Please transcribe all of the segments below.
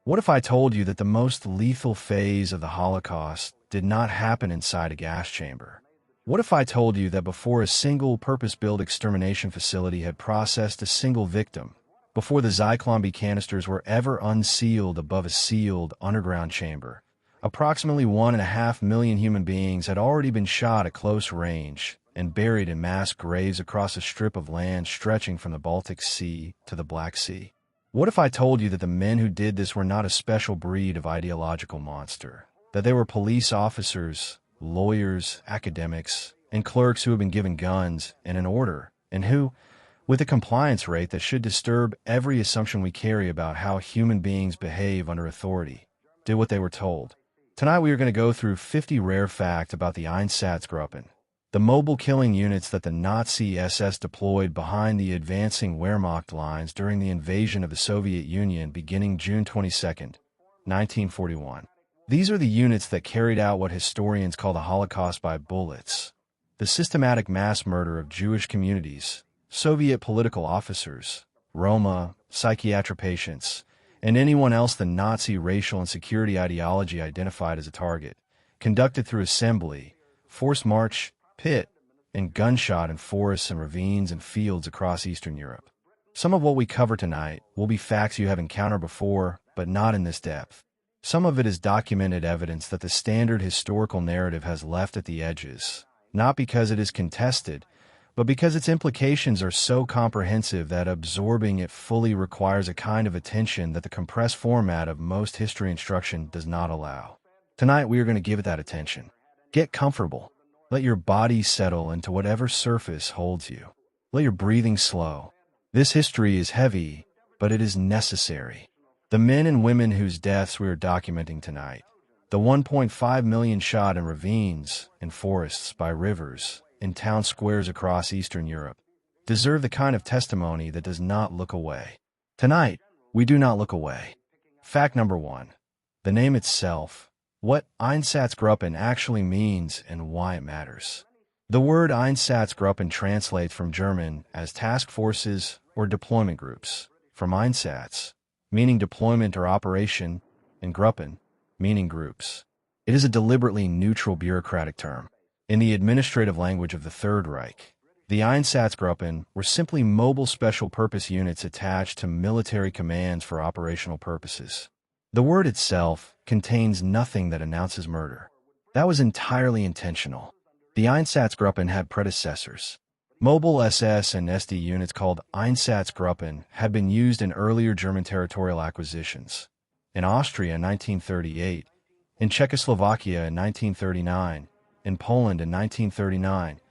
What if I told you that the most lethal phase of the Holocaust did not happen inside a gas chamber? What if I told you that before a single purpose-built extermination facility had processed a single victim, before the Zyklon B canisters were ever unsealed above a sealed underground chamber, approximately 1.5 million human beings had already been shot at close range and buried in mass graves across a strip of land stretching from the Baltic Sea to the Black Sea? What if I told you that the men who did this were not a special breed of ideological monster, that they were police officers, lawyers, academics, and clerks who had been given guns and an order, and who, with a compliance rate that should disturb every assumption we carry about how human beings behave under authority, did what they were told? Tonight we are going to go through 50 rare facts about the Einsatzgruppen, the mobile killing units that the Nazi SS deployed behind the advancing Wehrmacht lines during the invasion of the Soviet Union beginning June 22, 1941. These are the units that carried out what historians call the Holocaust by bullets, the systematic mass murder of Jewish communities, Soviet political officers, Roma, psychiatric patients, and anyone else the Nazi racial and security ideology identified as a target, conducted through assembly, forced march, pit, and gunshot in forests and ravines and fields across Eastern Europe. Some of what we cover tonight will be facts you have encountered before, but not in this depth. Some of it is documented evidence that the standard historical narrative has left at the edges, not because it is contested, but because its implications are so comprehensive that absorbing it fully requires a kind of attention that the compressed format of most history instruction does not allow. Tonight we are going to give it that attention. Get comfortable. Let your body settle into whatever surface holds you. Let your breathing slow. This history is heavy, but it is necessary. The men and women whose deaths we are documenting tonight, the 1.5 million shot in ravines, in forests, by rivers, in town squares across Eastern Europe, deserve the kind of testimony that does not look away. Tonight, we do not look away. Fact number 1. The name itself. What Einsatzgruppen actually means and why it matters. The word Einsatzgruppen translates from German as task forces or deployment groups, from Einsatz, meaning deployment or operation, and Gruppen, meaning groups. It is a deliberately neutral bureaucratic term. In the administrative language of the Third Reich, the Einsatzgruppen were simply mobile special purpose units attached to military commands for operational purposes. The word itself contains nothing that announces murder. That was entirely intentional. The Einsatzgruppen had predecessors. Mobile SS and SD units called Einsatzgruppen had been used in earlier German territorial acquisitions. In Austria in 1938, in Czechoslovakia in 1939, in Poland in 1939,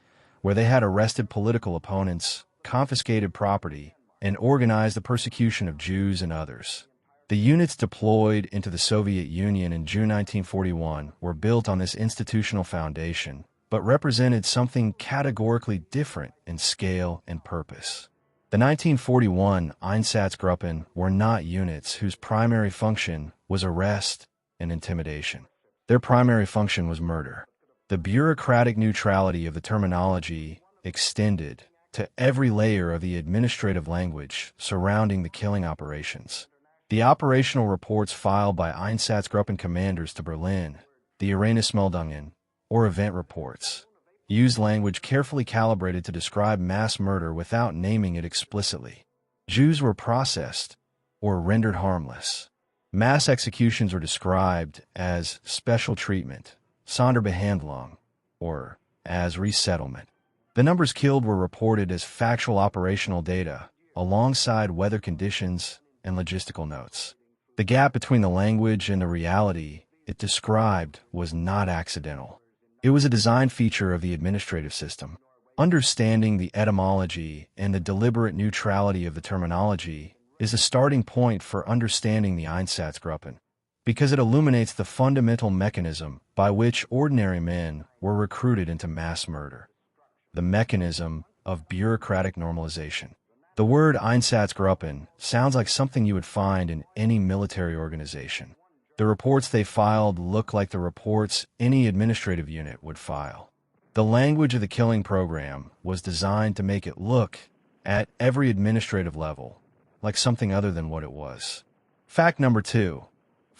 where they had arrested political opponents, confiscated property, and organized the persecution of Jews and others. The units deployed into the Soviet Union in June 1941 were built on this institutional foundation, but represented something categorically different in scale and purpose. The 1941 Einsatzgruppen were not units whose primary function was arrest and intimidation. Their primary function was murder. The bureaucratic neutrality of the terminology extended to every layer of the administrative language surrounding the killing operations. The operational reports filed by Einsatzgruppen commanders to Berlin, the Erlebnismeldungen, or event reports, used language carefully calibrated to describe mass murder without naming it explicitly. Jews were processed or rendered harmless. Mass executions were described as special treatment, Sonderbehandlung, or as resettlement. The numbers killed were reported as factual operational data, alongside weather conditions and logistical notes. The gap between the language and the reality it described was not accidental. It was a design feature of the administrative system. Understanding the etymology and the deliberate neutrality of the terminology is a starting point for understanding the Einsatzgruppen, because it illuminates the fundamental mechanism by which ordinary men were recruited into mass murder. The mechanism of bureaucratic normalization. The word Einsatzgruppen sounds like something you would find in any military organization. The reports they filed look like the reports any administrative unit would file. The language of the killing program was designed to make it look, at every administrative level, like something other than what it was. Fact number 2.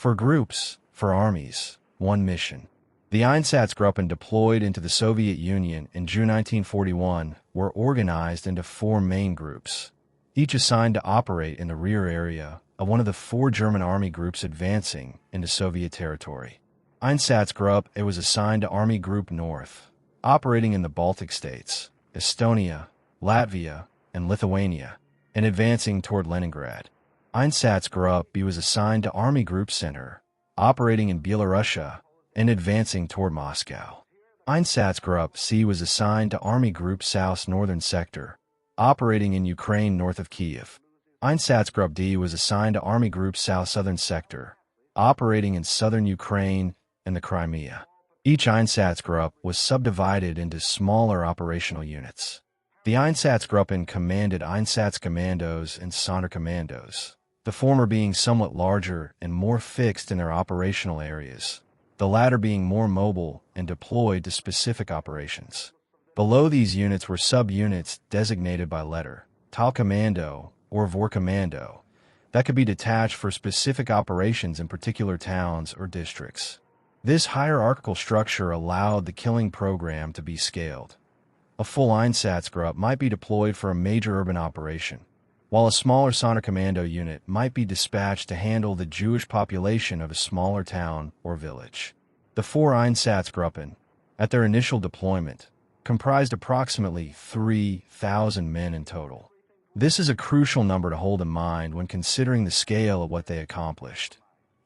For groups, for armies, one mission. The Einsatzgruppen deployed into the Soviet Union in June 1941 were organized into 4 main groups, each assigned to operate in the rear area of one of the 4 German army groups advancing into Soviet territory. Einsatzgruppe A was assigned to Army Group North, operating in the Baltic states, Estonia, Latvia, and Lithuania, and advancing toward Leningrad. Einsatzgruppe B was assigned to Army Group Center, operating in Belarusia, and advancing toward Moscow. Einsatzgruppe C was assigned to Army Group South Northern Sector, operating in Ukraine north of Kiev. Einsatzgruppe D was assigned to Army Group South Southern Sector, operating in southern Ukraine and the Crimea. Each Einsatzgruppe was subdivided into smaller operational units. The Einsatzgruppen commanded Einsatzkommandos and Sonderkommandos, the former being somewhat larger and more fixed in their operational areas, the latter being more mobile and deployed to specific operations. Below these units were sub-units designated by letter, Teilkommando or Vorkommando, that could be detached for specific operations in particular towns or districts. This hierarchical structure allowed the killing program to be scaled. A full Einsatzgruppe might be deployed for a major urban operation, while a smaller Sonderkommando unit might be dispatched to handle the Jewish population of a smaller town or village. The 4 Einsatzgruppen, at their initial deployment, comprised approximately 3,000 men in total. This is a crucial number to hold in mind when considering the scale of what they accomplished.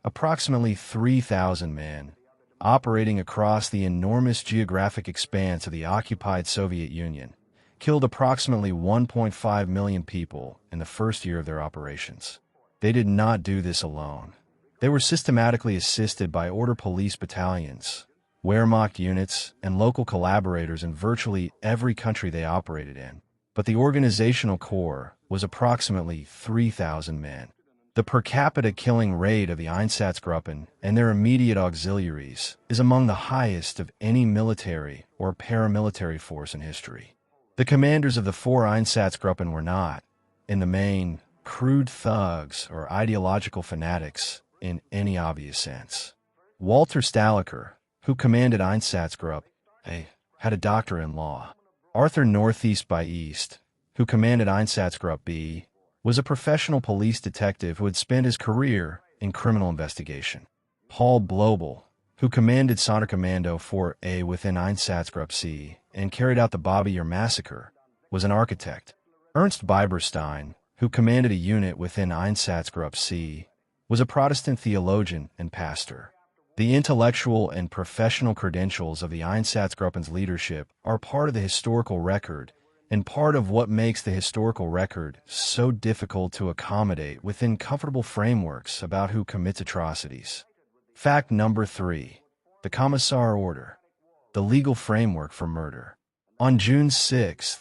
Approximately 3,000 men, operating across the enormous geographic expanse of the occupied Soviet Union, killed approximately 1.5 million people in the first year of their operations. They did not do this alone. They were systematically assisted by order police battalions, Wehrmacht units, and local collaborators in virtually every country they operated in, but the organizational core was approximately 3,000 men. The per capita killing rate of the Einsatzgruppen and their immediate auxiliaries is among the highest of any military or paramilitary force in history. The commanders of the 4 Einsatzgruppen were not, in the main, crude thugs or ideological fanatics in any obvious sense. Walter Stahlecker, who commanded Einsatzgruppe A, had a doctorate in law. Arthur Northeast by East, who commanded Einsatzgruppe B, was a professional police detective who had spent his career in criminal investigation. Paul Blobel, who commanded Sonderkommando 4A within Einsatzgruppe C and carried out the Babi-Yar massacre, was an architect. Ernst Bieberstein, who commanded a unit within Einsatzgruppe C, was a Protestant theologian and pastor. The intellectual and professional credentials of the Einsatzgruppen's leadership are part of the historical record and part of what makes the historical record so difficult to accommodate within comfortable frameworks about who commits atrocities. Fact number 3. The Commissar Order, the legal framework for murder. On June 6,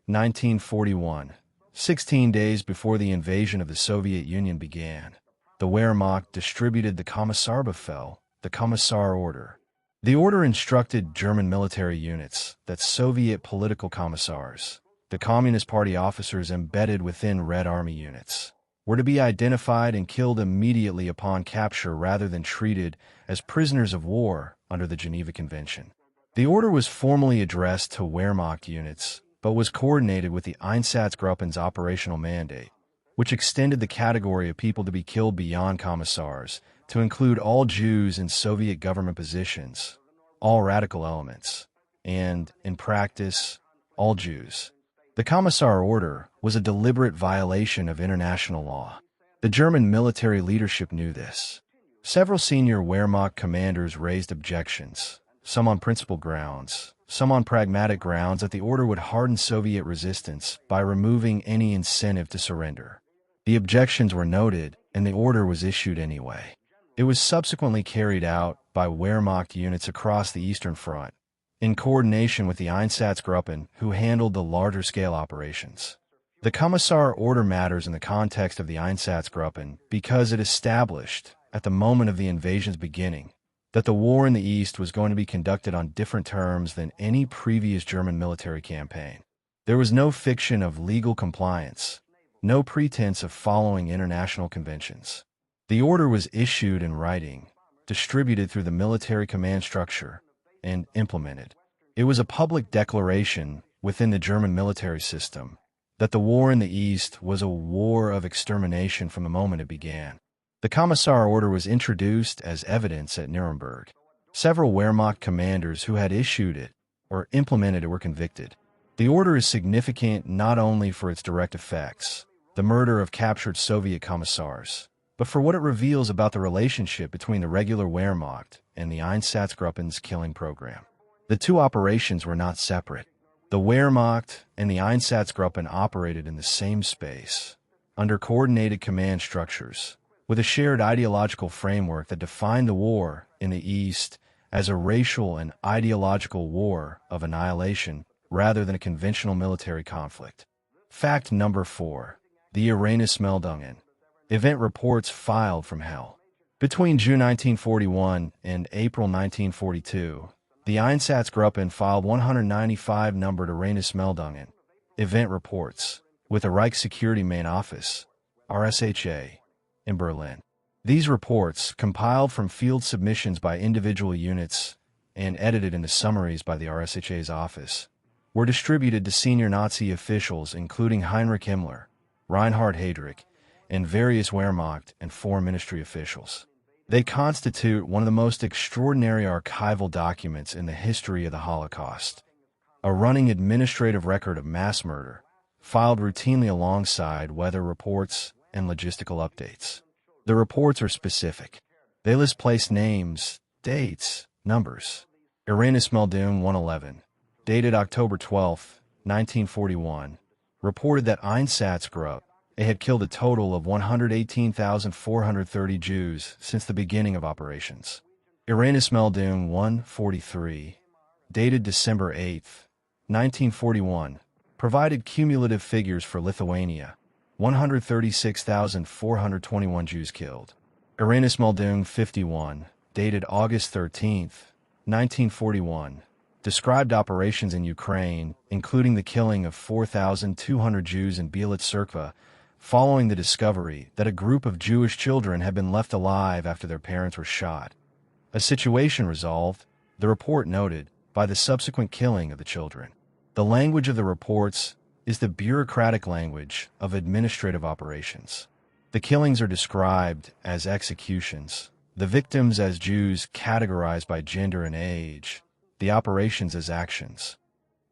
1941, 16 days before the invasion of the Soviet Union began, the Wehrmacht distributed the Kommissarbefehl, the Commissar Order. The order instructed German military units that Soviet political commissars, the Communist Party officers embedded within Red Army units, were to be identified and killed immediately upon capture rather than treated as prisoners of war under the Geneva Convention. The order was formally addressed to Wehrmacht units, but was coordinated with the Einsatzgruppen's operational mandate, which extended the category of people to be killed beyond commissars to include all Jews in Soviet government positions, all radical elements, and, in practice, all Jews. The Commissar Order was a deliberate violation of international law. The German military leadership knew this. Several senior Wehrmacht commanders raised objections, some on principle grounds, some on pragmatic grounds that the order would harden Soviet resistance by removing any incentive to surrender. The objections were noted, and the order was issued anyway. It was subsequently carried out by Wehrmacht units across the Eastern Front, in coordination with the Einsatzgruppen, who handled the larger-scale operations. The Commissar Order matters in the context of the Einsatzgruppen because it established, at the moment of the invasion's beginning, that the war in the East was going to be conducted on different terms than any previous German military campaign. There was no fiction of legal compliance, no pretense of following international conventions. The order was issued in writing, distributed through the military command structure, and implemented. It was a public declaration within the German military system that the war in the East was a war of extermination from the moment it began. The Commissar order was introduced as evidence at Nuremberg. Several Wehrmacht commanders who had issued it or implemented it were convicted. The order is significant not only for its direct effects, the murder of captured Soviet commissars, but for what it reveals about the relationship between the regular Wehrmacht and the Einsatzgruppen's killing program. The two operations were not separate. The Wehrmacht and the Einsatzgruppen operated in the same space, under coordinated command structures, with a shared ideological framework that defined the war in the East as a racial and ideological war of annihilation rather than a conventional military conflict. Fact number 4. The Erinnerungsmeldungen. Event reports filed from hell. Between June 1941 and April 1942, the Einsatzgruppen filed 195 numbered Erinnerungsmeldungen, event reports, with the Reich Security Main Office, RSHA, in Berlin. These reports, compiled from field submissions by individual units and edited into summaries by the RSHA's office, were distributed to senior Nazi officials including Heinrich Himmler, Reinhard Heydrich, and various Wehrmacht and Foreign Ministry officials. They constitute one of the most extraordinary archival documents in the history of the Holocaust, a running administrative record of mass murder, filed routinely alongside weather reports and logistical updates. The reports are specific. They list place names, dates, numbers. Erinnerungsmeldung 111, dated October 12, 1941, reported that Einsatzgruppe had killed a total of 118,430 Jews since the beginning of operations. Erinnerungsmeldung 143, dated December 8, 1941, provided cumulative figures for Lithuania: 136,421 Jews killed. Erinnerungsmeldung 51, dated August 13, 1941, described operations in Ukraine, including the killing of 4,200 Jews in Bielitz Cerkva, following the discovery that a group of Jewish children had been left alive after their parents were shot. A situation resolved, the report noted, by the subsequent killing of the children. The language of the reports is the bureaucratic language of administrative operations. The killings are described as executions, the victims as Jews categorized by gender and age, the operations as actions.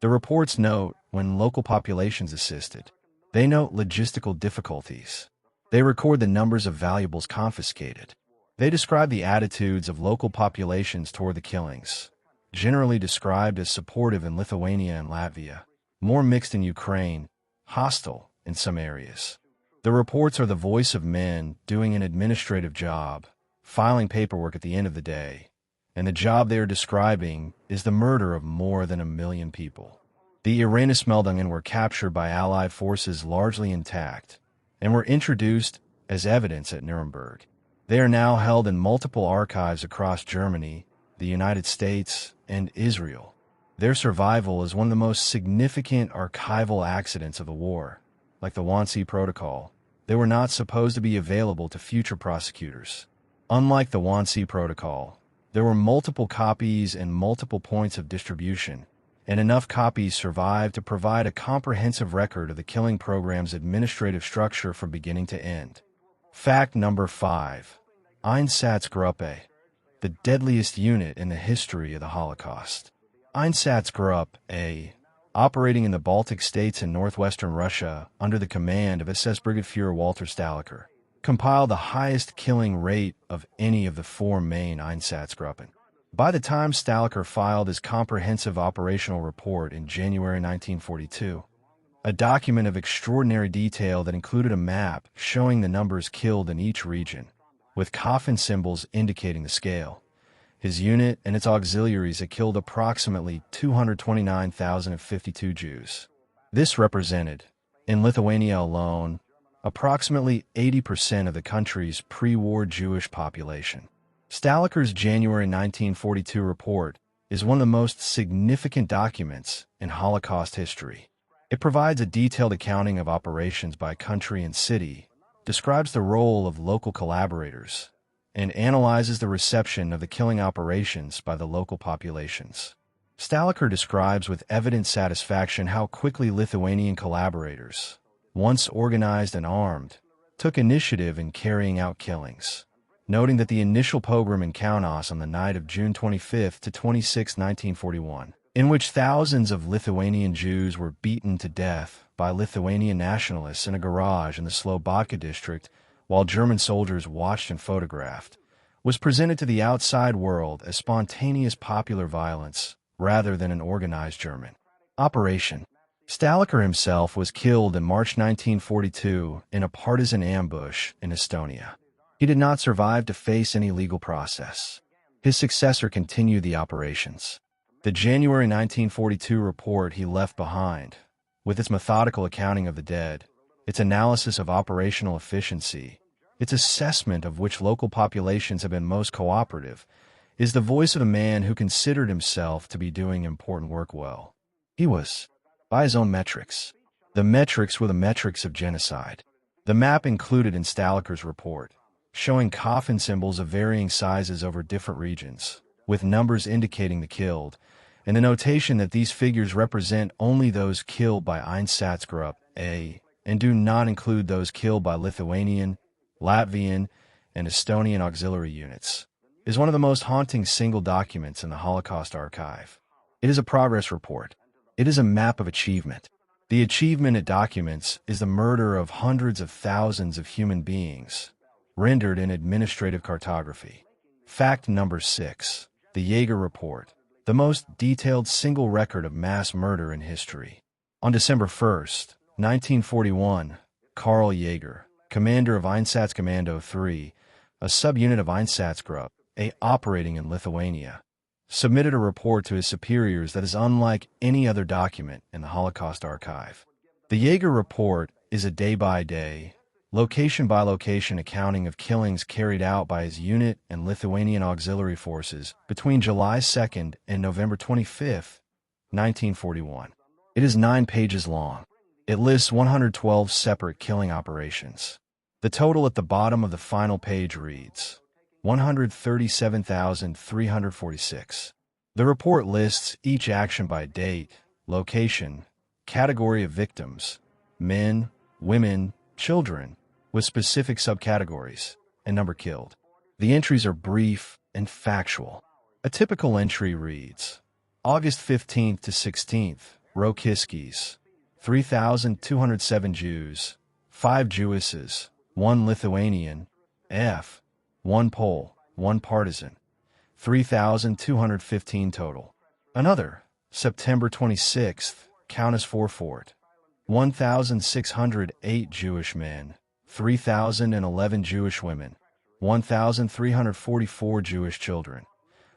The reports note when local populations assisted. They note logistical difficulties. They record the numbers of valuables confiscated. They describe the attitudes of local populations toward the killings, generally described as supportive in Lithuania and Latvia, more mixed in Ukraine, hostile in some areas. The reports are the voice of men doing an administrative job, filing paperwork at the end of the day, and the job they are describing is the murder of more than 1 million people. The Erinnerungsmeldungen were captured by Allied forces largely intact and were introduced as evidence at Nuremberg. They are now held in multiple archives across Germany, the United States, and Israel. Their survival is one of the most significant archival accidents of the war. Like the Wannsee Protocol, they were not supposed to be available to future prosecutors. Unlike the Wannsee Protocol, there were multiple copies and multiple points of distribution, and enough copies survived to provide a comprehensive record of the killing program's administrative structure from beginning to end. Fact number 5. Einsatzgruppe, the deadliest unit in the history of the Holocaust. Einsatzgruppe, operating in the Baltic states and northwestern Russia under the command of SS Brigadefuhrer Walter Stahlecker, compiled the highest killing rate of any of the 4 main Einsatzgruppen. By the time Stahlecker filed his comprehensive operational report in January 1942, a document of extraordinary detail that included a map showing the numbers killed in each region, with coffin symbols indicating the scale, his unit and its auxiliaries had killed approximately 229,052 Jews. This represented, in Lithuania alone, approximately 80% of the country's pre-war Jewish population. Stahlecker's January 1942 report is one of the most significant documents in Holocaust history. It provides a detailed accounting of operations by country and city, describes the role of local collaborators and analyzes the reception of the killing operations by the local populations. Staliker describes with evident satisfaction how quickly Lithuanian collaborators, once organized and armed, took initiative in carrying out killings, noting that the initial pogrom in Kaunas on the night of June 25 to 26, 1941, in which thousands of Lithuanian Jews were beaten to death by Lithuanian nationalists in a garage in the Slobodka district while German soldiers watched and photographed, was presented to the outside world as spontaneous popular violence rather than an organized German operation. Staliker himself was killed in March 1942 in a partisan ambush in Estonia. He did not survive to face any legal process. His successor continued the operations. The January 1942 report he left behind, with its methodical accounting of the dead, its analysis of operational efficiency, its assessment of which local populations have been most cooperative, is the voice of a man who considered himself to be doing important work well. He was, by his own metrics. The metrics were the metrics of genocide. The map included in Staliker's report, showing coffin symbols of varying sizes over different regions, with numbers indicating the killed, and the notation that these figures represent only those killed by Einsatzgruppen A and do not include those killed by Lithuanian, Latvian, and Estonian auxiliary units, is one of the most haunting single documents in the Holocaust archive. It is a progress report. It is a map of achievement. The achievement it documents is the murder of hundreds of thousands of human beings, rendered in administrative cartography. Fact number 6. The Jaeger Report, the most detailed single record of mass murder in history. On December 1, 1941, Karl Jaeger, commander of Einsatzkommando 3, a subunit of Einsatzgruppen A operating in Lithuania, submitted a report to his superiors that is unlike any other document in the Holocaust archive. The Jaeger Report is a day-by-day, location-by-location accounting of killings carried out by his unit and Lithuanian auxiliary forces between July 2 and November 25, 1941. It is 9 pages long. It lists 112 separate killing operations. The total at the bottom of the final page reads 137,346. The report lists each action by date, location, category of victims, men, women, children, with specific subcategories, and number killed. The entries are brief and factual. A typical entry reads, August 15th to 16th, Rokiskis, 3,207 Jews, 5 Jewesses, 1 Lithuanian, F, 1 Pole, 1 partisan, 3,215 total. Another, September 26th, Kaunas 4 Fort, 1,608 Jewish men, 3,011 Jewish women, 1,344 Jewish children,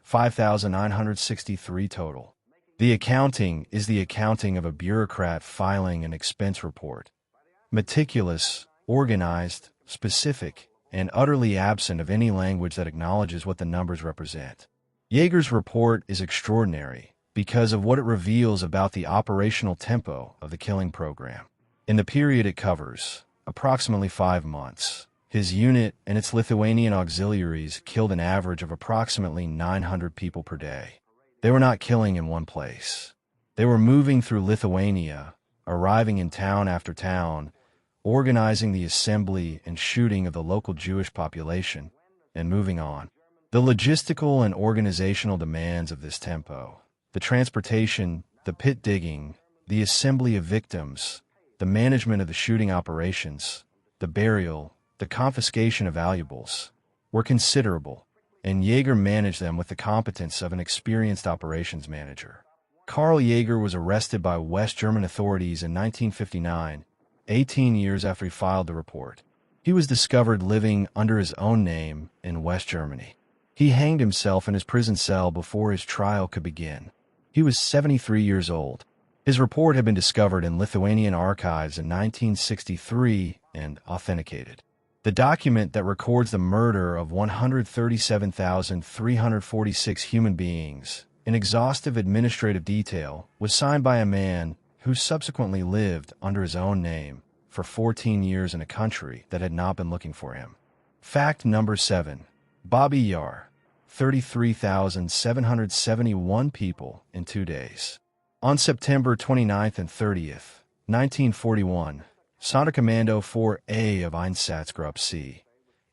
5,963 total. The accounting is the accounting of a bureaucrat filing an expense report. Meticulous, organized, specific, and utterly absent of any language that acknowledges what the numbers represent. Jaeger's report is extraordinary because of what it reveals about the operational tempo of the killing program. In the period it covers, approximately 5 months, his unit and its Lithuanian auxiliaries killed an average of approximately 900 people per day. They were not killing in one place. They were moving through Lithuania, arriving in town after town, organizing the assembly and shooting of the local Jewish population, and moving on. The logistical and organizational demands of this tempo, the transportation, the pit digging, the assembly of victims, the management of the shooting operations, the burial, the confiscation of valuables, were considerable, and Jaeger managed them with the competence of an experienced operations manager. Karl Jaeger was arrested by West German authorities in 1959, 18 years after he filed the report. He was discovered living under his own name in West Germany. He hanged himself in his prison cell before his trial could begin. He was 73 years old. His report had been discovered in Lithuanian archives in 1963 and authenticated. The document that records the murder of 137,346 human beings in exhaustive administrative detail was signed by a man who subsequently lived under his own name for 14 years in a country that had not been looking for him. Fact number 7. Babi Yar. 33,771 people in 2 days. On September 29th and 30th, 1941, Sonderkommando 4A of Einsatzgruppe C,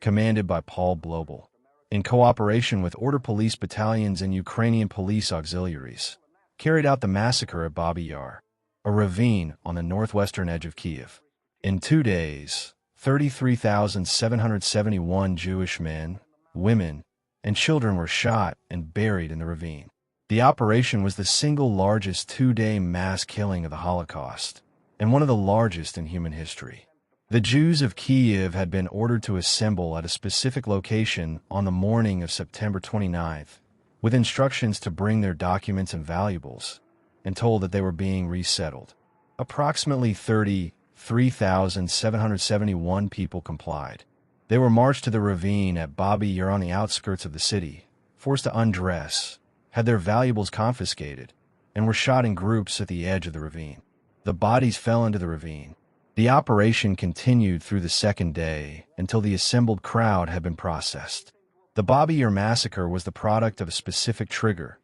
commanded by Paul Blobel, in cooperation with Order Police battalions and Ukrainian police auxiliaries, carried out the massacre at Babi Yar, a ravine on the northwestern edge of Kiev. In 2 days, 33,771 Jewish men, women, and children were shot and buried in the ravine. The operation was the single largest 2-day mass killing of the Holocaust, and one of the largest in human history. The Jews of Kiev had been ordered to assemble at a specific location on the morning of September 29th, with instructions to bring their documents and valuables, and told that they were being resettled. Approximately 33,771 people complied. They were marched to the ravine at Babi Yar on the outskirts of the city, forced to undress, had their valuables confiscated, and were shot in groups at the edge of the ravine. The bodies fell into the ravine. The operation continued through the second day until the assembled crowd had been processed. The Babi Yar massacre was the product of a specific trigger: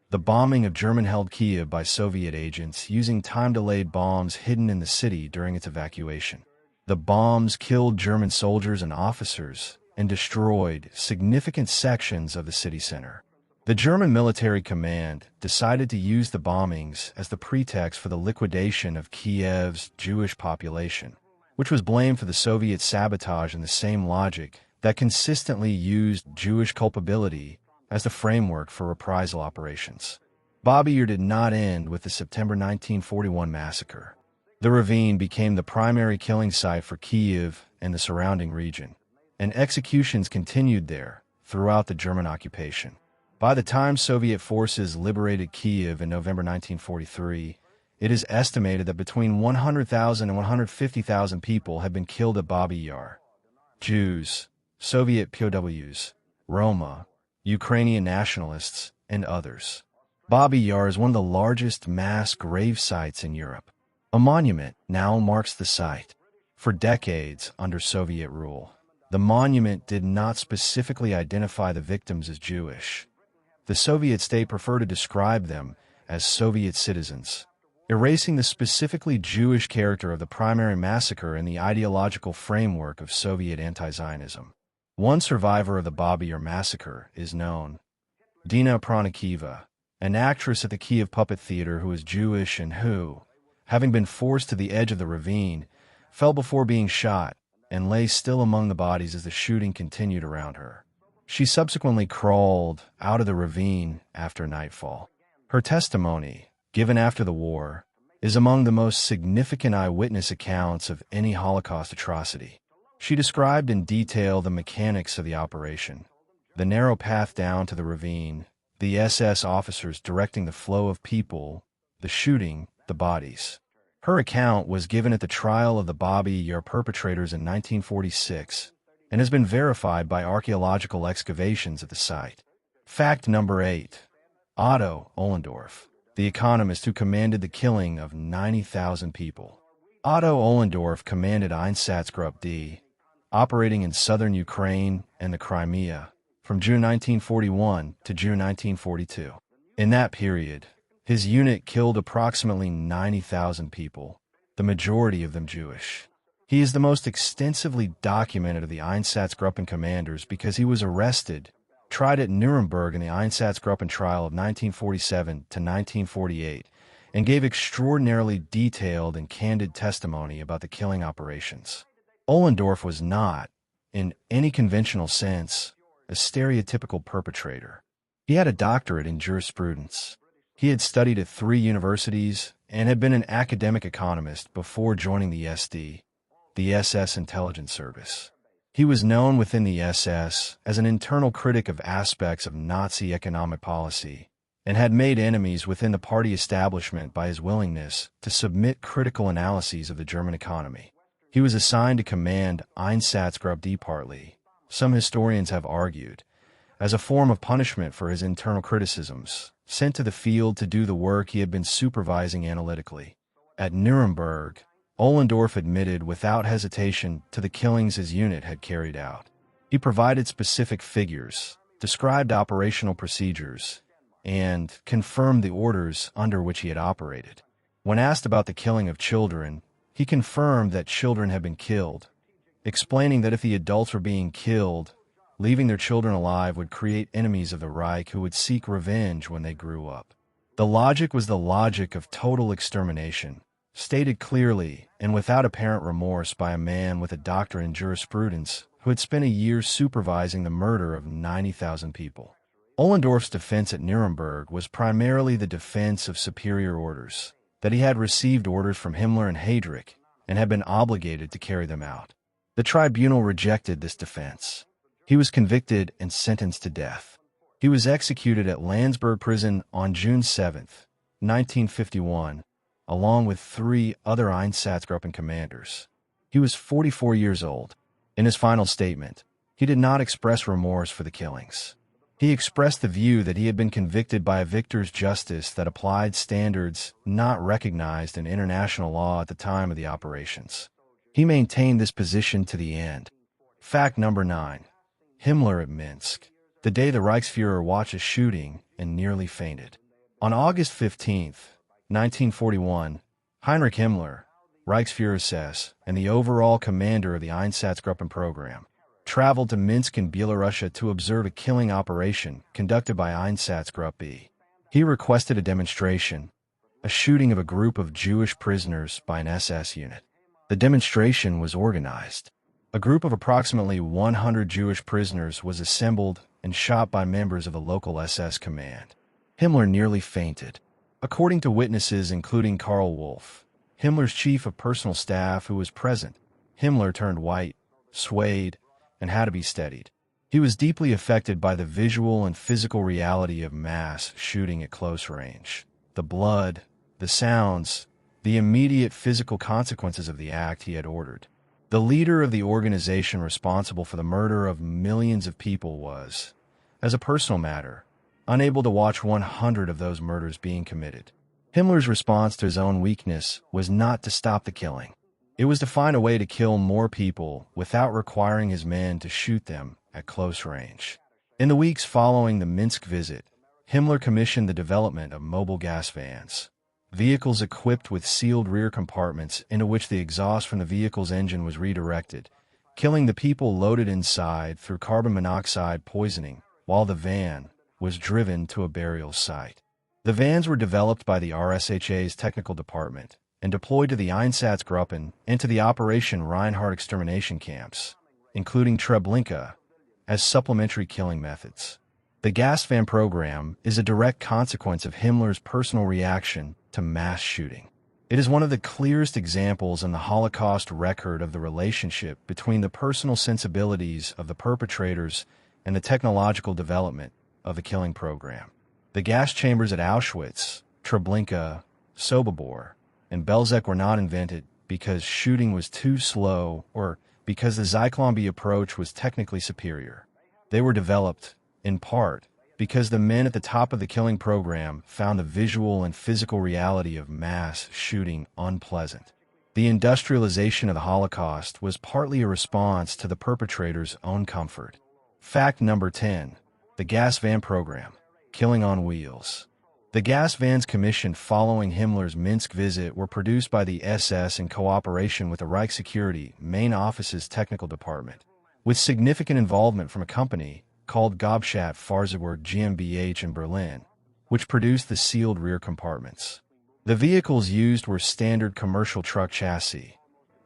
the bombing of German-held Kiev by Soviet agents using time-delayed bombs hidden in the city during its evacuation. The bombs killed German soldiers and officers and destroyed significant sections of the city center. The German military command decided to use the bombings as the pretext for the liquidation of Kiev's Jewish population, which was blamed for the Soviet sabotage in the same logic that consistently used Jewish culpability as the framework for reprisal operations. Babi Yar did not end with the September 1941 massacre. The ravine became the primary killing site for Kiev and the surrounding region, and executions continued there throughout the German occupation. By the time Soviet forces liberated Kiev in November 1943, it is estimated that between 100,000 and 150,000 people had been killed at Babi Yar. Jews, Soviet POWs, Roma, Ukrainian nationalists, and others. Babi Yar is one of the largest mass grave sites in Europe. A monument now marks the site. For decades under Soviet rule, the monument did not specifically identify the victims as Jewish. The Soviet state preferred to describe them as Soviet citizens, erasing the specifically Jewish character of the primary massacre in the ideological framework of Soviet anti-Zionism. One survivor of the Babi Yar massacre is known: Dina Pranikiva, an actress at the Kiev Puppet Theater who is Jewish and who, having been forced to the edge of the ravine, fell before being shot and lay still among the bodies as the shooting continued around her. She subsequently crawled out of the ravine after nightfall. Her testimony, given after the war, is among the most significant eyewitness accounts of any Holocaust atrocity. She described in detail the mechanics of the operation: the narrow path down to the ravine, the SS officers directing the flow of people, the shooting, the bodies. Her account was given at the trial of the Babi Yar perpetrators in 1946 and has been verified by archaeological excavations at the site. Fact number 8. Otto Ohlendorf, the economist who commanded the killing of 90,000 people. Otto Ohlendorf commanded Einsatzgruppe D, operating in southern Ukraine and the Crimea, from June 1941 to June 1942. In that period, his unit killed approximately 90,000 people, the majority of them Jewish. He is the most extensively documented of the Einsatzgruppen commanders because he was arrested, tried at Nuremberg in the Einsatzgruppen trial of 1947 to 1948, and gave extraordinarily detailed and candid testimony about the killing operations. Ohlendorf was not, in any conventional sense, a stereotypical perpetrator. He had a doctorate in jurisprudence. He had studied at 3 universities and had been an academic economist before joining the SD, the SS intelligence service. He was known within the SS as an internal critic of aspects of Nazi economic policy and had made enemies within the party establishment by his willingness to submit critical analyses of the German economy. He was assigned to command Einsatzgruppe D partly, some historians have argued, as a form of punishment for his internal criticisms, sent to the field to do the work he had been supervising analytically. At Nuremberg, Ohlendorf admitted without hesitation to the killings his unit had carried out. He provided specific figures, described operational procedures, and confirmed the orders under which he had operated. When asked about the killing of children, he confirmed that children had been killed, explaining that if the adults were being killed, leaving their children alive would create enemies of the Reich who would seek revenge when they grew up. The logic was the logic of total extermination, stated clearly and without apparent remorse by a man with a doctorate in jurisprudence who had spent a year supervising the murder of 90,000 people. Ohlendorf's defense at Nuremberg was primarily the defense of superior orders, that he had received orders from Himmler and Heydrich and had been obligated to carry them out. The tribunal rejected this defense. He was convicted and sentenced to death. He was executed at Landsberg prison on June 7, 1951, along with 3 other Einsatzgruppen commanders. He was 44 years old. In his final statement, he did not express remorse for the killings. He expressed the view that he had been convicted by a victor's justice that applied standards not recognized in international law at the time of the operations. He maintained this position to the end. Fact number 9. Himmler at Minsk. The day the Reichsfuhrer watched a shooting and nearly fainted. On August 15, 1941, Heinrich Himmler, Reichsfuhrer SS, and the overall commander of the Einsatzgruppen program, traveled to Minsk in Belarus to observe a killing operation conducted by Einsatzgruppe. He requested a demonstration, a shooting of a group of Jewish prisoners by an SS unit. The demonstration was organized. A group of approximately 100 Jewish prisoners was assembled and shot by members of the local SS command. Himmler nearly fainted. According to witnesses including Karl Wolff, Himmler's chief of personal staff who was present, Himmler turned white, swayed, and had to be steadied. He was deeply affected by the visual and physical reality of mass shooting at close range. The blood, the sounds, the immediate physical consequences of the act he had ordered. The leader of the organization responsible for the murder of millions of people was, as a personal matter, unable to watch 100 of those murders being committed. Himmler's response to his own weakness was not to stop the killing. It was to find a way to kill more people without requiring his men to shoot them at close range. In the weeks following the Minsk visit, Himmler commissioned the development of mobile gas vans, vehicles equipped with sealed rear compartments into which the exhaust from the vehicle's engine was redirected, killing the people loaded inside through carbon monoxide poisoning, while the van was driven to a burial site. The vans were developed by the RSHA's technical department and deployed to the Einsatzgruppen and to the Operation Reinhard extermination camps, including Treblinka, as supplementary killing methods. The gas van program is a direct consequence of Himmler's personal reaction to mass shooting. It is one of the clearest examples in the Holocaust record of the relationship between the personal sensibilities of the perpetrators and the technological development of the killing program. The gas chambers at Auschwitz, Treblinka, Sobibor, and Belzec were not invented because shooting was too slow or because the Zyklon B approach was technically superior. They were developed, in part, because the men at the top of the killing program found the visual and physical reality of mass shooting unpleasant. The industrialization of the Holocaust was partly a response to the perpetrators' own comfort. Fact number 10. The gas van program. Killing on wheels. The gas vans commissioned following Himmler's Minsk visit were produced by the SS in cooperation with the Reich Security Main Office's technical department, with significant involvement from a company called Gobstadt Fahrzeugwerk GmbH in Berlin, which produced the sealed rear compartments. The vehicles used were standard commercial truck chassis,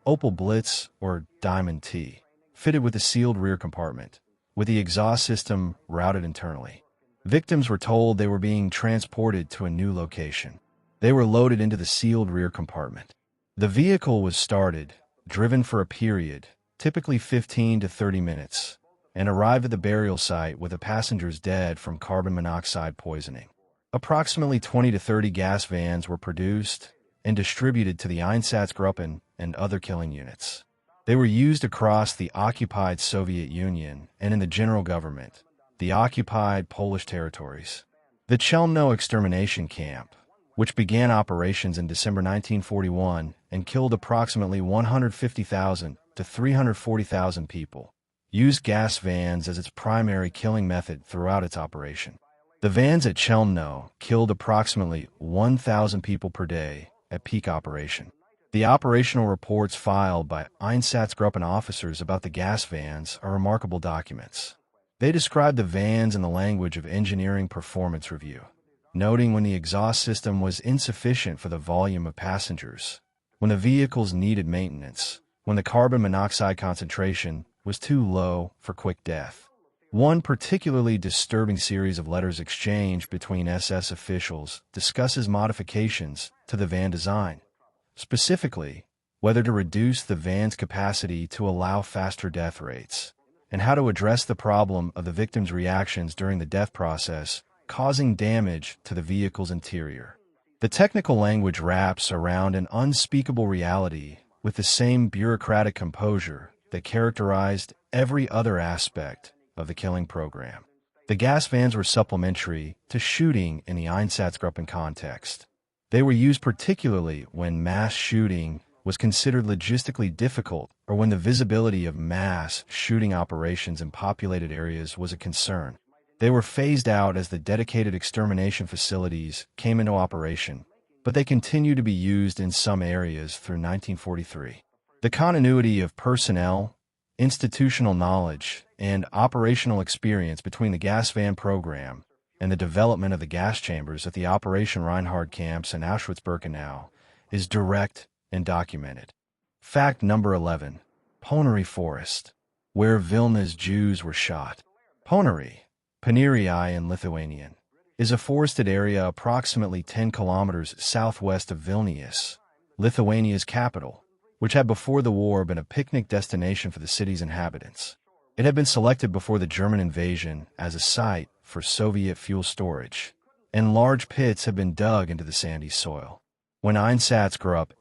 Opel Blitz or Diamond T, fitted with a sealed rear compartment, with the exhaust system routed internally. Victims were told they were being transported to a new location. They were loaded into the sealed rear compartment. The vehicle was started, driven for a period, typically 15 to 30 minutes, and arrived at the burial site with the passengers dead from carbon monoxide poisoning. Approximately 20 to 30 gas vans were produced and distributed to the Einsatzgruppen and other killing units. They were used across the occupied Soviet Union and in the general government, the occupied Polish territories. The Chelmno extermination camp, which began operations in December 1941 and killed approximately 150,000 to 340,000 people, used gas vans as its primary killing method throughout its operation. The vans at Chelmno killed approximately 1,000 people per day at peak operation. The operational reports filed by Einsatzgruppen officers about the gas vans are remarkable documents. They describe the vans in the language of engineering performance review, noting when the exhaust system was insufficient for the volume of passengers, when the vehicles needed maintenance, when the carbon monoxide concentration was too low for quick death. One particularly disturbing series of letters exchanged between SS officials discusses modifications to the van design, specifically whether to reduce the van's capacity to allow faster death rates, and how to address the problem of the victim's reactions during the death process causing damage to the vehicle's interior. The technical language wraps around an unspeakable reality with the same bureaucratic composure that characterized every other aspect of the killing program. The gas vans were supplementary to shooting in the Einsatzgruppen context. They were used particularly when mass shooting was considered logistically difficult or when the visibility of mass shooting operations in populated areas was a concern. They were phased out as the dedicated extermination facilities came into operation, but they continued to be used in some areas through 1943. The continuity of personnel, institutional knowledge, and operational experience between the gas van program and the development of the gas chambers at the Operation Reinhard camps in Auschwitz-Birkenau is direct and documented. Fact number 11. Ponary Forest, where Vilna's Jews were shot. Ponary, Panerai in Lithuanian, is a forested area approximately 10 kilometers southwest of Vilnius, Lithuania's capital, which had before the war been a picnic destination for the city's inhabitants. It had been selected before the German invasion as a site for Soviet fuel storage, and large pits had been dug into the sandy soil. When Einsatzgruppe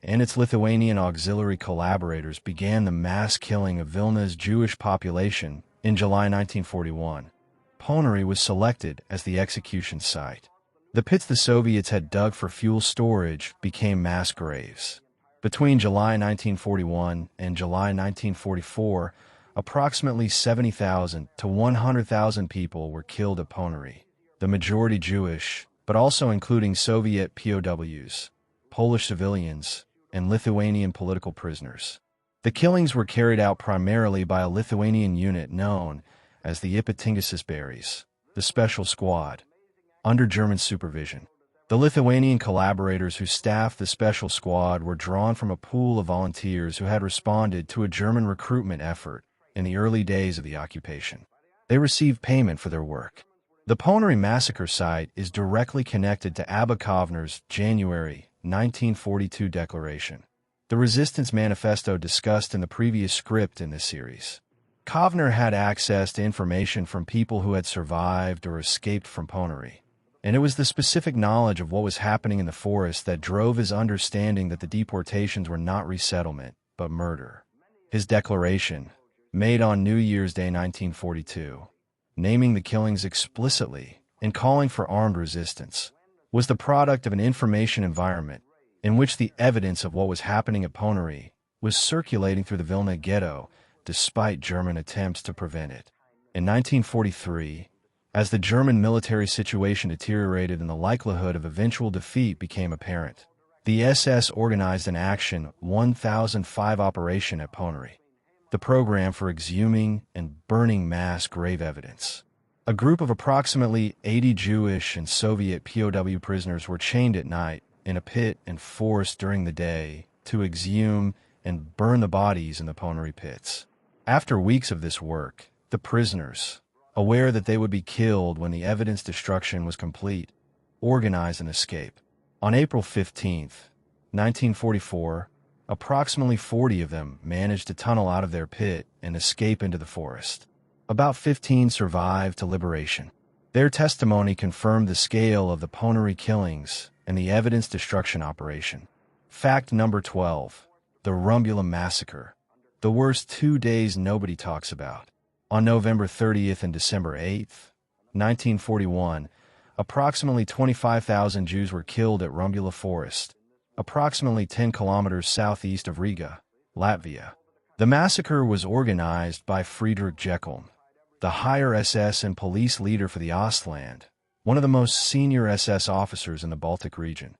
and its Lithuanian auxiliary collaborators began the mass killing of Vilna's Jewish population in July 1941, Ponary was selected as the execution site. The pits the Soviets had dug for fuel storage became mass graves. Between July 1941 and July 1944, approximately 70,000 to 100,000 people were killed at Ponary, the majority Jewish, but also including Soviet POWs, Polish civilians, and Lithuanian political prisoners. The killings were carried out primarily by a Lithuanian unit known as the Ypatingasis Berries, the Special Squad, under German supervision. The Lithuanian collaborators who staffed the Special Squad were drawn from a pool of volunteers who had responded to a German recruitment effort in the early days of the occupation. They received payment for their work. The Ponary massacre site is directly connected to Abba Kovner's January 1942 declaration, the resistance manifesto discussed in the previous script in this series. Kovner had access to information from people who had survived or escaped from Ponary, and it was the specific knowledge of what was happening in the forest that drove his understanding that the deportations were not resettlement, but murder. His declaration, made on New Year's Day 1942, naming the killings explicitly and calling for armed resistance, was the product of an information environment in which the evidence of what was happening at Ponary was circulating through the Vilna ghetto despite German attempts to prevent it. In 1943, as the German military situation deteriorated and the likelihood of eventual defeat became apparent, the SS organized an Action 1005 operation at Ponary, the program for exhuming and burning mass grave evidence. A group of approximately 80 Jewish and Soviet POW prisoners were chained at night in a pit and forced during the day to exhume and burn the bodies in the Ponary pits. After weeks of this work, the prisoners, aware that they would be killed when the evidence destruction was complete, organized an escape. On April 15, 1944, approximately 40 of them managed to tunnel out of their pit and escape into the forest. About 15 survived to liberation. Their testimony confirmed the scale of the Ponary killings and the evidence destruction operation. Fact number 12. The Rumbula Massacre. The worst 2 days nobody talks about. On November 30th and December 8th, 1941, approximately 25,000 Jews were killed at Rumbula Forest, approximately 10 kilometers southeast of Riga, Latvia. The massacre was organized by Friedrich Jekyll, the higher SS and police leader for the Ostland, one of the most senior SS officers in the Baltic region,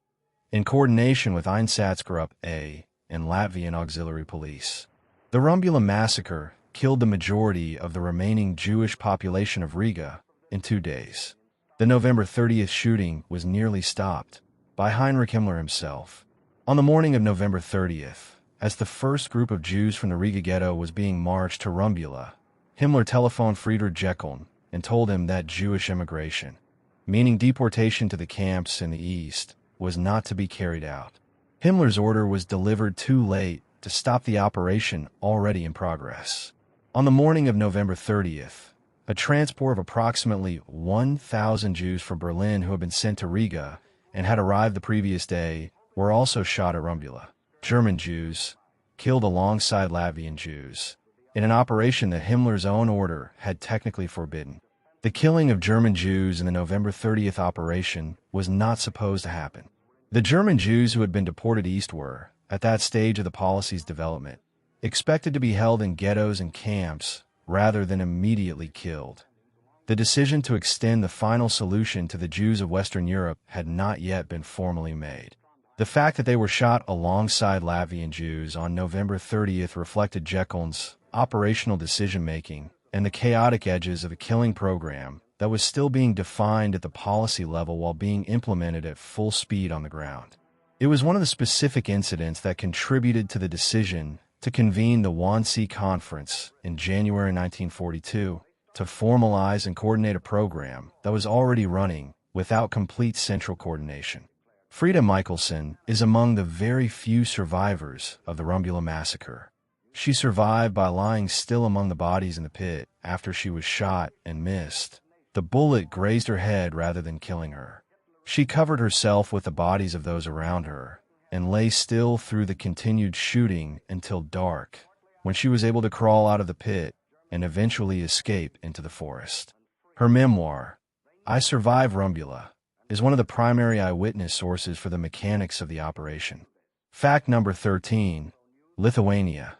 in coordination with Einsatzgruppen and Latvian auxiliary police. The Rumbula massacre killed the majority of the remaining Jewish population of Riga in 2 days. The November 30th shooting was nearly stopped by Heinrich Himmler himself. On the morning of November 30th, as the first group of Jews from the Riga ghetto was being marched to Rumbula, Himmler telephoned Friedrich Jekyll and told him that Jewish immigration, meaning deportation to the camps in the east, was not to be carried out. Himmler's order was delivered too late to stop the operation already in progress. On the morning of November 30th, a transport of approximately 1,000 Jews from Berlin who had been sent to Riga and had arrived the previous day were also shot at Rumbula. German Jews killed alongside Latvian Jews in an operation that Himmler's own order had technically forbidden. The killing of German Jews in the November 30th operation was not supposed to happen. The German Jews who had been deported east were, at that stage of the policy's development, expected to be held in ghettos and camps rather than immediately killed. The decision to extend the final solution to the Jews of Western Europe had not yet been formally made. The fact that they were shot alongside Latvian Jews on November 30th reflected Jekyll's operational decision-making and the chaotic edges of a killing program that was still being defined at the policy level while being implemented at full speed on the ground. It was one of the specific incidents that contributed to the decision to convene the Wannsee Conference in January 1942 to formalize and coordinate a program that was already running without complete central coordination. Frida Michelson is among the very few survivors of the Rumbula massacre. She survived by lying still among the bodies in the pit after she was shot and missed. The bullet grazed her head rather than killing her. She covered herself with the bodies of those around her and lay still through the continued shooting until dark, when she was able to crawl out of the pit and eventually escape into the forest. Her memoir, I Survived Rumbula, is one of the primary eyewitness sources for the mechanics of the operation. Fact number 13, Lithuania,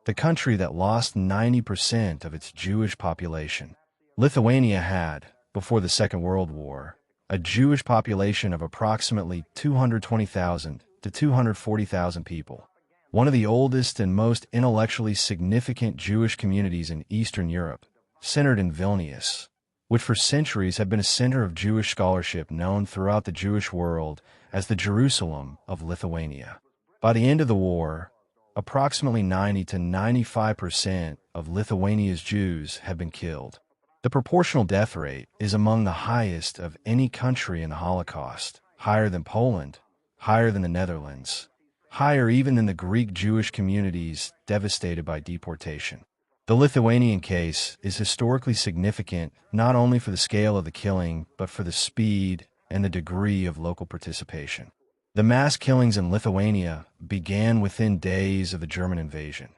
the country that lost 90% of its Jewish population. Lithuania had, before the Second World War, a Jewish population of approximately 220,000 to 240,000 people, one of the oldest and most intellectually significant Jewish communities in Eastern Europe, centered in Vilnius, which for centuries had been a center of Jewish scholarship known throughout the Jewish world as the Jerusalem of Lithuania. By the end of the war, approximately 90 to 95% of Lithuania's Jews had been killed. The proportional death rate is among the highest of any country in the Holocaust, higher than Poland, higher than the Netherlands, higher even than the Greek Jewish communities devastated by deportation. The Lithuanian case is historically significant not only for the scale of the killing, but for the speed and the degree of local participation. The mass killings in Lithuania began within days of the German invasion,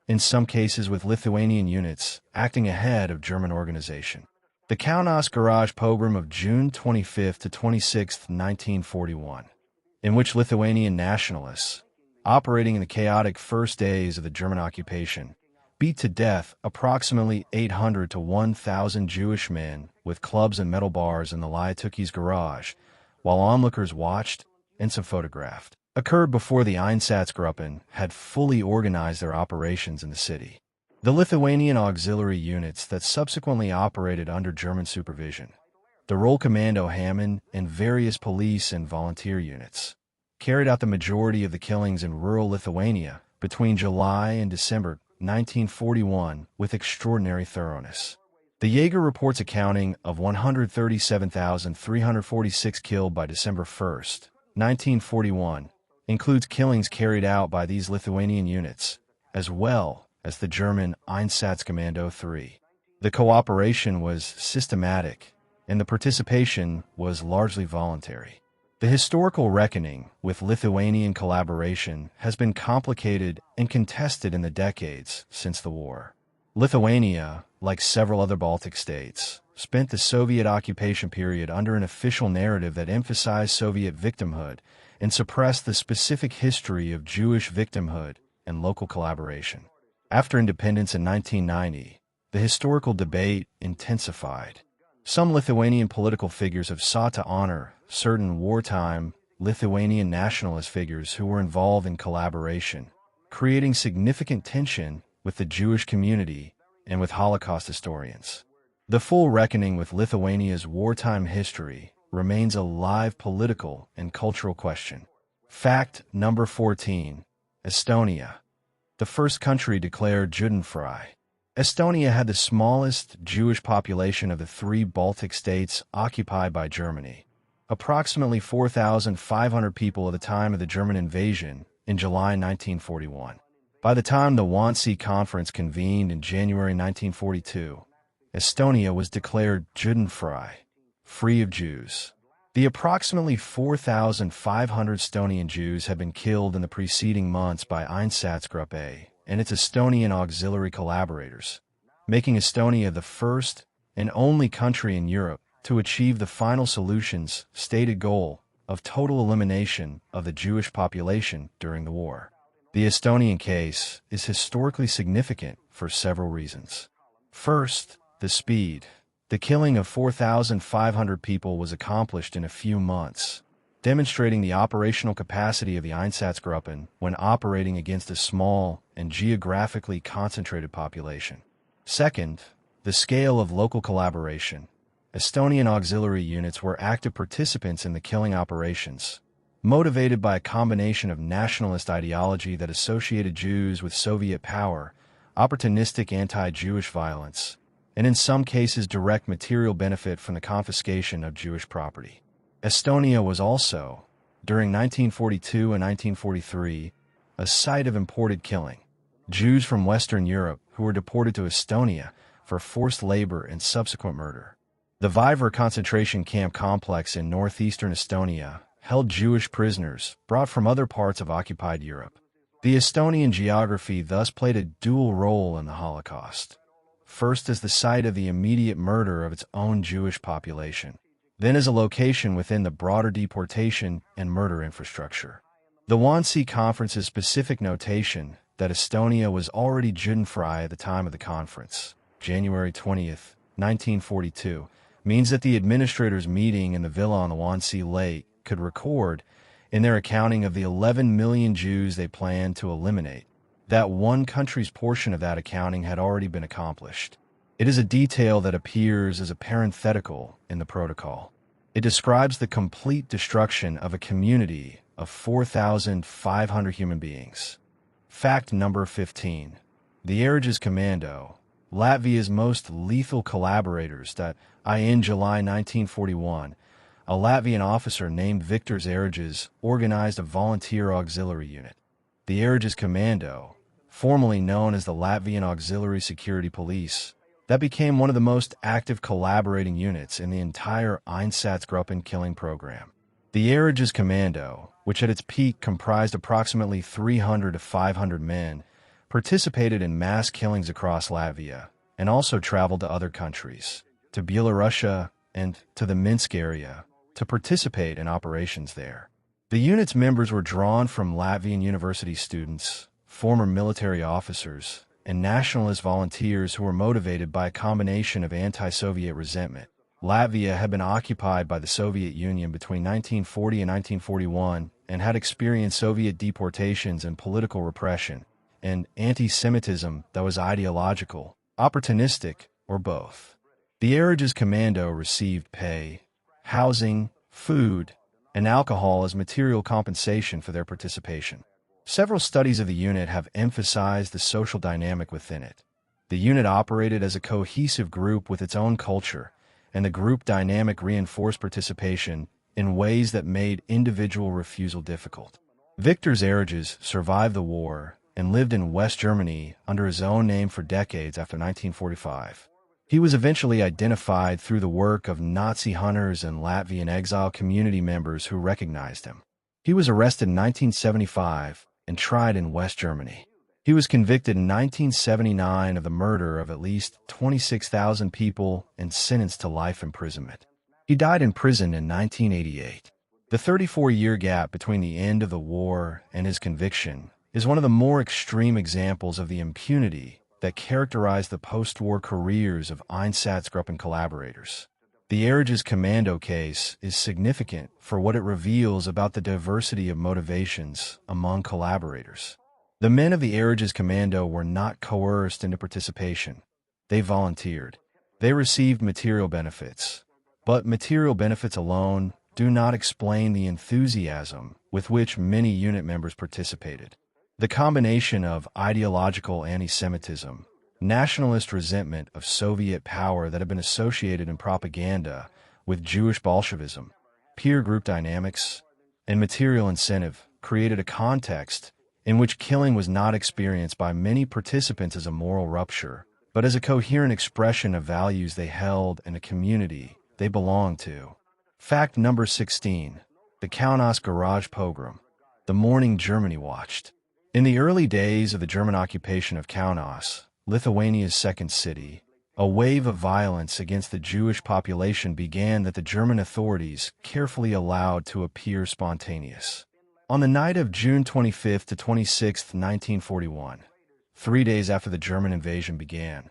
in some cases with Lithuanian units acting ahead of German organization. The Kaunas Garage pogrom of June 25 to 26, 1941, in which Lithuanian nationalists, operating in the chaotic first days of the German occupation, beat to death approximately 800 to 1,000 Jewish men with clubs and metal bars in the Liatukis garage, while onlookers watched and some photographed, occurred before the Einsatzgruppen had fully organized their operations in the city. The Lithuanian auxiliary units that subsequently operated under German supervision, the Roll Commando Hammond and various police and volunteer units, carried out the majority of the killings in rural Lithuania between July and December 1941 with extraordinary thoroughness. The Jaeger reports accounting of 137,346 killed by December 1st, 1941, includes killings carried out by these Lithuanian units, as well as the German Einsatzkommando III. The cooperation was systematic, and the participation was largely voluntary. The historical reckoning with Lithuanian collaboration has been complicated and contested in the decades since the war. Lithuania, like several other Baltic states, spent the Soviet occupation period under an official narrative that emphasized Soviet victimhood and suppressed the specific history of Jewish victimhood and local collaboration. After independence in 1990, the historical debate intensified. Some Lithuanian political figures have sought to honor certain wartime Lithuanian nationalist figures who were involved in collaboration, creating significant tension with the Jewish community and with Holocaust historians. The full reckoning with Lithuania's wartime history remains a live political and cultural question. Fact number 14. Estonia. The first country declared Judenfrei. Estonia had the smallest Jewish population of the three Baltic states occupied by Germany, approximately 4,500 people at the time of the German invasion in July 1941. By the time the Wannsee Conference convened in January 1942, Estonia was declared Judenfrei, free of Jews. The approximately 4,500 Estonian Jews had been killed in the preceding months by Einsatzgruppen and its Estonian auxiliary collaborators, making Estonia the first and only country in Europe to achieve the final solution's stated goal of total elimination of the Jewish population during the war. The Estonian case is historically significant for several reasons. First, the speed. The killing of 4,500 people was accomplished in a few months, demonstrating the operational capacity of the Einsatzgruppen when operating against a small and geographically concentrated population. Second, the scale of local collaboration. Estonian auxiliary units were active participants in the killing operations, motivated by a combination of nationalist ideology that associated Jews with Soviet power, opportunistic anti-Jewish violence, and in some cases direct material benefit from the confiscation of Jewish property. Estonia was also, during 1942 and 1943, a site of imported killing. Jews from Western Europe who were deported to Estonia for forced labor and subsequent murder. The Viver concentration camp complex in northeastern Estonia held Jewish prisoners brought from other parts of occupied Europe. The Estonian geography thus played a dual role in the Holocaust. First as the site of the immediate murder of its own Jewish population, then as a location within the broader deportation and murder infrastructure. The Wannsee Conference's specific notation that Estonia was already Judenfrei at the time of the conference, January 20th, 1942, means that the administrators meeting in the villa on the Wannsee Lake could record, in their accounting of the 11 million Jews they planned to eliminate, that one country's portion of that accounting had already been accomplished. It is a detail that appears as a parenthetical in the protocol. It describes the complete destruction of a community of 4,500 human beings. Fact number 15. The Heydrich Commando, Latvia's most lethal collaborators that, in July 1941, a Latvian officer named Viktor Heydrich organized a volunteer auxiliary unit. The Heydrich Commando, formerly known as the Latvian Auxiliary Security Police, that became one of the most active collaborating units in the entire Einsatzgruppen killing program. The Heydrich Commando, which at its peak comprised approximately 300 to 500 men, participated in mass killings across Latvia and also traveled to other countries, to Belarus and to the Minsk area, to participate in operations there. The unit's members were drawn from Latvian university students, former military officers, and nationalist volunteers who were motivated by a combination of anti-Soviet resentment. Latvia had been occupied by the Soviet Union between 1940 and 1941 and had experienced Soviet deportations and political repression, and anti-Semitism that was ideological, opportunistic, or both. The Heydrich Commando received pay, housing, food, and alcohol as material compensation for their participation. Several studies of the unit have emphasized the social dynamic within it. The unit operated as a cohesive group with its own culture, and the group dynamic reinforced participation in ways that made individual refusal difficult. Viktor Heydrich survived the war and lived in West Germany under his own name for decades after 1945. He was eventually identified through the work of Nazi hunters and Latvian exile community members who recognized him. He was arrested in 1975 and tried in West Germany. He was convicted in 1979 of the murder of at least 26,000 people and sentenced to life imprisonment. He died in prison in 1988. The 34-year gap between the end of the war and his conviction is one of the more extreme examples of the impunity that characterized the post-war careers of Einsatzgruppen collaborators. The Heydrich commando case is significant for what it reveals about the diversity of motivations among collaborators. The men of the Heydrich commando were not coerced into participation. They volunteered. They received material benefits. But material benefits alone do not explain the enthusiasm with which many unit members participated. The combination of ideological anti-Semitism, nationalist resentment of Soviet power that had been associated in propaganda with Jewish Bolshevism, peer group dynamics, and material incentive created a context in which killing was not experienced by many participants as a moral rupture, but as a coherent expression of values they held and a community they belonged to. Fact number 16. The Kaunas Garage Pogrom. The morning Germany watched. In the early days of the German occupation of Kaunas, Lithuania's second city, a wave of violence against the Jewish population began that the German authorities carefully allowed to appear spontaneous. On the night of June 25 to 26, 1941, 3 days after the German invasion began,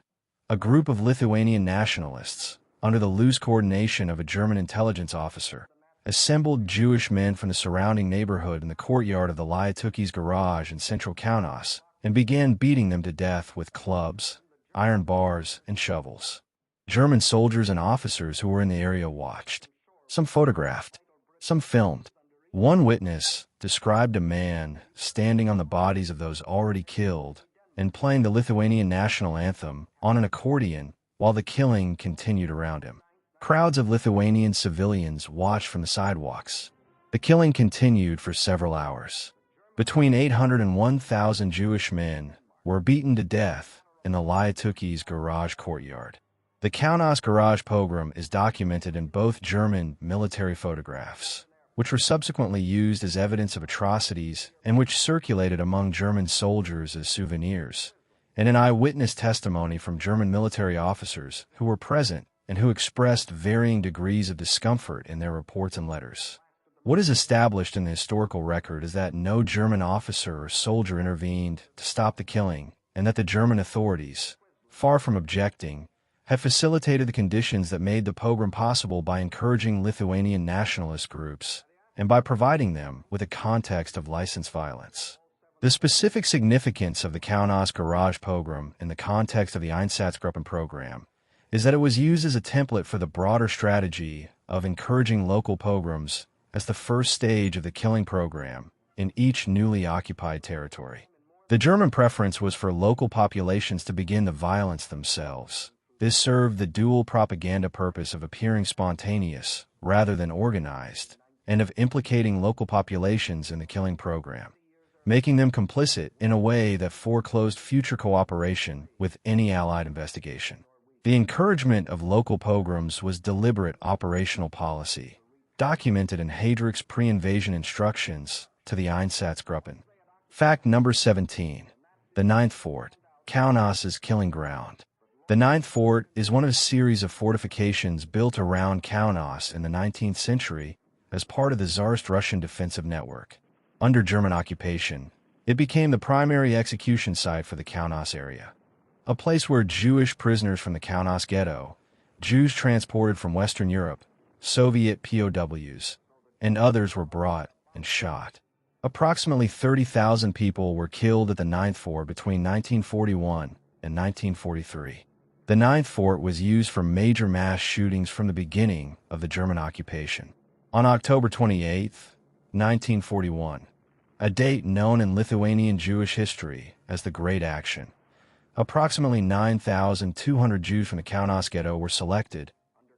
a group of Lithuanian nationalists, under the loose coordination of a German intelligence officer, assembled Jewish men from the surrounding neighborhood in the courtyard of the Liatukis garage in central Kaunas and began beating them to death with clubs, iron bars, and shovels. German soldiers and officers who were in the area watched. Some photographed, some filmed. One witness described a man standing on the bodies of those already killed and playing the Lithuanian national anthem on an accordion while the killing continued around him. Crowds of Lithuanian civilians watched from the sidewalks. The killing continued for several hours. Between 800 and 1,000 Jewish men were beaten to death in the Liatukis garage courtyard. The Kaunas garage pogrom is documented in both German military photographs, which were subsequently used as evidence of atrocities and which circulated among German soldiers as souvenirs, and an eyewitness testimony from German military officers who were present and who expressed varying degrees of discomfort in their reports and letters. What is established in the historical record is that no German officer or soldier intervened to stop the killing, and that the German authorities, far from objecting, had facilitated the conditions that made the pogrom possible by encouraging Lithuanian nationalist groups and by providing them with a context of licensed violence. The specific significance of the Kaunas garage pogrom in the context of the Einsatzgruppen program is that it was used as a template for the broader strategy of encouraging local pogroms as the first stage of the killing program in each newly occupied territory. The German preference was for local populations to begin the violence themselves. This served the dual propaganda purpose of appearing spontaneous rather than organized, and of implicating local populations in the killing program, making them complicit in a way that foreclosed future cooperation with any Allied investigation. The encouragement of local pogroms was deliberate operational policy, documented in Heydrich's pre-invasion instructions to the Einsatzgruppen. Fact number 17. The Ninth Fort, Kaunas's killing ground. The Ninth Fort is one of a series of fortifications built around Kaunas in the 19th century as part of the Tsarist Russian defensive network. Under German occupation, it became the primary execution site for the Kaunas area, a place where Jewish prisoners from the Kaunas ghetto, Jews transported from Western Europe, Soviet POWs, and others were brought and shot. Approximately 30,000 people were killed at the Ninth Fort between 1941 and 1943. The Ninth Fort was used for major mass shootings from the beginning of the German occupation. On October 28, 1941, a date known in Lithuanian Jewish history as the Great Action, approximately 9,200 Jews from the Kaunas ghetto were selected,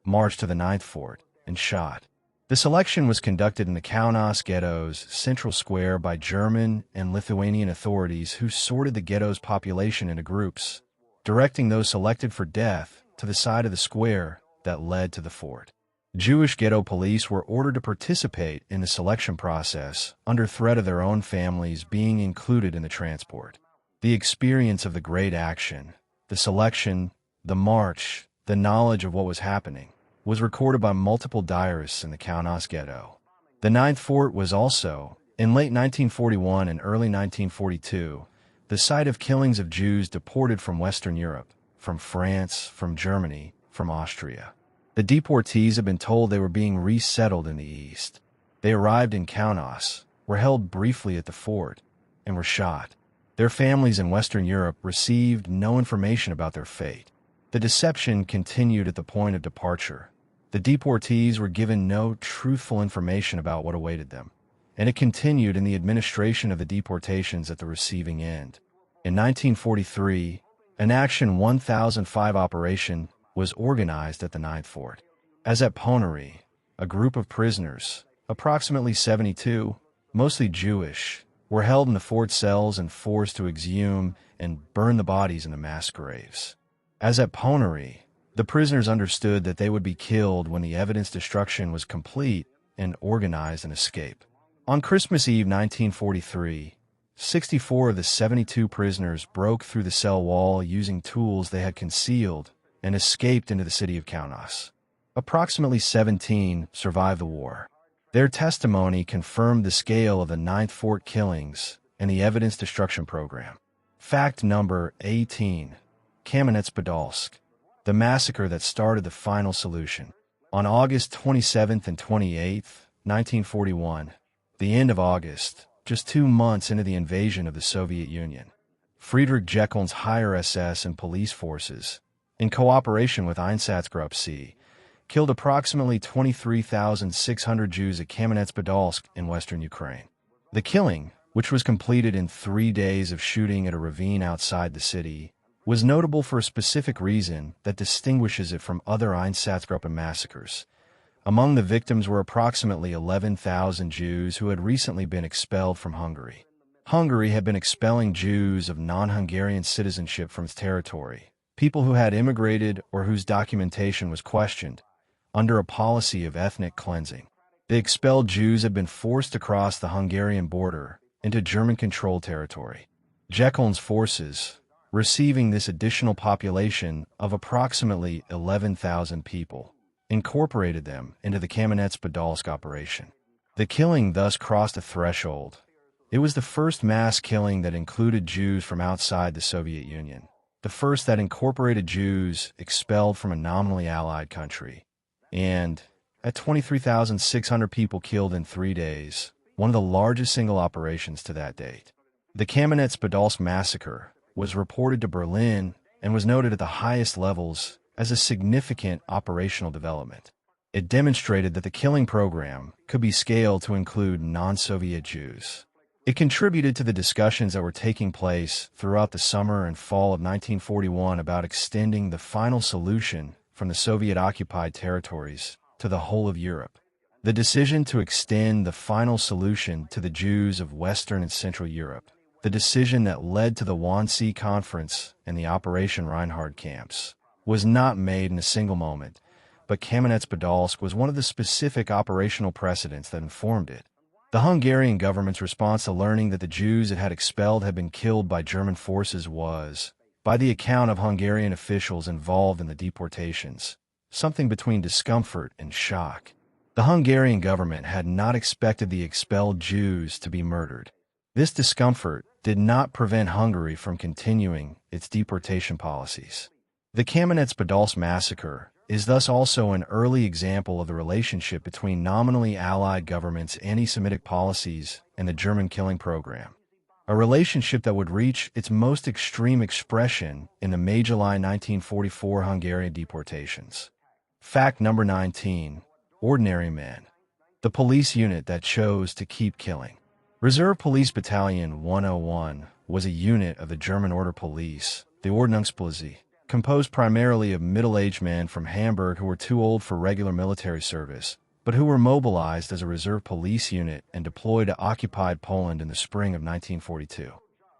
marched to the Ninth Fort, and shot. The selection was conducted in the Kaunas ghetto's central square by German and Lithuanian authorities who sorted the ghetto's population into groups, directing those selected for death to the side of the square that led to the fort. Jewish ghetto police were ordered to participate in the selection process under threat of their own families being included in the transport. The experience of the great action, the selection, the march, the knowledge of what was happening, was recorded by multiple diarists in the Kaunas ghetto. The Ninth Fort was also, in late 1941 and early 1942, the site of killings of Jews deported from Western Europe, from France, from Germany, from Austria. The deportees had been told they were being resettled in the East. They arrived in Kaunas, were held briefly at the fort, and were shot. Their families in Western Europe received no information about their fate. The deception continued at the point of departure. The deportees were given no truthful information about what awaited them, and it continued in the administration of the deportations at the receiving end. In 1943, an Action 1005 operation was organized at the Ninth Fort. As at Ponary, a group of prisoners, approximately 72, mostly Jewish, were held in the fort cells and forced to exhume and burn the bodies in the mass graves. As at Ponary, the prisoners understood that they would be killed when the evidence destruction was complete and organized an escape. On Christmas Eve 1943, 64 of the 72 prisoners broke through the cell wall using tools they had concealed and escaped into the city of Kaunas. Approximately 17 survived the war. Their testimony confirmed the scale of the Ninth Fort killings and the evidence destruction program. Fact number 18. Kamenets-Podolsk, the massacre that started the final solution. On August 27th and 28th, 1941, the end of August, just 2 months into the invasion of the Soviet Union, Friedrich Jekyll's higher SS and police forces, in cooperation with Einsatzgruppen, killed approximately 23,600 Jews at Kamenets-Podolsk in western Ukraine. The killing, which was completed in 3 days of shooting at a ravine outside the city, was notable for a specific reason that distinguishes it from other Einsatzgruppen massacres. Among the victims were approximately 11,000 Jews who had recently been expelled from Hungary. Hungary had been expelling Jews of non-Hungarian citizenship from its territory, people who had immigrated or whose documentation was questioned, under a policy of ethnic cleansing. The expelled Jews had been forced to cross the Hungarian border into German-controlled territory. Jekyll's forces, receiving this additional population of approximately 11,000 people, incorporated them into the Kamenets-Podolsk operation. The killing thus crossed a threshold. It was the first mass killing that included Jews from outside the Soviet Union, the first that incorporated Jews expelled from a nominally allied country. And, at 23,600 people killed in 3 days, one of the largest single operations to that date. The Kamenets-Podolsk massacre was reported to Berlin and was noted at the highest levels as a significant operational development. It demonstrated that the killing program could be scaled to include non-Soviet Jews. It contributed to the discussions that were taking place throughout the summer and fall of 1941 about extending the final solution from the Soviet-occupied territories to the whole of Europe. The decision to extend the final solution to the Jews of Western and Central Europe, the decision that led to the Wannsee Conference and the Operation Reinhard camps, was not made in a single moment, but Kamenets-Podolsk was one of the specific operational precedents that informed it. The Hungarian government's response to learning that the Jews it had expelled had been killed by German forces was, by the account of Hungarian officials involved in the deportations, something between discomfort and shock. The Hungarian government had not expected the expelled Jews to be murdered. This discomfort did not prevent Hungary from continuing its deportation policies. The Kamenets-Podolsk massacre is thus also an early example of the relationship between nominally Allied governments' anti-Semitic policies and the German killing program, a relationship that would reach its most extreme expression in the May July 1944 Hungarian deportations. Fact number 19. Ordinary men. The police unit that chose to keep killing. Reserve Police Battalion 101 was a unit of the German Order Police, the Ordnungspolizei, composed primarily of middle-aged men from Hamburg who were too old for regular military service, but who were mobilized as a reserve police unit and deployed to occupied Poland in the spring of 1942.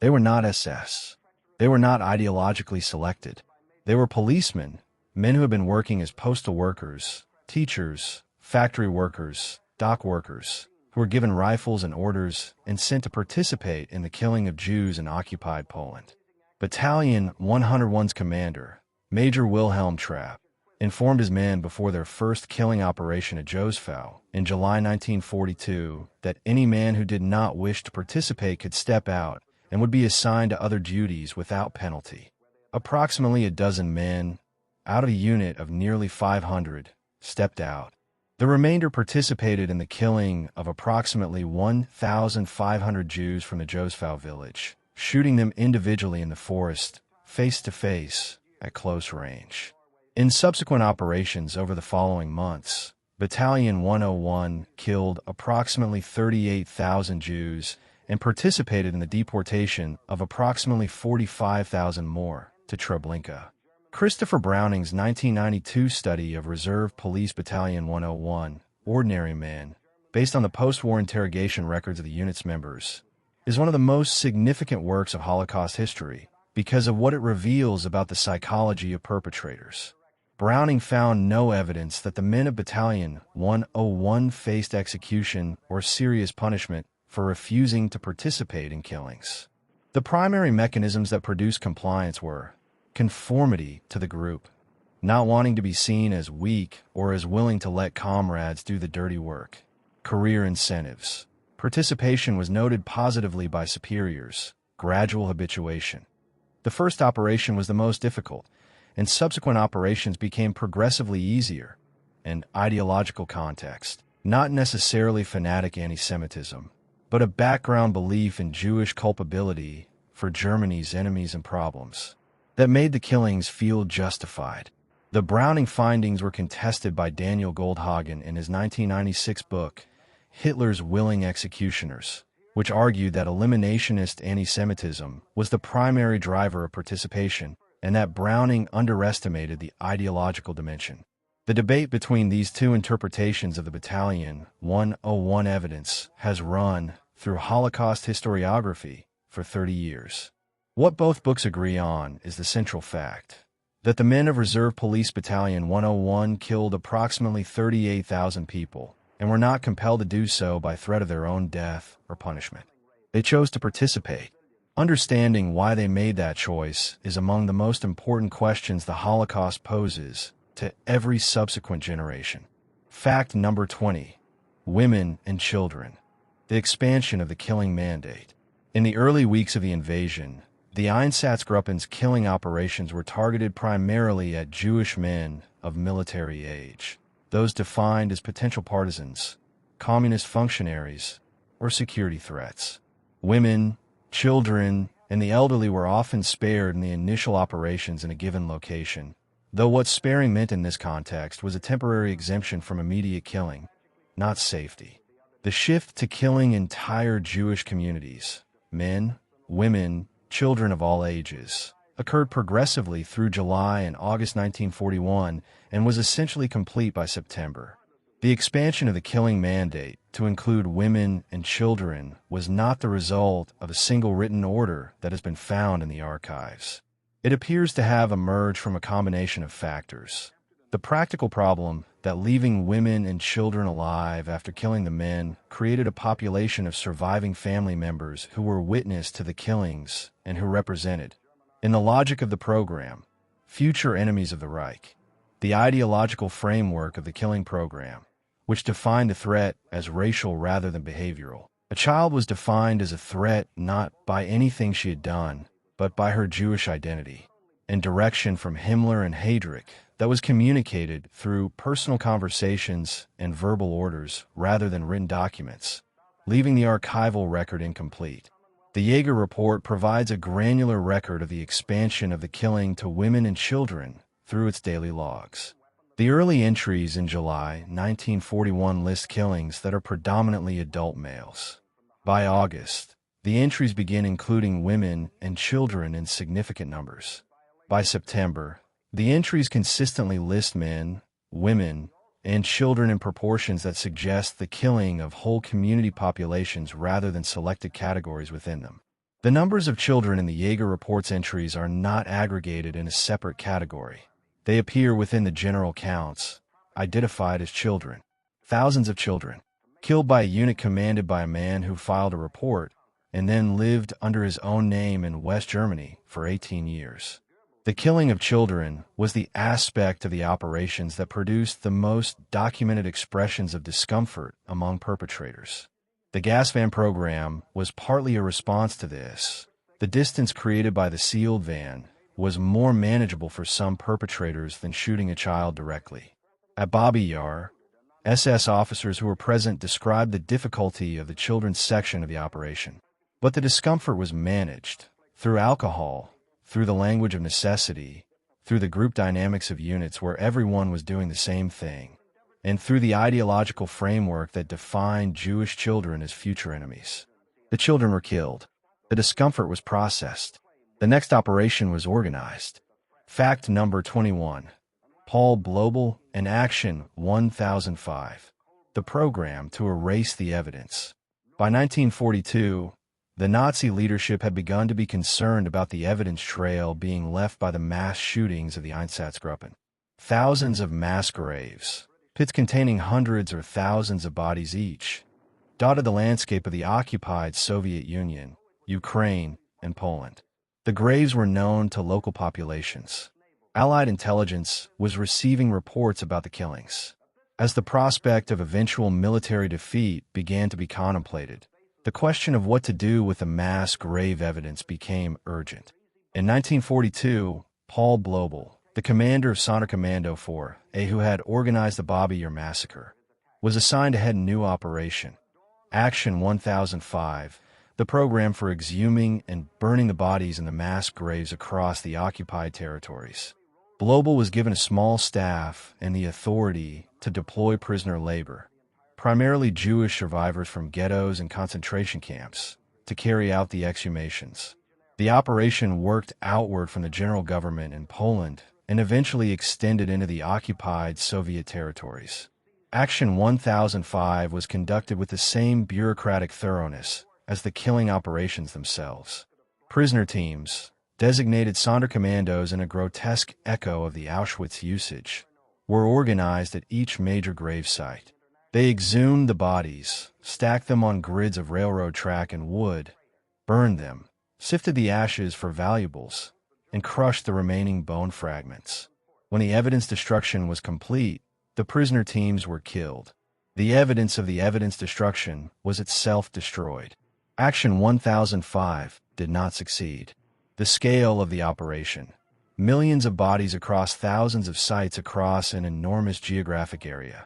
They were not SS. They were not ideologically selected. They were policemen, men who had been working as postal workers, teachers, factory workers, dock workers, who were given rifles and orders and sent to participate in the killing of Jews in occupied Poland. Battalion 101's commander, Major Wilhelm Trapp, informed his men before their first killing operation at Josefau in July 1942 that any man who did not wish to participate could step out and would be assigned to other duties without penalty. Approximately a dozen men, out of a unit of nearly 500, stepped out. The remainder participated in the killing of approximately 1,500 Jews from the Josefau village, shooting them individually in the forest, face to face, at close range. In subsequent operations over the following months, Battalion 101 killed approximately 38,000 Jews and participated in the deportation of approximately 45,000 more to Treblinka. Christopher Browning's 1992 study of Reserve Police Battalion 101, Ordinary Men, based on the post-war interrogation records of the unit's members, is one of the most significant works of Holocaust history because of what it reveals about the psychology of perpetrators. Browning found no evidence that the men of Battalion 101 faced execution or serious punishment for refusing to participate in killings. The primary mechanisms that produced compliance were conformity to the group, not wanting to be seen as weak or as willing to let comrades do the dirty work, career incentives. Participation was noted positively by superiors, gradual habituation. The first operation was the most difficult, and subsequent operations became progressively easier, and ideological context, not necessarily fanatic anti-Semitism, but a background belief in Jewish culpability for Germany's enemies and problems, that made the killings feel justified. The Browning findings were contested by Daniel Goldhagen in his 1996 book, Hitler's Willing Executioners, which argued that eliminationist anti-Semitism was the primary driver of participation and that Browning underestimated the ideological dimension. The debate between these two interpretations of the Battalion 101 evidence has run through Holocaust historiography for 30 years. What both books agree on is the central fact that the men of Reserve Police Battalion 101 killed approximately 38,000 people and were not compelled to do so by threat of their own death or punishment. They chose to participate. Understanding why they made that choice is among the most important questions the Holocaust poses to every subsequent generation. Fact number 20. Women and children. The expansion of the killing mandate. In the early weeks of the invasion, the Einsatzgruppen's killing operations were targeted primarily at Jewish men of military age, those defined as potential partisans, communist functionaries, or security threats. Women, children, and the elderly were often spared in the initial operations in a given location, though what sparing meant in this context was a temporary exemption from immediate killing, not safety. The shift to killing entire Jewish communities, men, women, children of all ages, occurred progressively through July and August 1941 and was essentially complete by September. The expansion of the killing mandate to include women and children was not the result of a single written order that has been found in the archives. It appears to have emerged from a combination of factors. The practical problem that leaving women and children alive after killing the men created a population of surviving family members who were witness to the killings and who represented, in the logic of the program, future enemies of the Reich. The ideological framework of the killing program, which defined the threat as racial rather than behavioral. A child was defined as a threat not by anything she had done, but by her Jewish identity, and direction from Himmler and Heydrich that was communicated through personal conversations and verbal orders rather than written documents, leaving the archival record incomplete. The Jaeger report provides a granular record of the expansion of the killing to women and children through its daily logs. The early entries in July 1941 list killings that are predominantly adult males. By August, the entries begin including women and children in significant numbers. By September, the entries consistently list men, women, and children in proportions that suggest the killing of whole community populations rather than selected categories within them. The numbers of children in the Jaeger report's entries are not aggregated in a separate category. They appear within the general counts, identified as children. Thousands of children. killed by a unit commanded by a man who filed a report and then lived under his own name in West Germany for 18 years. The killing of children was the aspect of the operations that produced the most documented expressions of discomfort among perpetrators. The gas van program was partly a response to this. The distance created by the sealed van was more manageable for some perpetrators than shooting a child directly. At Babi Yar, SS officers who were present described the difficulty of the children's section of the operation. But the discomfort was managed through alcohol, through the language of necessity, through the group dynamics of units where everyone was doing the same thing, and through the ideological framework that defined Jewish children as future enemies. The children were killed. The discomfort was processed. The next operation was organized. Fact number 21. Paul Blobel and Action 1005. The program to erase the evidence. By 1942, the Nazi leadership had begun to be concerned about the evidence trail being left by the mass shootings of the Einsatzgruppen. Thousands of mass graves, pits containing hundreds or thousands of bodies each, dotted the landscape of the occupied Soviet Union, Ukraine, and Poland. The graves were known to local populations. Allied intelligence was receiving reports about the killings. As the prospect of eventual military defeat began to be contemplated, the question of what to do with the mass grave evidence became urgent. In 1942, Paul Blobel, the commander of Sonderkommando 4A who had organized the Babi Yar massacre, was assigned to head a new operation, Action 1005, the program for exhuming and burning the bodies in the mass graves across the occupied territories. Blobel was given a small staff and the authority to deploy prisoner labor, primarily Jewish survivors from ghettos and concentration camps, to carry out the exhumations. The operation worked outward from the general government in Poland and eventually extended into the occupied Soviet territories. Action 1005 was conducted with the same bureaucratic thoroughness as the killing operations themselves. Prisoner teams, designated Sonderkommandos in a grotesque echo of the Auschwitz usage, were organized at each major grave site. They exhumed the bodies, stacked them on grids of railroad track and wood, burned them, sifted the ashes for valuables, and crushed the remaining bone fragments. When the evidence destruction was complete, the prisoner teams were killed. The evidence of the evidence destruction was itself destroyed. Action 1005 did not succeed. The scale of the operation, millions of bodies across thousands of sites across an enormous geographic area,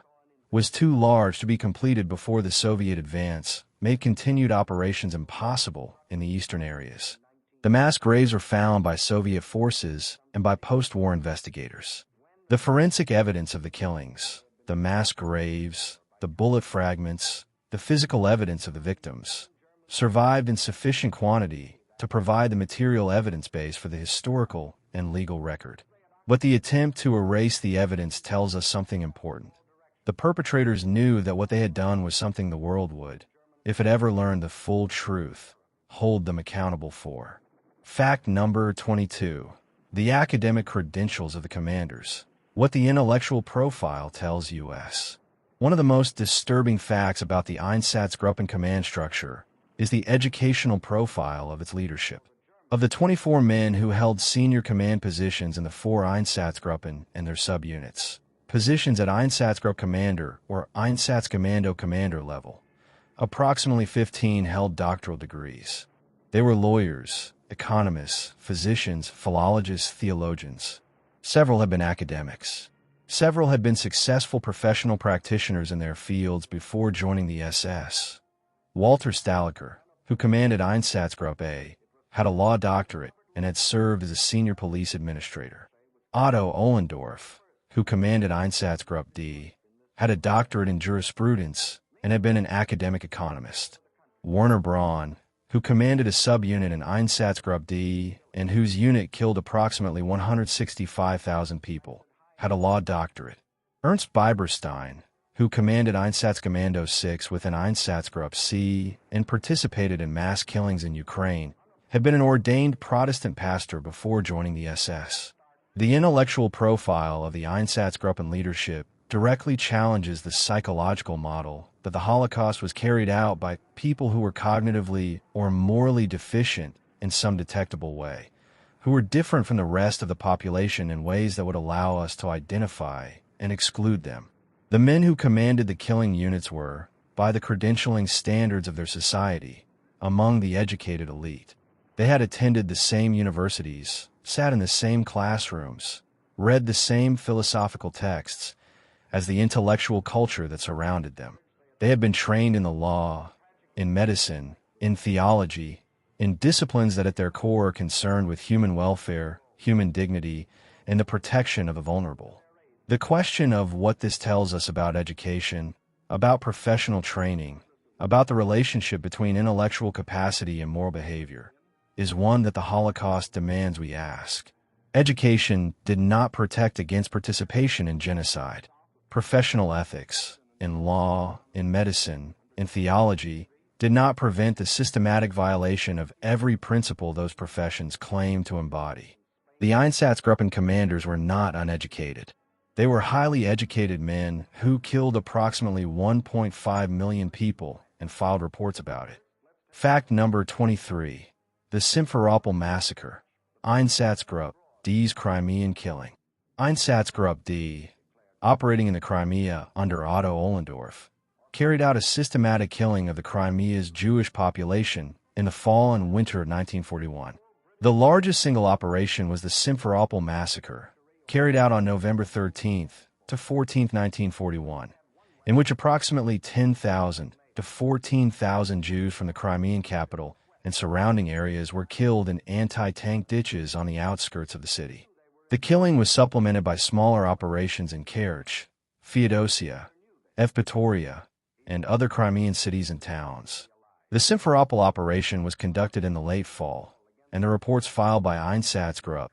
was too large to be completed before the Soviet advance made continued operations impossible in the eastern areas. The mass graves were found by Soviet forces and by post-war investigators. The forensic evidence of the killings, the mass graves, the bullet fragments, the physical evidence of the victims, survived in sufficient quantity to provide the material evidence base for the historical and legal record. But the attempt to erase the evidence tells us something important. The perpetrators knew that what they had done was something the world would, if it ever learned the full truth, hold them accountable for. Fact number 22. The academic credentials of the commanders. What the intellectual profile tells us. One of the most disturbing facts about the Einsatzgruppen command structure is the educational profile of its leadership. Of the 24 men who held senior command positions in the 4 Einsatzgruppen and their subunits, positions at Einsatzgruppe commander or Einsatzkommando commander level, approximately 15 held doctoral degrees. They were lawyers, economists, physicians, philologists, theologians. Several had been academics. Several had been successful professional practitioners in their fields before joining the SS. Walter Staliker, who commanded Einsatzgruppe A, had a law doctorate and had served as a senior police administrator. Otto Ohlendorf, who commanded Einsatzgruppe D, had a doctorate in jurisprudence and had been an academic economist. Werner Braun, who commanded a subunit in Einsatzgruppe D and whose unit killed approximately 165,000 people, had a law doctorate. Ernst Bieberstein, who commanded Einsatzkommando 6 within Einsatzgruppe C and participated in mass killings in Ukraine, had been an ordained Protestant pastor before joining the SS. The intellectual profile of the Einsatzgruppen leadership directly challenges the psychological model that the Holocaust was carried out by people who were cognitively or morally deficient in some detectable way, who were different from the rest of the population in ways that would allow us to identify and exclude them. The men who commanded the killing units were, by the credentialing standards of their society, among the educated elite. They had attended the same universities, sat in the same classrooms, read the same philosophical texts as the intellectual culture that surrounded them. They had been trained in the law, in medicine, in theology, in disciplines that at their core are concerned with human welfare, human dignity, and the protection of the vulnerable. The question of what this tells us about education, about professional training, about the relationship between intellectual capacity and moral behavior, is one that the Holocaust demands we ask. Education did not protect against participation in genocide. Professional ethics, in law, in medicine, in theology, did not prevent the systematic violation of every principle those professions claim to embody. The Einsatzgruppen commanders were not uneducated. They were highly educated men who killed approximately 1.5 million people and filed reports about it. Fact number 23. The Simferopol Massacre. Einsatzgruppe D's Crimean killing. Einsatzgruppe D, operating in the Crimea under Otto Ohlendorf, carried out a systematic killing of the Crimea's Jewish population in the fall and winter of 1941. The largest single operation was the Simferopol Massacre, carried out on November 13th to 14th, 1941, in which approximately 10,000 to 14,000 Jews from the Crimean capital and surrounding areas were killed in anti-tank ditches on the outskirts of the city. The killing was supplemented by smaller operations in Kerch, Feodosia, Evpatoria, and other Crimean cities and towns. The Simferopol operation was conducted in the late fall, and the reports filed by Einsatzgruppe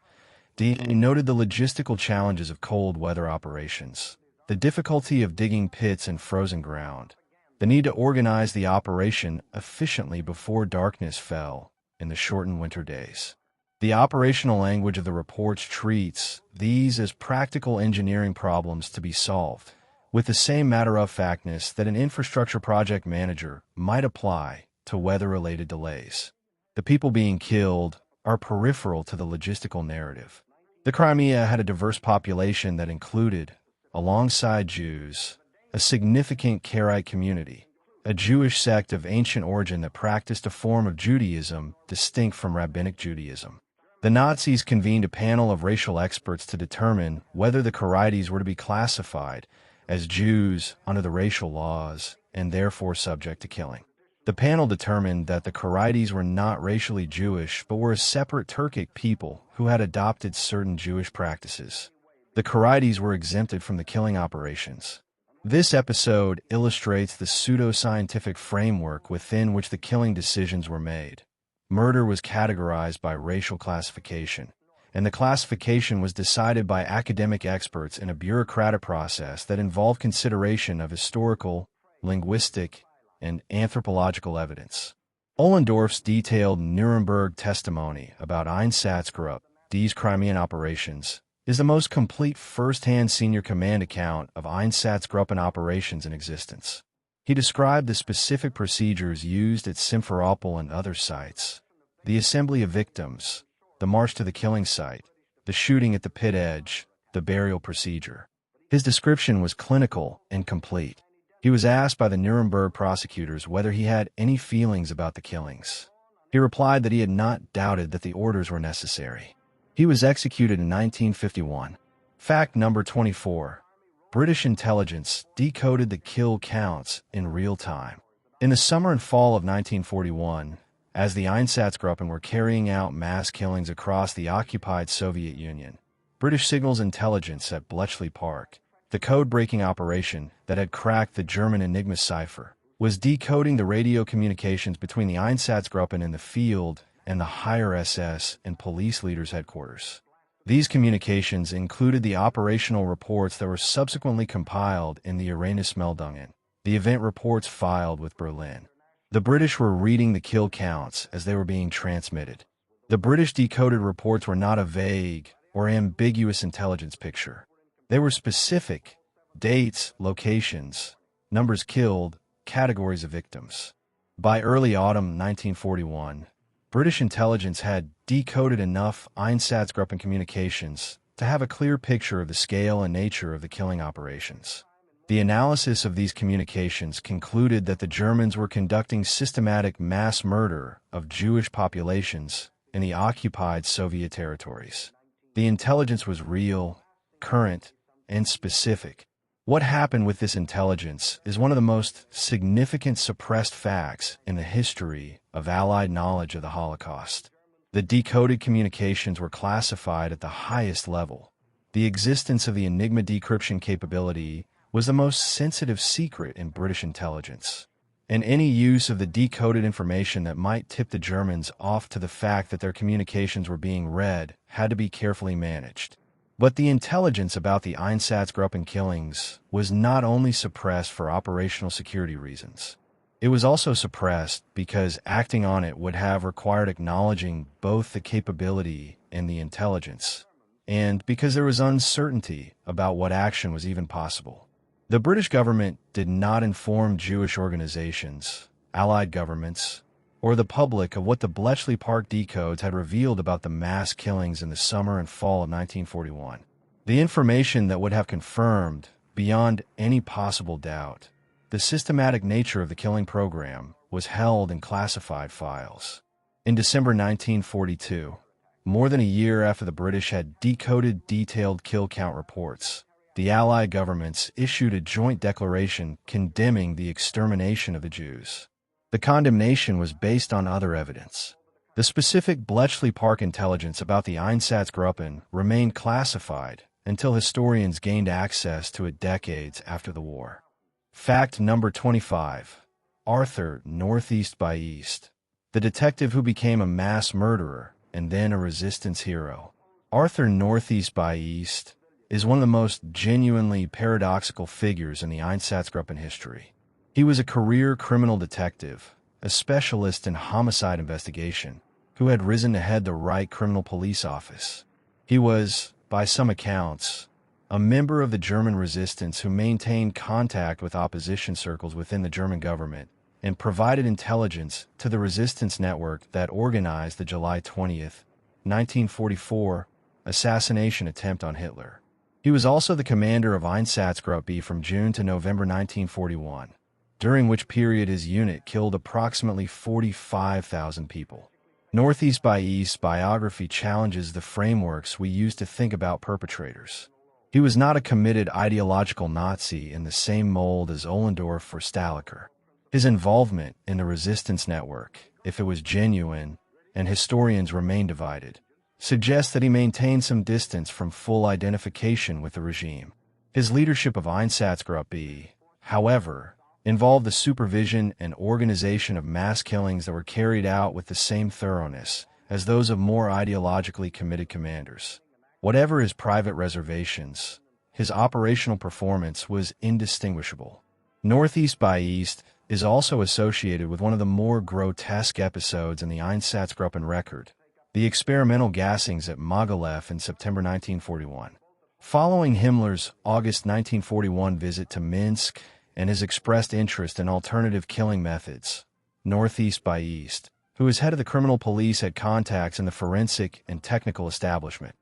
noted the logistical challenges of cold weather operations, the difficulty of digging pits in frozen ground, the need to organize the operation efficiently before darkness fell in the shortened winter days. The operational language of the reports treats these as practical engineering problems to be solved, with the same matter-of-factness that an infrastructure project manager might apply to weather-related delays. The people being killed are peripheral to the logistical narrative. The Crimea had a diverse population that included, alongside Jews, a significant Karaite community, a Jewish sect of ancient origin that practiced a form of Judaism distinct from Rabbinic Judaism. The Nazis convened a panel of racial experts to determine whether the Karaites were to be classified as Jews under the racial laws and therefore subject to killing. The panel determined that the Karaites were not racially Jewish but were a separate Turkic people who had adopted certain Jewish practices. The Karaites were exempted from the killing operations. This episode illustrates the pseudo-scientific framework within which the killing decisions were made. Murder was categorized by racial classification, and the classification was decided by academic experts in a bureaucratic process that involved consideration of historical, linguistic, and anthropological evidence. Ohlendorf's detailed Nuremberg testimony about Einsatzgruppe-D's Crimean operations is the most complete first-hand senior command account of Einsatzgruppen operations in existence. He described the specific procedures used at Simferopol and other sites, the assembly of victims, the march to the killing site, the shooting at the pit edge, the burial procedure. His description was clinical and complete. He was asked by the Nuremberg prosecutors whether he had any feelings about the killings. He replied that he had not doubted that the orders were necessary. He was executed in 1951. Fact number 24. British intelligence decoded the kill counts in real time. In the summer and fall of 1941, as the Einsatzgruppen were carrying out mass killings across the occupied Soviet Union, British signals intelligence at Bletchley Park, the code-breaking operation that had cracked the German Enigma cipher, was decoding the radio communications between the Einsatzgruppen in the field and the higher SS and police leaders' headquarters. These communications included the operational reports that were subsequently compiled in the Erinnerungsmeldungen, the event reports filed with Berlin. The British were reading the kill counts as they were being transmitted. The British decoded reports were not a vague or ambiguous intelligence picture. They were specific, Dates, locations, numbers killed, categories of victims. By early autumn 1941, British intelligence had decoded enough Einsatzgruppen communications to have a clear picture of the scale and nature of the killing operations. The analysis of these communications concluded that the Germans were conducting systematic mass murder of Jewish populations in the occupied Soviet territories. The intelligence was real, current, and specific. What happened with this intelligence is one of the most significant suppressed facts in the history of Allied knowledge of the Holocaust. The decoded communications were classified at the highest level. The existence of the Enigma decryption capability was the most sensitive secret in British intelligence, and any use of the decoded information that might tip the Germans off to the fact that their communications were being read had to be carefully managed. But the intelligence about the Einsatzgruppen killings was not only suppressed for operational security reasons. It was also suppressed because acting on it would have required acknowledging both the capability and the intelligence, and because there was uncertainty about what action was even possible. The British government did not inform Jewish organizations, Allied governments, or the public of what the Bletchley Park decodes had revealed about the mass killings in the summer and fall of 1941. The information that would have confirmed, beyond any possible doubt, the systematic nature of the killing program was held in classified files. In December 1942, more than a year after the British had decoded detailed kill count reports, the Allied governments issued a joint declaration condemning the extermination of the Jews. The condemnation was based on other evidence. The specific Bletchley Park intelligence about the Einsatzgruppen remained classified until historians gained access to it decades after the war. Fact number 25. Arthur Northeast by East, the detective who became a mass murderer and then a resistance hero. Arthur Northeast by East is one of the most genuinely paradoxical figures in the Einsatzgruppen history. He was a career criminal detective, a specialist in homicide investigation, who had risen to head the Reich Criminal Police Office. He was, by some accounts, a member of the German resistance who maintained contact with opposition circles within the German government and provided intelligence to the resistance network that organized the July 20th, 1944 assassination attempt on Hitler. He was also the commander of Einsatzgruppe from June to November 1941, during which period his unit killed approximately 45,000 people. Northeast by East's biography challenges the frameworks we use to think about perpetrators. He was not a committed ideological Nazi in the same mold as Ohlendorf or Staliker. His involvement in the resistance network, if it was genuine, and historians remain divided, suggests that he maintained some distance from full identification with the regime. His leadership of Einsatzgruppe, however, involved the supervision and organization of mass killings that were carried out with the same thoroughness as those of more ideologically committed commanders. Whatever his private reservations, his operational performance was indistinguishable. Northeast by East is also associated with one of the more grotesque episodes in the Einsatzgruppen record, the experimental gassings at Mogilev in September 1941. Following Himmler's August 1941 visit to Minsk and his expressed interest in alternative killing methods, Northeast by East, who is head of the criminal police, had contacts in the forensic and technical establishment,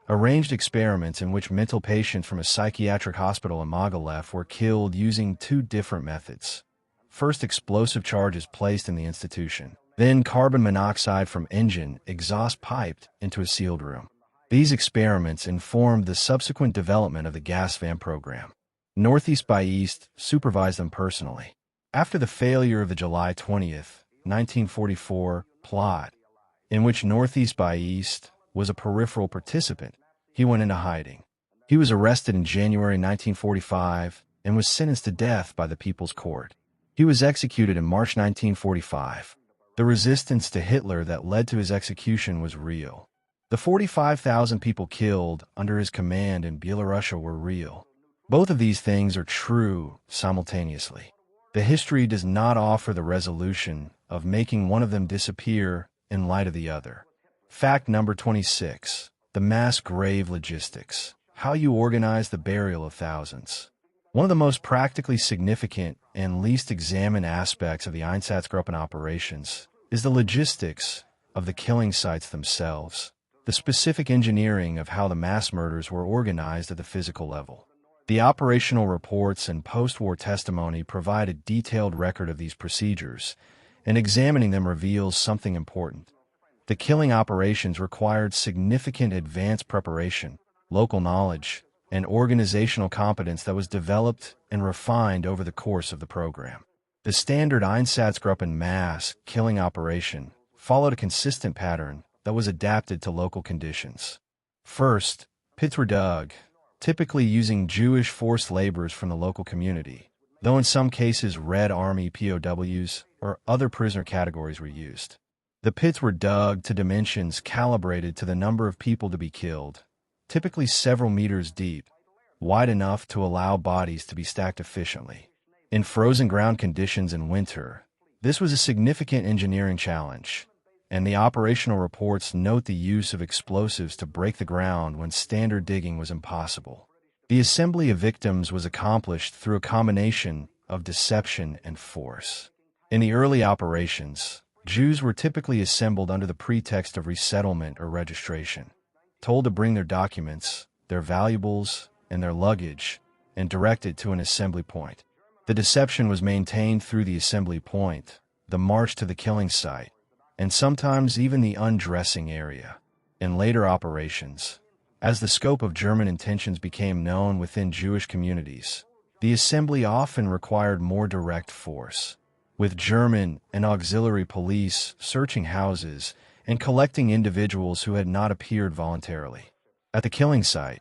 arranged experiments in which mental patients from a psychiatric hospital in Mogilev were killed using two different methods. First, explosive charges placed in the institution, then carbon monoxide from engine exhaust piped into a sealed room. These experiments informed the subsequent development of the gas van program. Northeast by East supervised them personally. After the failure of the July 20th, 1944 plot, in which Northeast by East was a peripheral participant, he went into hiding. He was arrested in January 1945 and was sentenced to death by the People's Court. He was executed in March 1945. The resistance to Hitler that led to his execution was real. The 45,000 people killed under his command in Belarusia were real. Both of these things are true simultaneously. The history does not offer the resolution of making one of them disappear in light of the other. Fact number 26. The mass grave logistics. How you organize the burial of thousands. One of the most practically significant and least examined aspects of the Einsatzgruppen operations is the logistics of the killing sites themselves, the specific engineering of how the mass murders were organized at the physical level. The operational reports and post-war testimony provide a detailed record of these procedures, and examining them reveals something important. The killing operations required significant advanced preparation, local knowledge, and organizational competence that was developed and refined over the course of the program. The standard Einsatzgruppen mass killing operation followed a consistent pattern that was adapted to local conditions. First, pits were dug, typically using Jewish forced laborers from the local community, though in some cases Red Army POWs or other prisoner categories were used. The pits were dug to dimensions calibrated to the number of people to be killed, typically several meters deep, wide enough to allow bodies to be stacked efficiently. In frozen ground conditions in winter, this was a significant engineering challenge, and the operational reports note the use of explosives to break the ground when standard digging was impossible. The assembly of victims was accomplished through a combination of deception and force. In the early operations, Jews were typically assembled under the pretext of resettlement or registration, told to bring their documents, their valuables, and their luggage, and directed to an assembly point. The deception was maintained through the assembly point, the march to the killing site, and sometimes even the undressing area. In later operations, as the scope of German intentions became known within Jewish communities, the assembly often required more direct force, with German and auxiliary police searching houses and collecting individuals who had not appeared voluntarily. At the killing site,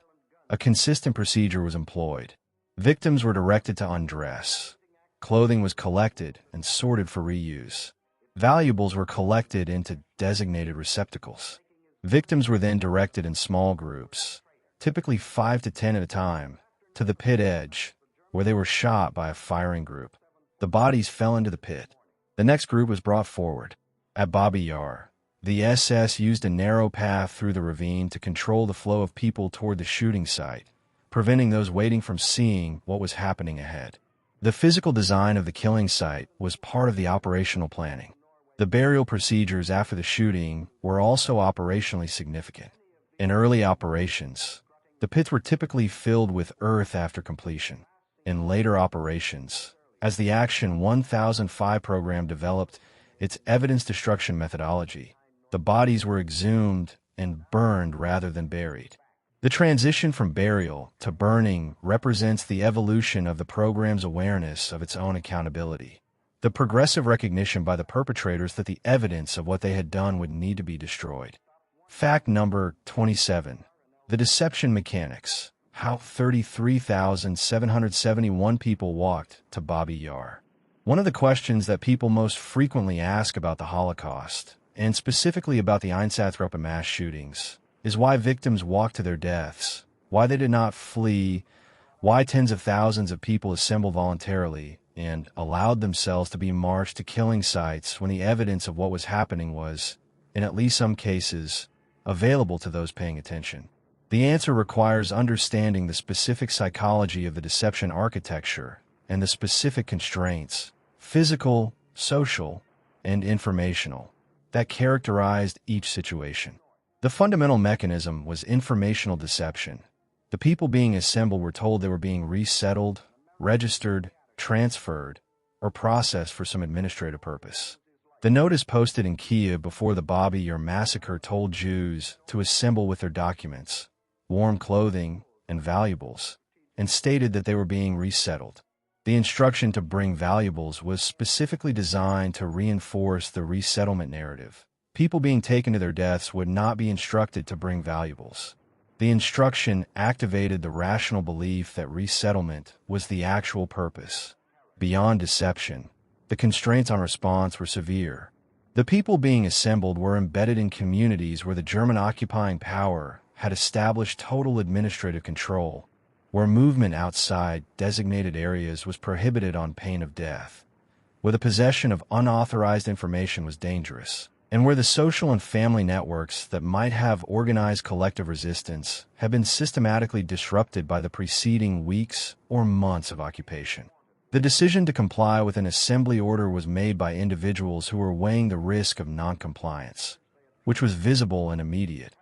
a consistent procedure was employed. Victims were directed to undress. Clothing was collected and sorted for reuse. Valuables were collected into designated receptacles. Victims were then directed in small groups, typically 5 to 10 at a time, to the pit edge, where they were shot by a firing group. The bodies fell into the pit. The next group was brought forward. At Babi Yar, the SS used a narrow path through the ravine to control the flow of people toward the shooting site, preventing those waiting from seeing what was happening ahead. The physical design of the killing site was part of the operational planning. The burial procedures after the shooting were also operationally significant. In early operations, the pits were typically filled with earth after completion. In later operations, as the Action 1005 program developed its evidence destruction methodology, the bodies were exhumed and burned rather than buried. The transition from burial to burning represents the evolution of the program's awareness of its own accountability, the progressive recognition by the perpetrators that the evidence of what they had done would need to be destroyed. Fact number 27. The deception mechanics. How 33,771 people walked to Babi Yar. One of the questions that people most frequently ask about the Holocaust, and specifically about the Einsatzgruppen mass shootings, is why victims walked to their deaths, why they did not flee, why tens of thousands of people assembled voluntarily and allowed themselves to be marched to killing sites when the evidence of what was happening was, in at least some cases, available to those paying attention. The answer requires understanding the specific psychology of the deception architecture and the specific constraints, physical, social, and informational, that characterized each situation. The fundamental mechanism was informational deception. The people being assembled were told they were being resettled, registered, transferred, or processed for some administrative purpose. The notice posted in Kiev before the Babi Yar massacre told Jews to assemble with their documents, warm clothing, and valuables, and stated that they were being resettled. The instruction to bring valuables was specifically designed to reinforce the resettlement narrative. People being taken to their deaths would not be instructed to bring valuables. The instruction activated the rational belief that resettlement was the actual purpose. Beyond deception, the constraints on response were severe. The people being assembled were embedded in communities where the German occupying power had established total administrative control, where movement outside designated areas was prohibited on pain of death, where the possession of unauthorized information was dangerous. and where the social and family networks that might have organized collective resistance have been systematically disrupted by the preceding weeks or months of occupation. The decision to comply with an assembly order was made by individuals who were weighing the risk of noncompliance, which was visible and immediate,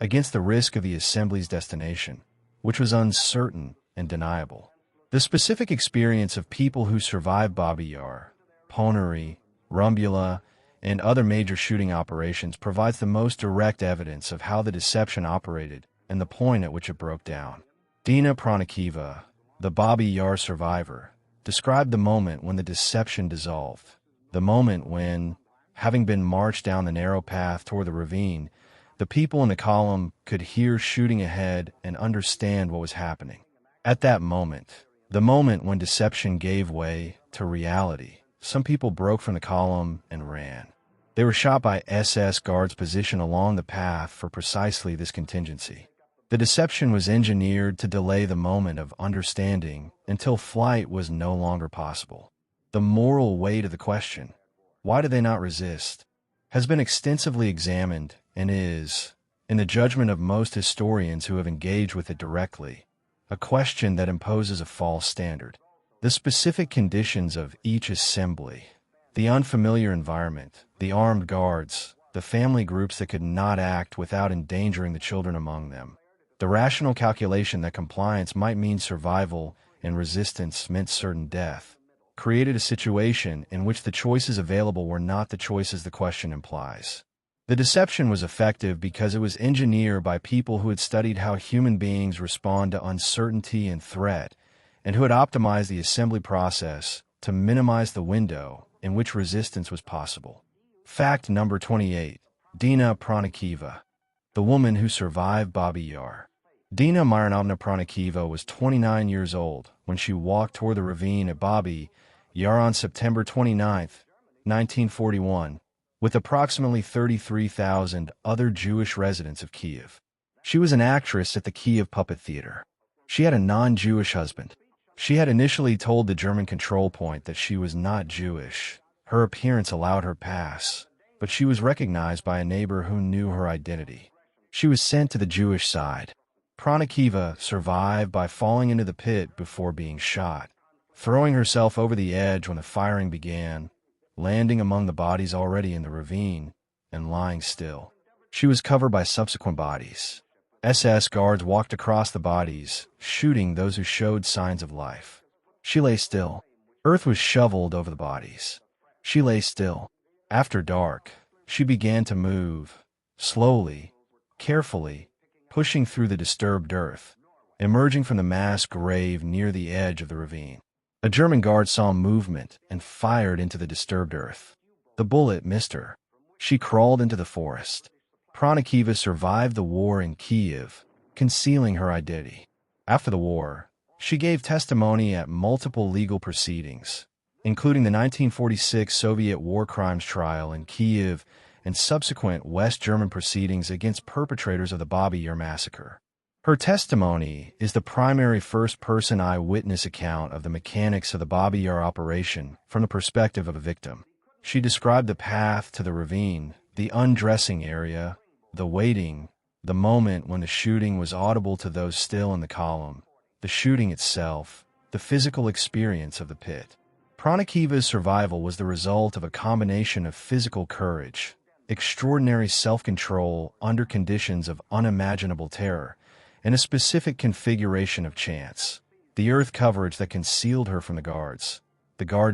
against the risk of the assembly's destination, which was uncertain and deniable. The specific experience of people who survived Babi Yar, Ponary, Rumbula, and other major shooting operations provides the most direct evidence of how the deception operated and the point at which it broke down. Dina Pranikiva, the Babi Yar survivor, described the moment when the deception dissolved, the moment when, having been marched down the narrow path toward the ravine, the people in the column could hear shooting ahead and understand what was happening. At that moment, the moment when deception gave way to reality, some people broke from the column and ran. They were shot by SS guards positioned along the path for precisely this contingency. The deception was engineered to delay the moment of understanding until flight was no longer possible. The moral weight of the question, why did they not resist, has been extensively examined and is, in the judgment of most historians who have engaged with it directly, a question that imposes a false standard. The specific conditions of each assembly, the unfamiliar environment, the armed guards, the family groups that could not act without endangering the children among them, the rational calculation that compliance might mean survival and resistance meant certain death, created a situation in which the choices available were not the choices the question implies. The deception was effective because it was engineered by people who had studied how human beings respond to uncertainty and threat, and who had optimized the assembly process to minimize the window in which resistance was possible. Fact number 28. Dina Pranikiva, the woman who survived Babi Yar. Dina Myronovna Pranikiva was 29 years old when she walked toward the ravine at Babi Yar on September 29, 1941, with approximately 33,000 other Jewish residents of Kiev. She was an actress at the Kiev Puppet Theater. She had a non-Jewish husband. She had initially told the German control point that she was not Jewish. Her appearance allowed her pass, but she was recognized by a neighbor who knew her identity. She was sent to the Jewish side. Pranikiva survived by falling into the pit before being shot, throwing herself over the edge when the firing began, landing among the bodies already in the ravine, and lying still. She was covered by subsequent bodies. SS guards walked across the bodies, shooting those who showed signs of life. She lay still. Earth was shoveled over the bodies. She lay still. After dark, she began to move, slowly, carefully, pushing through the disturbed earth, emerging from the mass grave near the edge of the ravine. A German guard saw movement and fired into the disturbed earth. The bullet missed her. She crawled into the forest. Pranikiva survived the war in Kiev, concealing her identity. After the war, she gave testimony at multiple legal proceedings, including the 1946 Soviet war crimes trial in Kiev and subsequent West German proceedings against perpetrators of the Babi Yar massacre. Her testimony is the primary first-person eyewitness account of the mechanics of the Babi Yar operation from the perspective of a victim. She described the path to the ravine, the undressing area, the waiting, the moment when the shooting was audible to those still in the column, the shooting itself, the physical experience of the pit. Pranikiva's survival was the result of a combination of physical courage, extraordinary self-control under conditions of unimaginable terror, and a specific configuration of chance. The earth coverage that concealed her from the guards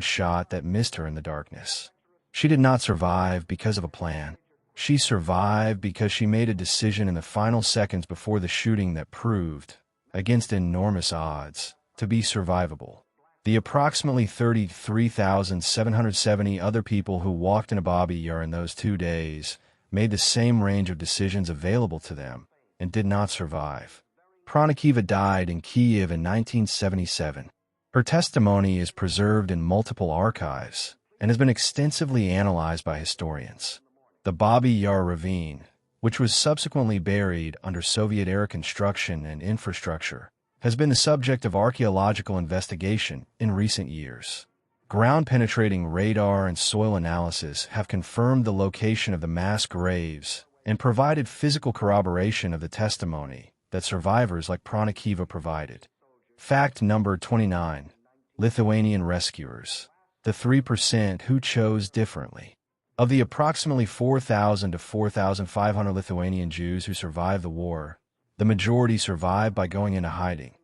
shot that missed her in the darkness. She did not survive because of a plan. She survived because she made a decision in the final seconds before the shooting that proved, against enormous odds, to be survivable. The approximately 33,770 other people who walked in Babi Yar in those 2 days made the same range of decisions available to them and did not survive. Pranikiva died in Kiev in 1977. Her testimony is preserved in multiple archives and has been extensively analyzed by historians. The Babi Yar ravine, which was subsequently buried under Soviet-era construction and infrastructure, has been the subject of archaeological investigation in recent years. Ground-penetrating radar and soil analysis have confirmed the location of the mass graves and provided physical corroboration of the testimony that survivors like Pranikiva provided. Fact number 29. Lithuanian rescuers. The 3% who chose differently. Of the approximately 4,000 to 4,500 Lithuanian Jews who survived the war, the majority survived by going into hiding,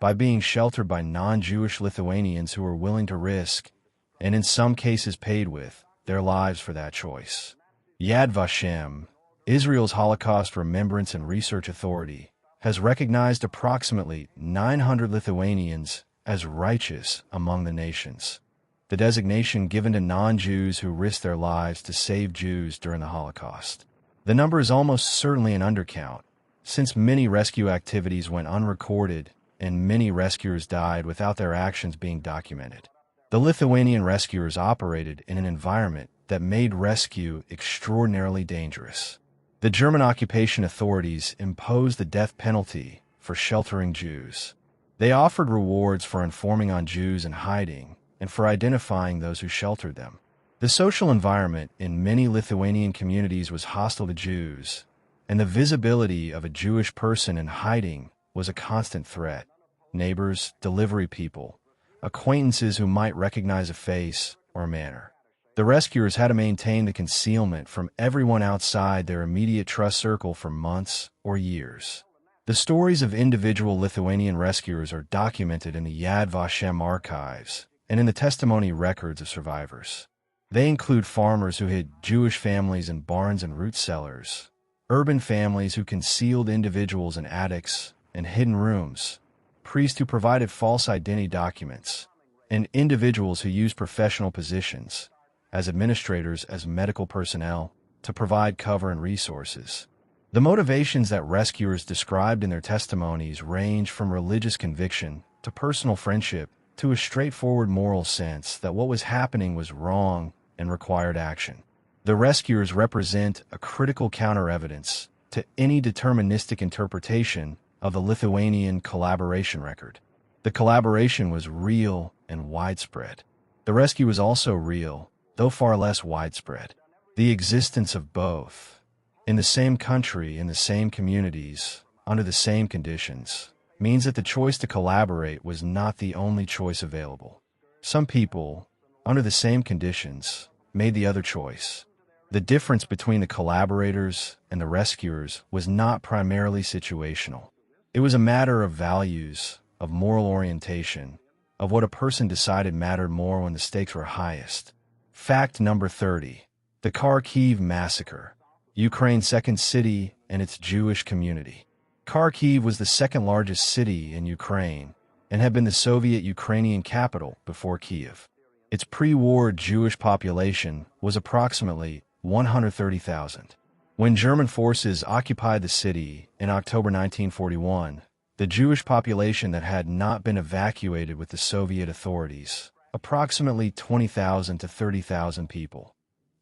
by being sheltered by non-Jewish Lithuanians who were willing to risk, and in some cases paid with, their lives for that choice. Yad Vashem, Israel's Holocaust Remembrance and Research Authority, has recognized approximately 900 Lithuanians as righteous among the nations, the designation given to non-Jews who risked their lives to save Jews during the Holocaust. The number is almost certainly an undercount, since many rescue activities went unrecorded and many rescuers died without their actions being documented. The Lithuanian rescuers operated in an environment that made rescue extraordinarily dangerous. The German occupation authorities imposed the death penalty for sheltering Jews. They offered rewards for informing on Jews in hiding and for identifying those who sheltered them. The social environment in many Lithuanian communities was hostile to Jews, and the visibility of a Jewish person in hiding was a constant threat. Neighbors, delivery people, acquaintances who might recognize a face or a manner. The rescuers had to maintain the concealment from everyone outside their immediate trust circle for months or years. The stories of individual Lithuanian rescuers are documented in the Yad Vashem archives and in the testimony records of survivors. They include farmers who hid Jewish families in barns and root cellars, urban families who concealed individuals in attics and hidden rooms, priests who provided false identity documents, and individuals who used professional positions as administrators, as medical personnel, to provide cover and resources. The motivations that rescuers described in their testimonies range from religious conviction to personal friendship to a straightforward moral sense that what was happening was wrong and required action. The rescuers represent a critical counter-evidence to any deterministic interpretation of the Lithuanian collaboration record. The collaboration was real and widespread. The rescue was also real, though far less widespread. The existence of both, in the same country, in the same communities, under the same conditions, means that the choice to collaborate was not the only choice available. Some people, under the same conditions, made the other choice. The difference between the collaborators and the rescuers was not primarily situational. It was a matter of values, of moral orientation, of what a person decided mattered more when the stakes were highest. Fact number 30. The Kharkiv Massacre. Ukraine's second city and its Jewish community. Kharkiv was the second largest city in Ukraine and had been the Soviet Ukrainian capital before Kiev. Its pre-war Jewish population was approximately 130,000. When German forces occupied the city in October 1941, the Jewish population that had not been evacuated with the Soviet authorities, approximately 20,000 to 30,000 people,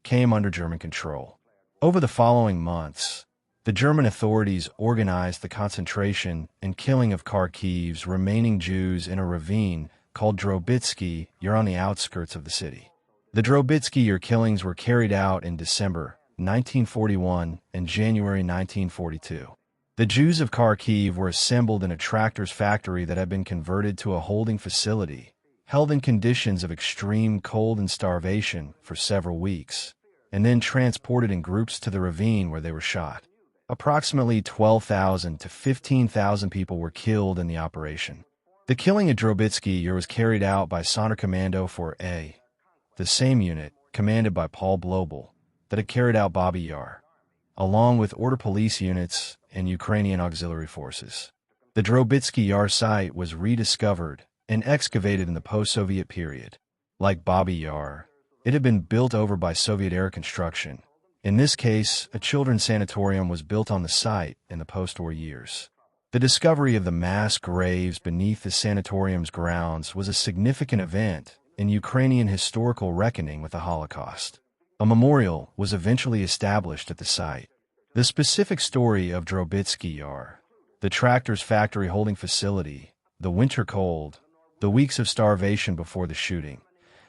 came under German control. Over the following months, the German authorities organized the concentration and killing of Kharkiv's remaining Jews in a ravine called Drobitsky Yar on the outskirts of the city. The Drobitsky Yar killings were carried out in December 1941 and January 1942. The Jews of Kharkiv were assembled in a tractor's factory that had been converted to a holding facility, held in conditions of extreme cold and starvation for several weeks, and then transported in groups to the ravine where they were shot. Approximately 12,000 to 15,000 people were killed in the operation. The killing of Drobitsky Yar was carried out by Sonderkommando 4A, the same unit, commanded by Paul Blobel, that had carried out Babi Yar, along with order police units and Ukrainian auxiliary forces. The Drobitsky Yar site was rediscovered and excavated in the post-Soviet period. Like Babi Yar, it had been built over by Soviet-era construction. In this case, a children's sanatorium was built on the site in the post-war years. The discovery of the mass graves beneath the sanatorium's grounds was a significant event in Ukrainian historical reckoning with the Holocaust. A memorial was eventually established at the site. The specific story of Drobitsky Yar, the tractor's factory holding facility, the winter cold, the weeks of starvation before the shooting,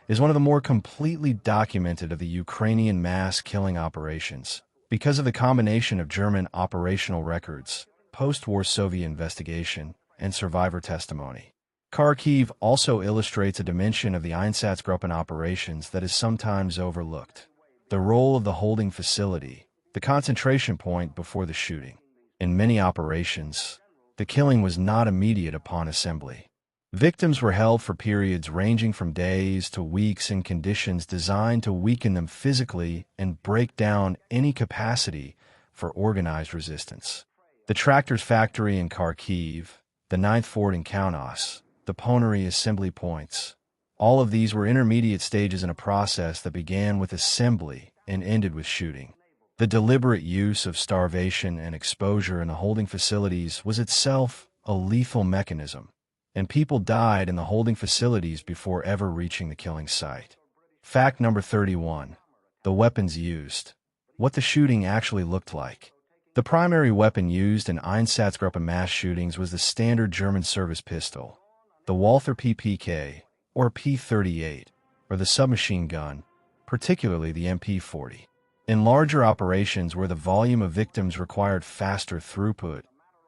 is one of the more completely documented of the Ukrainian mass killing operations because of the combination of German operational records, post-war Soviet investigation, and survivor testimony. Kharkiv also illustrates a dimension of the Einsatzgruppen operations that is sometimes overlooked: the role of the holding facility, the concentration point before the shooting. In many operations, the killing was not immediate upon assembly. Victims were held for periods ranging from days to weeks in conditions designed to weaken them physically and break down any capacity for organized resistance. The Tractors Factory in Kharkiv, the 9th Fort in Kaunas, the Ponary assembly points, all of these were intermediate stages in a process that began with assembly and ended with shooting. The deliberate use of starvation and exposure in the holding facilities was itself a lethal mechanism, and people died in the holding facilities before ever reaching the killing site. Fact number 31. The weapons used. What the shooting actually looked like. The primary weapon used in Einsatzgruppen mass shootings was the standard German service pistol, the Walther PPK, or P-38, or the submachine gun, particularly the MP-40. In larger operations where the volume of victims required faster throughput,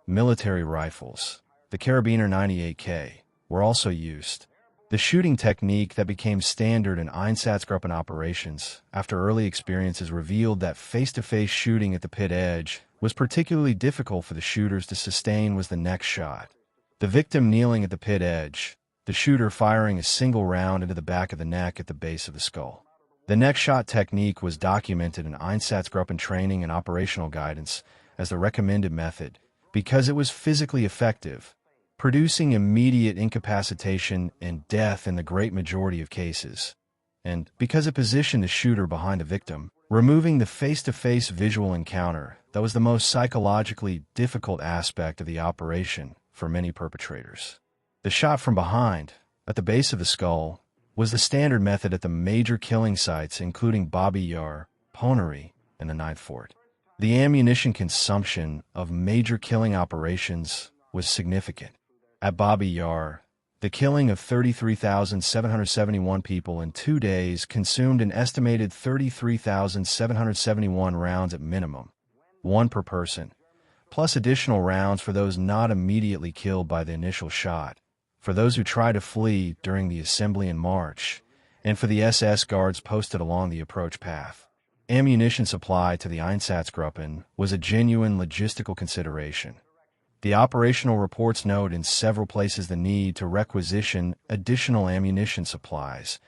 military rifles, the Karabiner 98K, were also used. The shooting technique that became standard in Einsatzgruppen operations after early experiences revealed that face-to-face shooting at the pit edge was particularly difficult for the shooters to sustain was the next shot. The victim kneeling at the pit edge, the shooter firing a single round into the back of the neck at the base of the skull. The next shot technique was documented in Einsatzgruppen training and operational guidance as the recommended method because it was physically effective, producing immediate incapacitation and death in the great majority of cases, and because it positioned the shooter behind the victim, removing the face-to-face visual encounter that was the most psychologically difficult aspect of the operation for many perpetrators. The shot from behind, at the base of the skull, was the standard method at the major killing sites including Babi Yar, Ponary, and the 9th Fort. The ammunition consumption of major killing operations was significant. At Babi Yar, the killing of 33,771 people in 2 days consumed an estimated 33,771 rounds at minimum, one per person, plus additional rounds for those not immediately killed by the initial shot, for those who tried to flee during the assembly and march, and for the SS guards posted along the approach path. Ammunition supply to the Einsatzgruppen was a genuine logistical consideration. The operational reports note in several places the need to requisition additional ammunition supplies,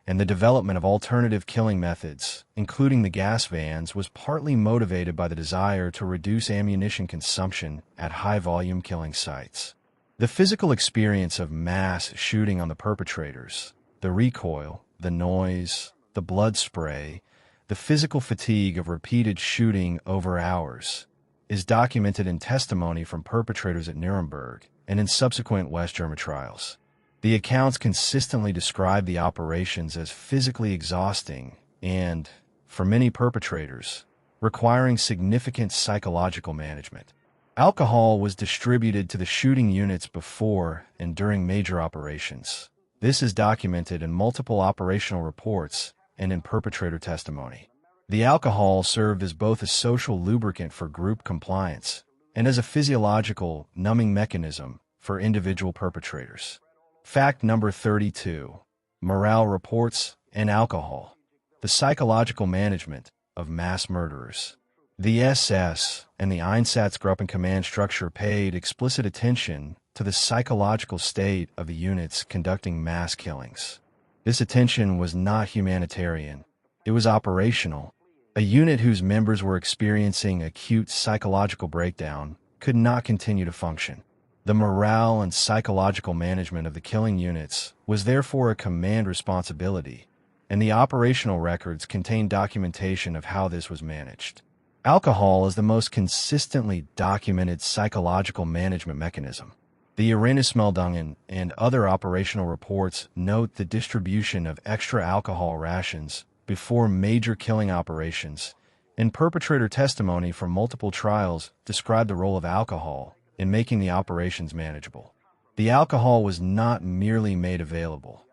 and the development of alternative killing methods, including the gas vans, was partly motivated by the desire to reduce ammunition consumption at high-volume killing sites. The physical experience of mass shooting on the perpetrators, the recoil, the noise, the blood spray, the physical fatigue of repeated shooting over hours, is documented in testimony from perpetrators at Nuremberg and in subsequent West German trials. The accounts consistently describe the operations as physically exhausting and, for many perpetrators, requiring significant psychological management. Alcohol was distributed to the shooting units before and during major operations. This is documented in multiple operational reports and in perpetrator testimony. The alcohol served as both a social lubricant for group compliance and as a physiological numbing mechanism for individual perpetrators. Fact number 32. Morale reports and alcohol. The psychological management of mass murderers. The SS and the Einsatzgruppen command structure paid explicit attention to the psychological state of the units conducting mass killings. This attention was not humanitarian. It was operational. A unit whose members were experiencing acute psychological breakdown could not continue to function. The morale and psychological management of the killing units was therefore a command responsibility, and the operational records contain documentation of how this was managed. Alcohol is the most consistently documented psychological management mechanism. The Erinnerungsmeldungen and other operational reports note the distribution of extra alcohol rations before major killing operations, and perpetrator testimony from multiple trials describe the role of alcohol in making the operations manageable. The alcohol was not merely made available.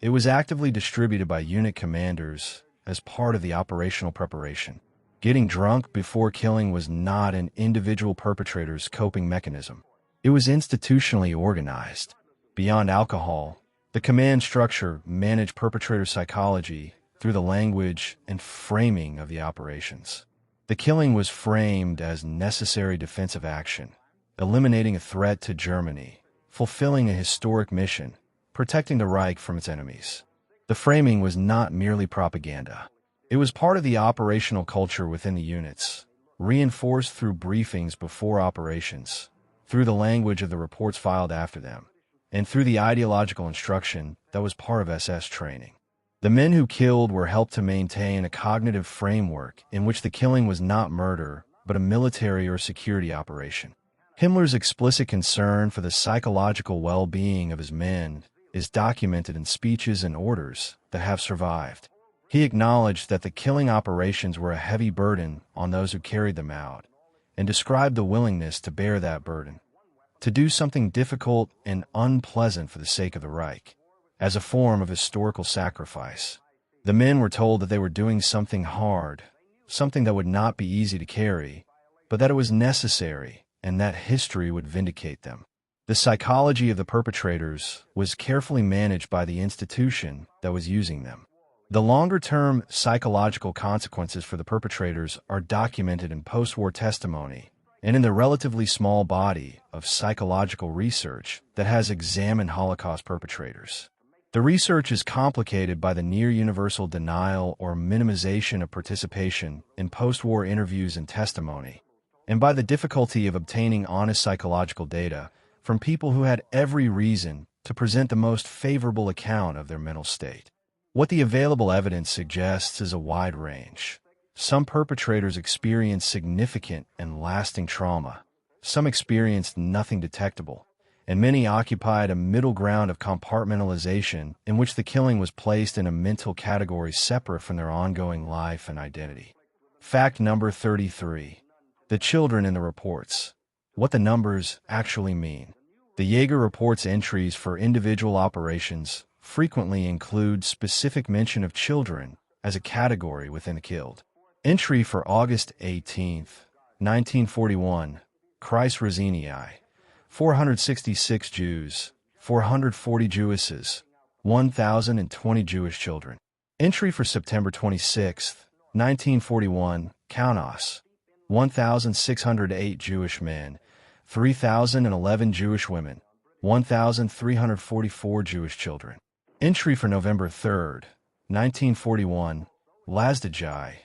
It was actively distributed by unit commanders as part of the operational preparation. Getting drunk before killing was not an individual perpetrator's coping mechanism. It was institutionally organized. Beyond alcohol, the command structure managed perpetrator psychology through the language and framing of the operations. The killing was framed as necessary defensive action, eliminating a threat to Germany, fulfilling a historic mission, protecting the Reich from its enemies. The framing was not merely propaganda. It was part of the operational culture within the units, reinforced through briefings before operations, through the language of the reports filed after them, and through the ideological instruction that was part of SS training. The men who killed were helped to maintain a cognitive framework in which the killing was not murder, but a military or security operation. Himmler's explicit concern for the psychological well-being of his men is documented in speeches and orders that have survived. He acknowledged that the killing operations were a heavy burden on those who carried them out, and described the willingness to bear that burden, to do something difficult and unpleasant for the sake of the Reich, as a form of historical sacrifice. The men were told that they were doing something hard, something that would not be easy to carry, but that it was necessary and that history would vindicate them. The psychology of the perpetrators was carefully managed by the institution that was using them. The longer-term psychological consequences for the perpetrators are documented in post-war testimony and in the relatively small body of psychological research that has examined Holocaust perpetrators. The research is complicated by the near-universal denial or minimization of participation in post-war interviews and testimony, and by the difficulty of obtaining honest psychological data from people who had every reason to present the most favorable account of their mental state. What the available evidence suggests is a wide range. Some perpetrators experienced significant and lasting trauma. Some experienced nothing detectable, and many occupied a middle ground of compartmentalization in which the killing was placed in a mental category separate from their ongoing life and identity. Fact number 33. The children in the reports. What the numbers actually mean. The Jaeger report's entries for individual operations frequently include specific mention of children as a category within the killed. Entry for August 18, 1941, Kreis Roseniai, 466 Jews, 440 Jewesses, 1,020 Jewish children. Entry for September 26, 1941, Kaunas, 1,608 Jewish men, 3,011 Jewish women, 1,344 Jewish children. Entry for November 3, 1941, Lazdajai,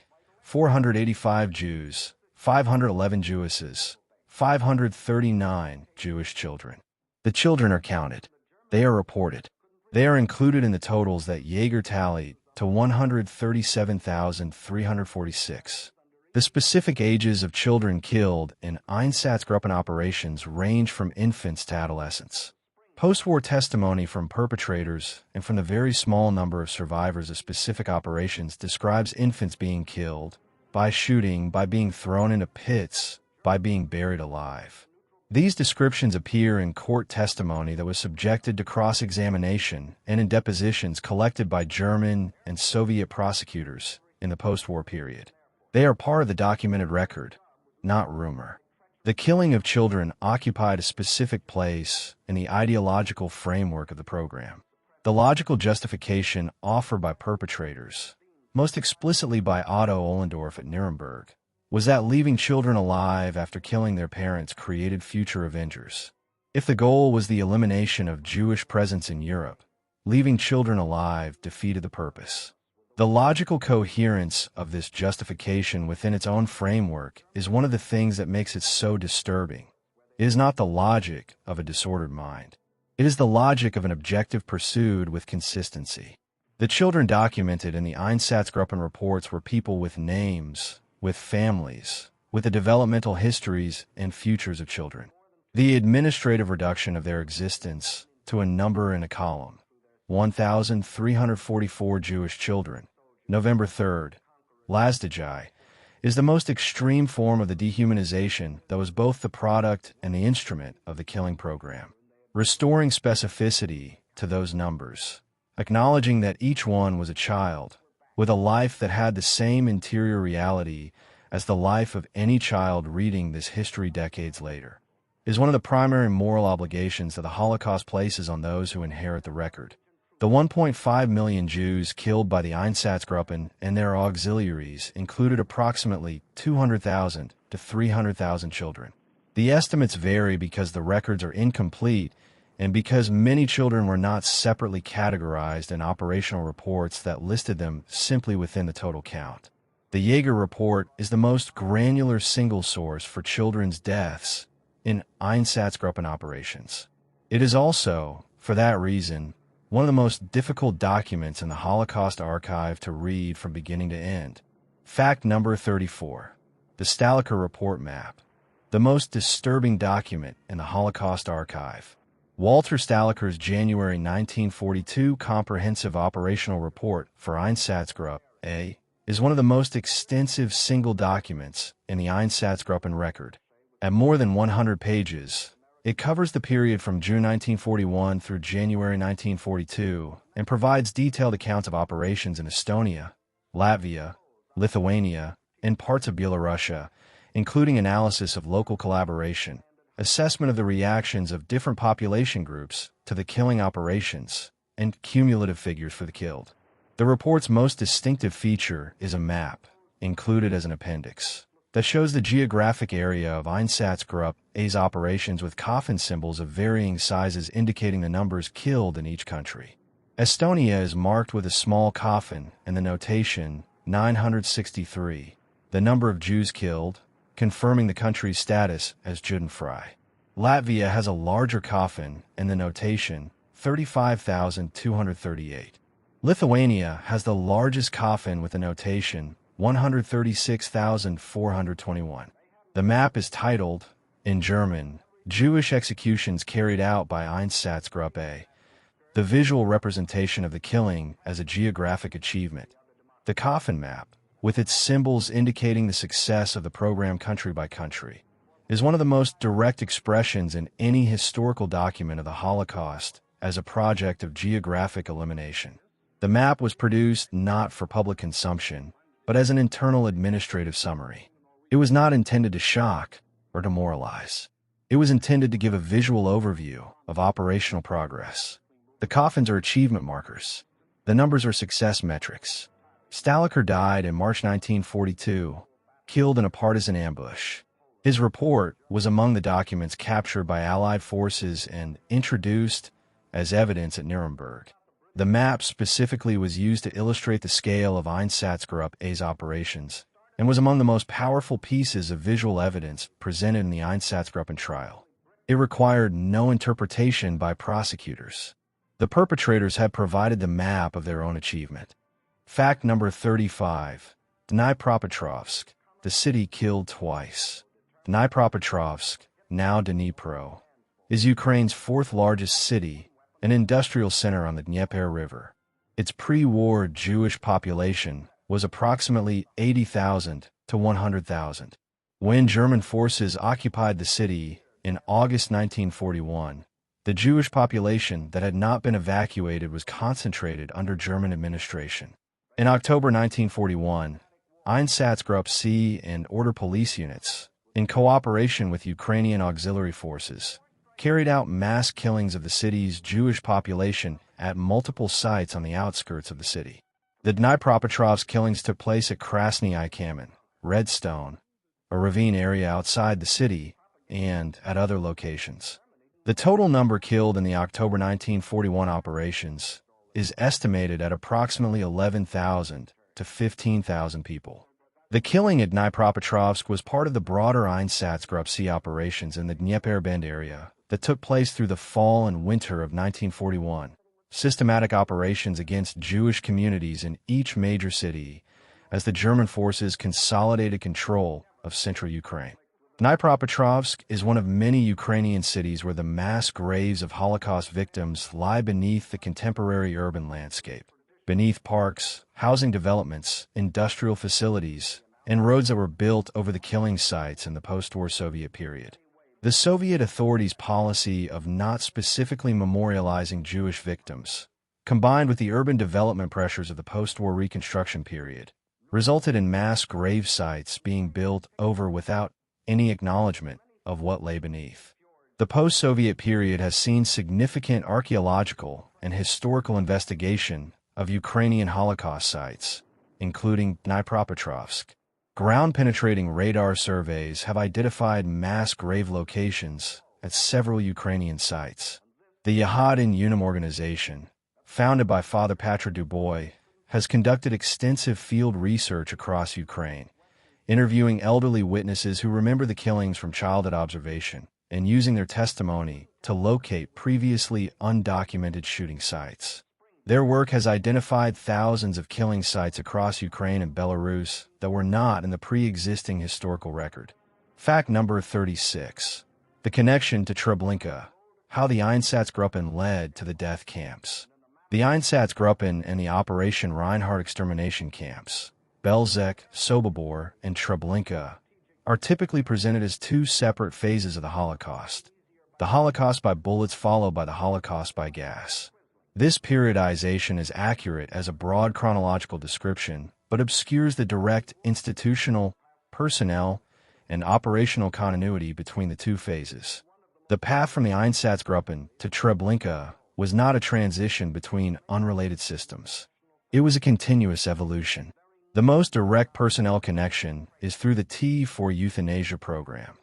485 Jews, 511 Jewesses, 539 Jewish children. The children are counted. They are reported. They are included in the totals that Jaeger tallied to 137,346. The specific ages of children killed in Einsatzgruppen operations range from infants to adolescents. Post-war testimony from perpetrators and from the very small number of survivors of specific operations describes infants being killed by shooting, by being thrown into pits, by being buried alive. These descriptions appear in court testimony that was subjected to cross-examination and in depositions collected by German and Soviet prosecutors in the post-war period. They are part of the documented record, not rumor. The killing of children occupied a specific place in the ideological framework of the program. The logical justification offered by perpetrators, most explicitly by Otto Ohlendorf at Nuremberg, was that leaving children alive after killing their parents created future avengers. If the goal was the elimination of Jewish presence in Europe, leaving children alive defeated the purpose. The logical coherence of this justification within its own framework is one of the things that makes it so disturbing. It is not the logic of a disordered mind. It is the logic of an objective pursued with consistency. The children documented in the Einsatzgruppen reports were people with names, with families, with the developmental histories and futures of children. The administrative reduction of their existence to a number in a column, 1,344 Jewish children, November 3rd, Lazdajai, is the most extreme form of the dehumanization that was both the product and the instrument of the killing program. Restoring specificity to those numbers, acknowledging that each one was a child, with a life that had the same interior reality as the life of any child reading this history decades later, is one of the primary moral obligations that the Holocaust places on those who inherit the record. The 1.5 million Jews killed by the Einsatzgruppen and their auxiliaries included approximately 200,000 to 300,000 children. The estimates vary because the records are incomplete and because many children were not separately categorized in operational reports that listed them simply within the total count. The Jaeger report is the most granular single source for children's deaths in Einsatzgruppen operations. It is also, for that reason, one of the most difficult documents in the Holocaust archive to read from beginning to end. Fact number 34. The Staliker Report Map. The most disturbing document in the Holocaust archive. Walter Staliker's January 1942 Comprehensive Operational Report for Einsatzgruppe A is one of the most extensive single documents in the Einsatzgruppen record. At more than 100 pages, it covers the period from June 1941 through January 1942 and provides detailed accounts of operations in Estonia, Latvia, Lithuania, and parts of Belarus, including analysis of local collaboration, assessment of the reactions of different population groups to the killing operations, and cumulative figures for the killed. The report's most distinctive feature is a map, included as an appendix, that shows the geographic area of Einsatzgruppe A's operations with coffin symbols of varying sizes indicating the numbers killed in each country. Estonia is marked with a small coffin and the notation 963, the number of Jews killed, confirming the country's status as Judenfrei. Latvia has a larger coffin and the notation 35,238. Lithuania has the largest coffin with the notation 136,421. The map is titled, in German, Jewish Executions Carried Out by Einsatzgruppe A, the visual representation of the killing as a geographic achievement. The coffin map, with its symbols indicating the success of the program country by country, is one of the most direct expressions in any historical document of the Holocaust as a project of geographic elimination. The map was produced not for public consumption, but as an internal administrative summary. It was not intended to shock or demoralize. It was intended to give a visual overview of operational progress. The coffins are achievement markers. The numbers are success metrics. Staliker died in March 1942, killed in a partisan ambush. His report was among the documents captured by Allied forces and introduced as evidence at Nuremberg. The map specifically was used to illustrate the scale of Einsatzgruppe A's operations and was among the most powerful pieces of visual evidence presented in the Einsatzgruppen trial. It required no interpretation by prosecutors. The perpetrators had provided the map of their own achievement. Fact number 35. Dnipropetrovsk, the city killed twice. Dnipropetrovsk, now Dnipro, is Ukraine's fourth largest city, an industrial center on the Dnieper River. Its pre-war Jewish population was approximately 80,000 to 100,000. When German forces occupied the city in August 1941, the Jewish population that had not been evacuated was concentrated under German administration. In October 1941, Einsatzgruppe C and Order Police units, in cooperation with Ukrainian auxiliary forces, carried out mass killings of the city's Jewish population at multiple sites on the outskirts of the city. The Dnipropetrovsk killings took place at Krasny Kamen, Redstone, a ravine area outside the city, and at other locations. The total number killed in the October 1941 operations is estimated at approximately 11,000 to 15,000 people. The killing at Dnipropetrovsk was part of the broader Einsatzgruppe C operations in the Dnieper Bend area that took place through the fall and winter of 1941, systematic operations against Jewish communities in each major city as the German forces consolidated control of central Ukraine. Dnipropetrovsk is one of many Ukrainian cities where the mass graves of Holocaust victims lie beneath the contemporary urban landscape, beneath parks, housing developments, industrial facilities, and roads that were built over the killing sites in the post-war Soviet period. The Soviet authorities' policy of not specifically memorializing Jewish victims, combined with the urban development pressures of the post-war Reconstruction period, resulted in mass grave sites being built over without any acknowledgement of what lay beneath. The post-Soviet period has seen significant archaeological and historical investigation of Ukrainian Holocaust sites, including Dnipropetrovsk. Ground-penetrating radar surveys have identified mass grave locations at several Ukrainian sites. The Yahad in Unum organization, founded by Father Patrick Dubois, has conducted extensive field research across Ukraine, interviewing elderly witnesses who remember the killings from childhood observation and using their testimony to locate previously undocumented shooting sites. Their work has identified thousands of killing sites across Ukraine and Belarus that were not in the pre-existing historical record. Fact number 36. The connection to Treblinka. How the Einsatzgruppen led to the death camps. The Einsatzgruppen and the Operation Reinhard extermination camps, Belzec, Sobibor, and Treblinka, are typically presented as two separate phases of the Holocaust. The Holocaust by bullets followed by the Holocaust by gas. This periodization is accurate as a broad chronological description, but obscures the direct institutional, personnel, and operational continuity between the two phases. The path from the Einsatzgruppen to Treblinka was not a transition between unrelated systems. It was a continuous evolution. The most direct personnel connection is through the T4 euthanasia program,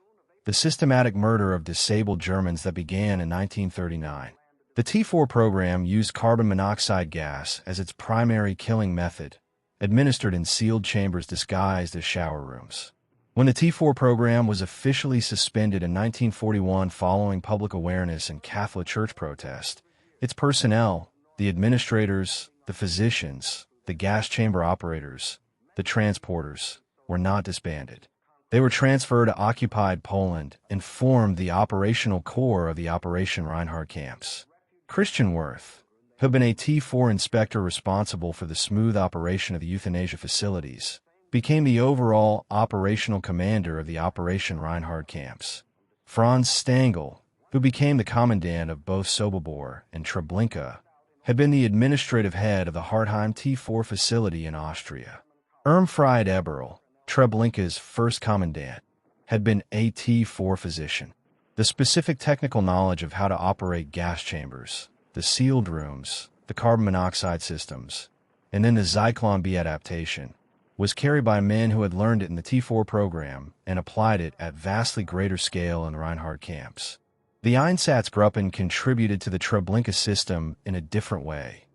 the systematic murder of disabled Germans that began in 1939. The T4 program used carbon monoxide gas as its primary killing method, administered in sealed chambers disguised as shower rooms. When the T4 program was officially suspended in 1941 following public awareness and Catholic Church protest, its personnel, the administrators, the physicians, the gas chamber operators, the transporters, were not disbanded. They were transferred to occupied Poland and formed the operational core of the Operation Reinhard camps. Christian Worth, who had been a T4 inspector responsible for the smooth operation of the euthanasia facilities, became the overall operational commander of the Operation Reinhard camps. Franz Stangl, who became the commandant of both Sobibor and Treblinka, had been the administrative head of the Hartheim T4 facility in Austria. Irmfried Eberl, Treblinka's first commandant, had been a T4 physician. The specific technical knowledge of how to operate gas chambers, the sealed rooms, the carbon monoxide systems, and then the Zyklon B adaptation, was carried by men who had learned it in the T4 program and applied it at vastly greater scale in Reinhard camps. The Einsatzgruppen contributed to the Treblinka system in a different way,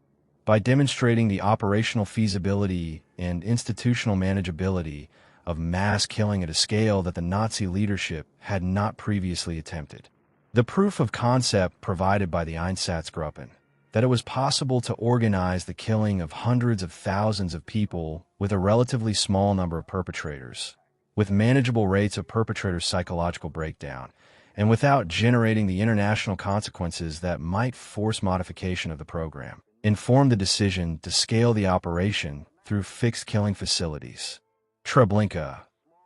by demonstrating the operational feasibility and institutional manageability of mass killing at a scale that the Nazi leadership had not previously attempted. The proof of concept provided by the Einsatzgruppen, that it was possible to organize the killing of hundreds of thousands of people with a relatively small number of perpetrators, with manageable rates of perpetrators' psychological breakdown, and without generating the international consequences that might force modification of the program, informed the decision to scale the operation through fixed killing facilities. Treblinka,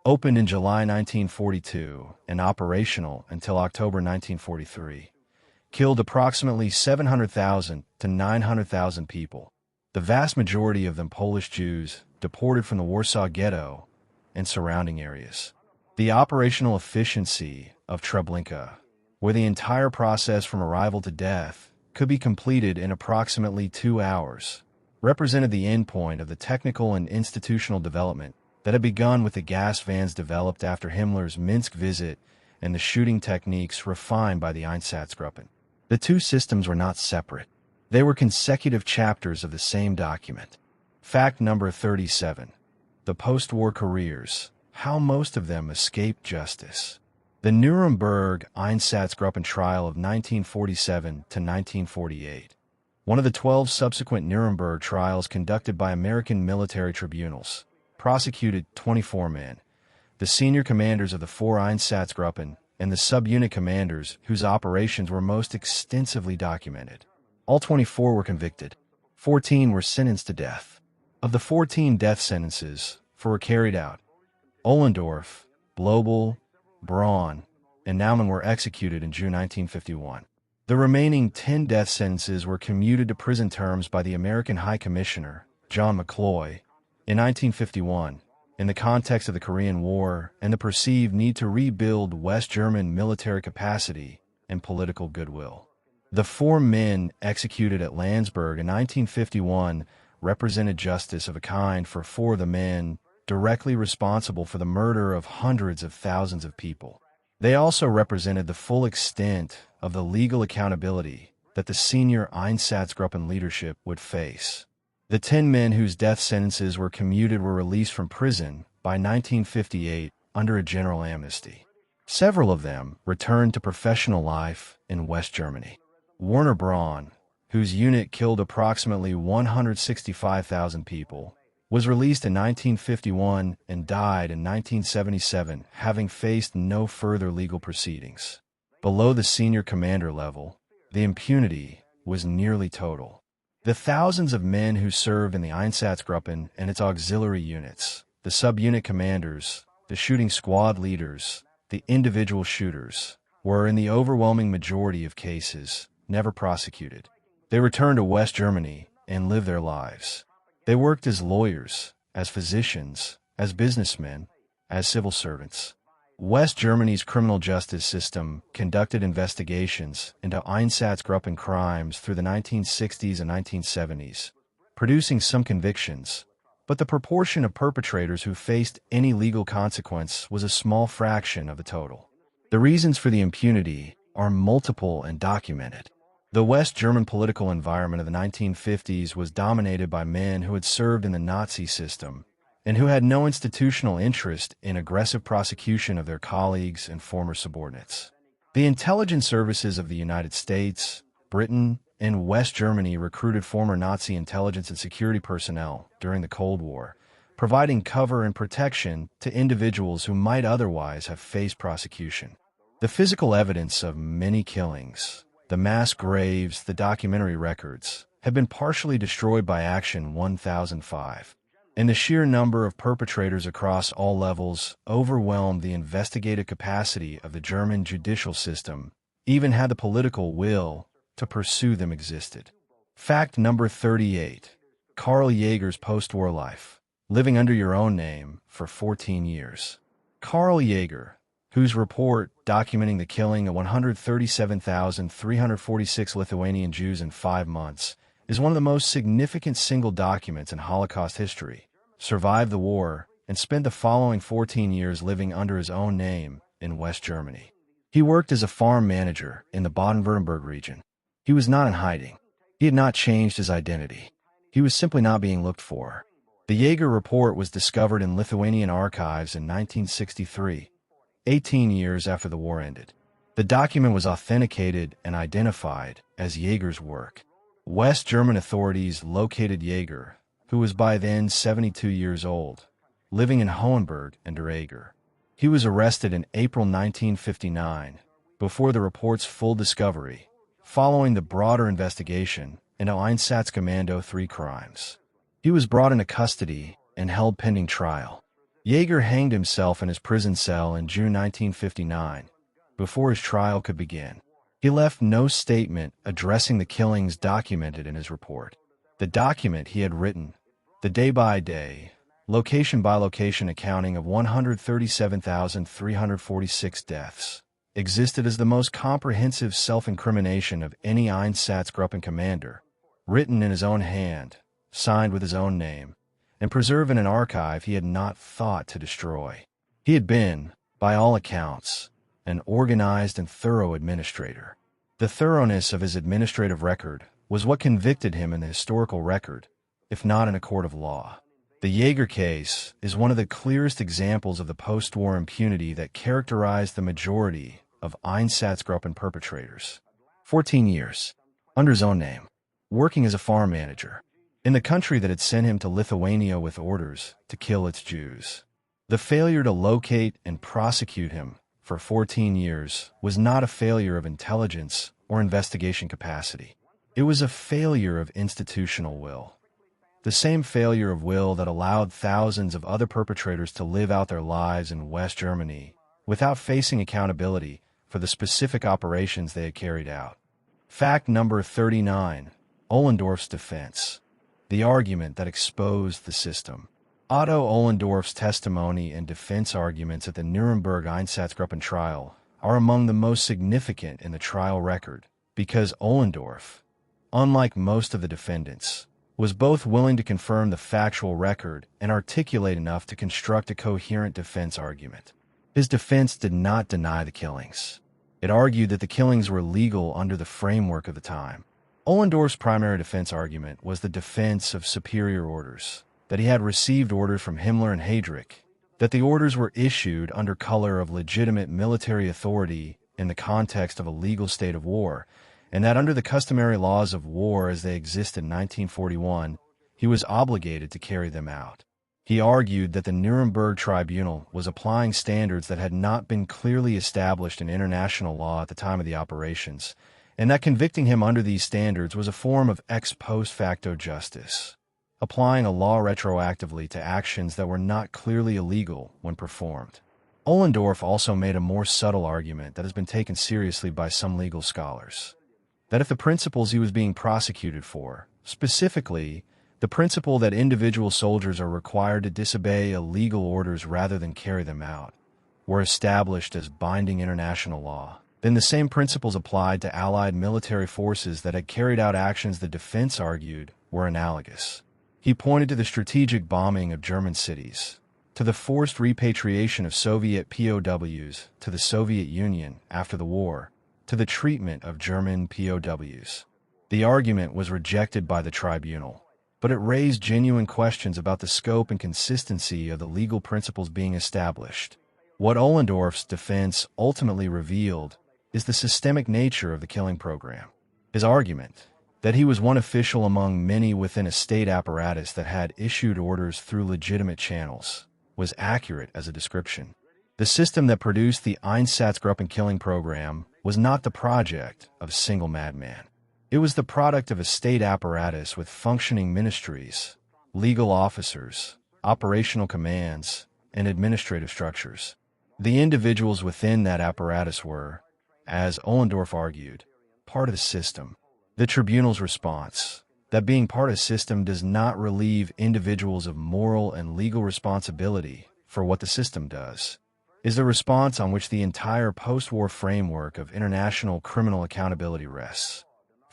opened in July 1942 and operational until October 1943, killed approximately 700,000 to 900,000 people, the vast majority of them Polish Jews deported from the Warsaw Ghetto and surrounding areas. The operational efficiency of Treblinka, where the entire process from arrival to death could be completed in approximately 2 hours, represented the endpoint of the technical and institutional development that had begun with the gas vans developed after Himmler's Minsk visit and the shooting techniques refined by the Einsatzgruppen. The two systems were not separate. They were consecutive chapters of the same document. Fact number 37. The post-war careers. How most of them escaped justice. The Nuremberg Einsatzgruppen trial of 1947 to 1948, one of the 12 subsequent Nuremberg trials conducted by American military tribunals, prosecuted 24 men, the senior commanders of the 4 Einsatzgruppen and the subunit commanders whose operations were most extensively documented. All 24 were convicted. 14 were sentenced to death. Of the 14 death sentences, 4 were carried out. Ohlendorf, Blobel, Braun, and Naumann were executed in June 1951. The remaining 10 death sentences were commuted to prison terms by the American High Commissioner, John McCloy, in 1951, in the context of the Korean War and the perceived need to rebuild West German military capacity and political goodwill. The 4 men executed at Landsberg in 1951 represented justice of a kind for 4 of the men directly responsible for the murder of hundreds of thousands of people. They also represented the full extent of the legal accountability that the senior Einsatzgruppen leadership would face. The 10 men whose death sentences were commuted were released from prison by 1958 under a general amnesty. Several of them returned to professional life in West Germany. Werner Braun, whose unit killed approximately 165,000 people, was released in 1951 and died in 1977, having faced no further legal proceedings. Below the senior commander level, the impunity was nearly total. The thousands of men who served in the Einsatzgruppen and its auxiliary units, the subunit commanders, the shooting squad leaders, the individual shooters, were, in the overwhelming majority of cases, never prosecuted. They returned to West Germany and lived their lives. They worked as lawyers, as physicians, as businessmen, as civil servants. West Germany's criminal justice system conducted investigations into Einsatzgruppen crimes through the 1960s and 1970s, producing some convictions, but the proportion of perpetrators who faced any legal consequence was a small fraction of the total. The reasons for the impunity are multiple and documented. The West German political environment of the 1950s was dominated by men who had served in the Nazi system and who had no institutional interest in aggressive prosecution of their colleagues and former subordinates. The intelligence services of the United States, Britain, and West Germany recruited former Nazi intelligence and security personnel during the Cold War, providing cover and protection to individuals who might otherwise have faced prosecution. The physical evidence of many killings, the mass graves, the documentary records, have been partially destroyed by Action 1005. And the sheer number of perpetrators across all levels overwhelmed the investigative capacity of the German judicial system, even had the political will to pursue them existed. Fact number 38. Karl Jaeger's post-war life. Living under your own name for 14 years. Karl Jaeger, whose report documenting the killing of 137,346 Lithuanian Jews in 5 months, is one of the most significant single documents in Holocaust history, survived the war, and spent the following 14 years living under his own name in West Germany. He worked as a farm manager in the Baden-Württemberg region. He was not in hiding. He had not changed his identity. He was simply not being looked for. The Jaeger report was discovered in Lithuanian archives in 1963, 18 years after the war ended. The document was authenticated and identified as Jaeger's work. West German authorities located Jaeger, who was by then 72 years old, living in Hohenberg and der Eger. He was arrested in April 1959, before the report's full discovery, following the broader investigation into Einsatzkommando 3 crimes. He was brought into custody and held pending trial. Jaeger hanged himself in his prison cell in June 1959, before his trial could begin. He left no statement addressing the killings documented in his report. The document he had written, the day-by-day, location-by-location accounting of 137,346 deaths, existed as the most comprehensive self-incrimination of any Einsatzgruppen commander, written in his own hand, signed with his own name, and preserved in an archive he had not thought to destroy. He had been, by all accounts, an organized and thorough administrator. The thoroughness of his administrative record was what convicted him in the historical record, if not in a court of law. The Jaeger case is one of the clearest examples of the post-war impunity that characterized the majority of Einsatzgruppen perpetrators. 14 years, under his own name, working as a farm manager, in the country that had sent him to Lithuania with orders to kill its Jews. The failure to locate and prosecute him for 14 years was not a failure of intelligence or investigation capacity. It was a failure of institutional will. The same failure of will that allowed thousands of other perpetrators to live out their lives in West Germany without facing accountability for the specific operations they had carried out. Fact number 39. Ohlendorf's defense. The argument that exposed the system. Otto Ohlendorf's testimony and defense arguments at the Nuremberg Einsatzgruppen trial are among the most significant in the trial record, because Ohlendorf, unlike most of the defendants, was both willing to confirm the factual record and articulate enough to construct a coherent defense argument. His defense did not deny the killings. It argued that the killings were legal under the framework of the time. Ohlendorf's primary defense argument was the defense of superior orders, that he had received orders from Himmler and Heydrich, that the orders were issued under color of legitimate military authority in the context of a legal state of war, and that under the customary laws of war as they existed in 1941, he was obligated to carry them out. He argued that the Nuremberg Tribunal was applying standards that had not been clearly established in international law at the time of the operations, and that convicting him under these standards was a form of ex post facto justice, applying a law retroactively to actions that were not clearly illegal when performed. Ohlendorf also made a more subtle argument that has been taken seriously by some legal scholars, that if the principles he was being prosecuted for, specifically the principle that individual soldiers are required to disobey illegal orders rather than carry them out, were established as binding international law, then the same principles applied to Allied military forces that had carried out actions the defense argued were analogous. He pointed to the strategic bombing of German cities, to the forced repatriation of Soviet POWs to the Soviet Union after the war, to the treatment of German POWs. The argument was rejected by the tribunal, but it raised genuine questions about the scope and consistency of the legal principles being established. What Ohlendorf's defense ultimately revealed is the systemic nature of the killing program. His argument, that he was one official among many within a state apparatus that had issued orders through legitimate channels, was accurate as a description. The system that produced the Einsatzgruppen killing program was not the project of a single madman. It was the product of a state apparatus with functioning ministries, legal officers, operational commands, and administrative structures. The individuals within that apparatus were, as Ohlendorf argued, part of the system. The tribunal's response, that being part of the system does not relieve individuals of moral and legal responsibility for what the system does, is the response on which the entire post-war framework of international criminal accountability rests.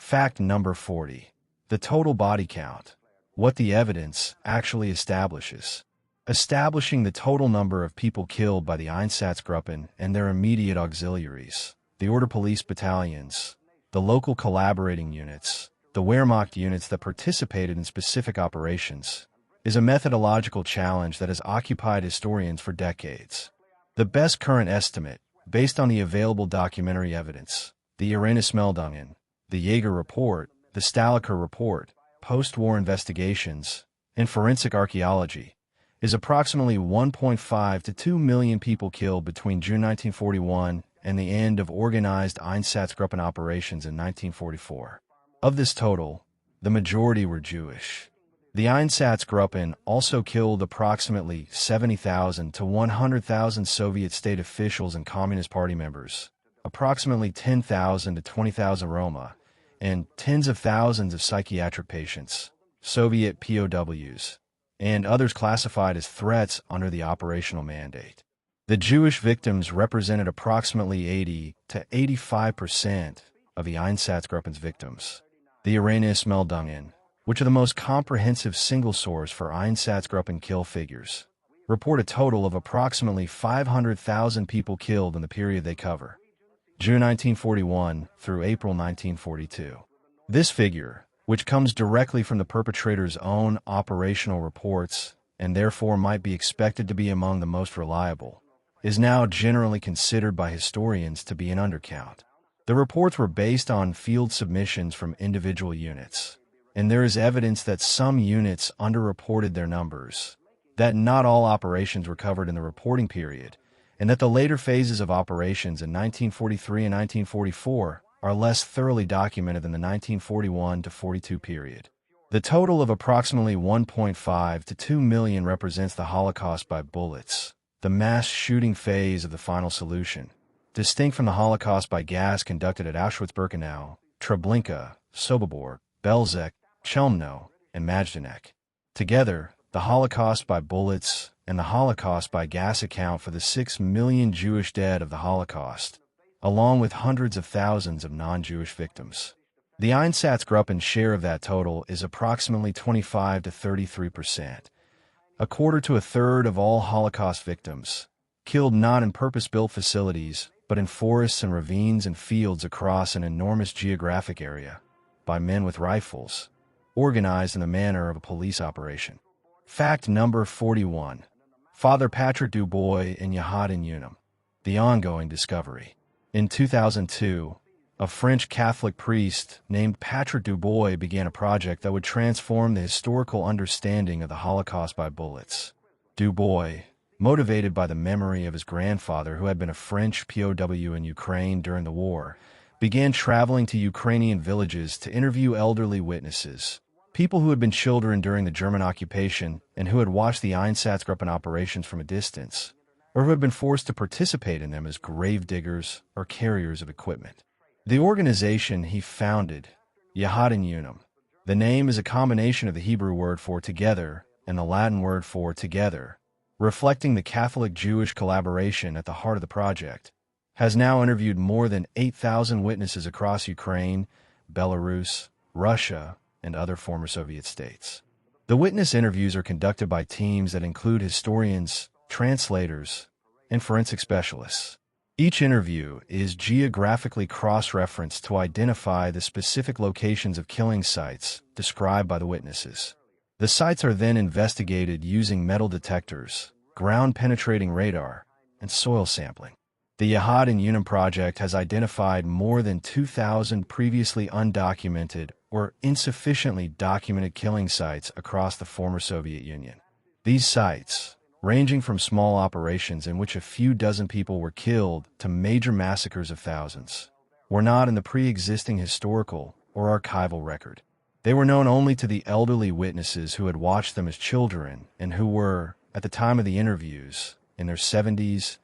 Fact number 40. The total body count. What the evidence actually establishes. Establishing the total number of people killed by the Einsatzgruppen and their immediate auxiliaries, the Order Police battalions, the local collaborating units, the Wehrmacht units that participated in specific operations, is a methodological challenge that has occupied historians for decades. The best current estimate, based on the available documentary evidence, the Erinnerungsmeldungen, the Jaeger report, the Staliker report, post-war investigations, and forensic archaeology, is approximately 1.5 to 2 million people killed between June 1941 and the end of organized Einsatzgruppen operations in 1944. Of this total, the majority were Jewish. The Einsatzgruppen also killed approximately 70,000 to 100,000 Soviet state officials and Communist Party members, approximately 10,000 to 20,000 Roma, and tens of thousands of psychiatric patients, Soviet POWs, and others classified as threats under the operational mandate. The Jewish victims represented approximately 80 to 85% of the Einsatzgruppen's victims. The Erinnerungsmeldungen, which are the most comprehensive single source for Einsatzgruppen kill figures, report a total of approximately 500,000 people killed in the period they cover, June 1941 through April 1942. This figure, which comes directly from the perpetrator's own operational reports and therefore might be expected to be among the most reliable, is now generally considered by historians to be an undercount. The reports were based on field submissions from individual units, and there is evidence that some units underreported their numbers, that not all operations were covered in the reporting period, and that the later phases of operations in 1943 and 1944 are less thoroughly documented than the 1941 to 42 period. The total of approximately 1.5 to 2 million represents the Holocaust by bullets, the mass shooting phase of the final solution, distinct from the Holocaust by gas conducted at Auschwitz-Birkenau, Treblinka, Sobibor, Belzec, Chelmno, and Majdanek. Together, the Holocaust by bullets and the Holocaust by gas account for the 6 million Jewish dead of the Holocaust, along with hundreds of thousands of non-Jewish victims. The Einsatzgruppen's share of that total is approximately 25 to 33%, a quarter to a third of all Holocaust victims, killed not in purpose-built facilities, but in forests and ravines and fields across an enormous geographic area, by men with rifles, organized in the manner of a police operation. Fact number 41. Father Patrick Dubois and Yahad in Unum. The ongoing discovery. In 2002, a French Catholic priest named Patrick Dubois began a project that would transform the historical understanding of the Holocaust by bullets. Dubois, motivated by the memory of his grandfather who had been a French POW in Ukraine during the war, began traveling to Ukrainian villages to interview elderly witnesses, people who had been children during the German occupation and who had watched the Einsatzgruppen operations from a distance, or who had been forced to participate in them as grave diggers or carriers of equipment. The organization he founded, Yahad in Unum. The name is a combination of the Hebrew word for together and the Latin word for together, reflecting the Catholic-Jewish collaboration at the heart of the project, has now interviewed more than 8,000 witnesses across Ukraine, Belarus, Russia, and other former Soviet states. The witness interviews are conducted by teams that include historians, translators, and forensic specialists. Each interview is geographically cross-referenced to identify the specific locations of killing sites described by the witnesses. The sites are then investigated using metal detectors, ground-penetrating radar, and soil sampling. The Yahad in Unum project has identified more than 2,000 previously undocumented or insufficiently documented killing sites across the former Soviet Union. These sites, ranging from small operations in which a few dozen people were killed to major massacres of thousands, were not in the pre-existing historical or archival record. They were known only to the elderly witnesses who had watched them as children and who were, at the time of the interviews, in their 70s,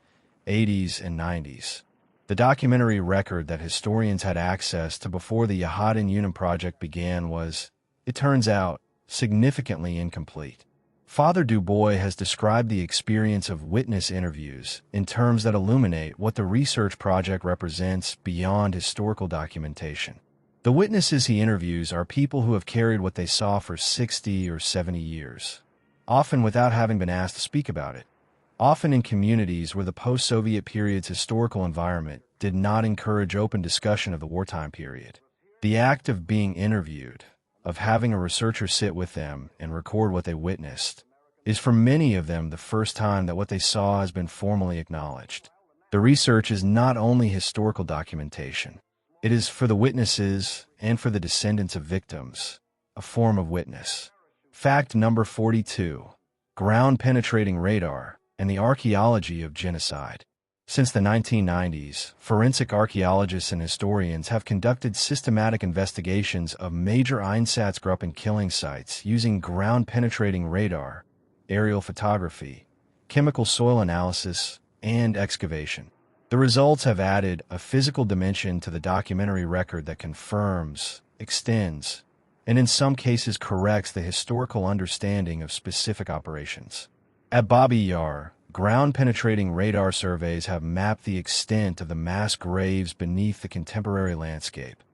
80s, and 90s. The documentary record that historians had access to before the Yahad in Unum project began was, it turns out, significantly incomplete. Father Dubois has described the experience of witness interviews in terms that illuminate what the research project represents beyond historical documentation. The witnesses he interviews are people who have carried what they saw for 60 or 70 years, often without having been asked to speak about it, often in communities where the post-Soviet period's historical environment did not encourage open discussion of the wartime period. The act of being interviewed, of having a researcher sit with them and record what they witnessed, is for many of them the first time that what they saw has been formally acknowledged. The research is not only historical documentation. It is, for the witnesses and for the descendants of victims, a form of witness. Fact number 42. Ground-penetrating radar and the archaeology of genocide. Since the 1990s, forensic archaeologists and historians have conducted systematic investigations of major Einsatzgruppen killing sites using ground-penetrating radar, aerial photography, chemical soil analysis, and excavation. The results have added a physical dimension to the documentary record that confirms, extends, and in some cases corrects the historical understanding of specific operations. At Babi Yar, ground-penetrating radar surveys have mapped the extent of the mass graves beneath the contemporary landscape,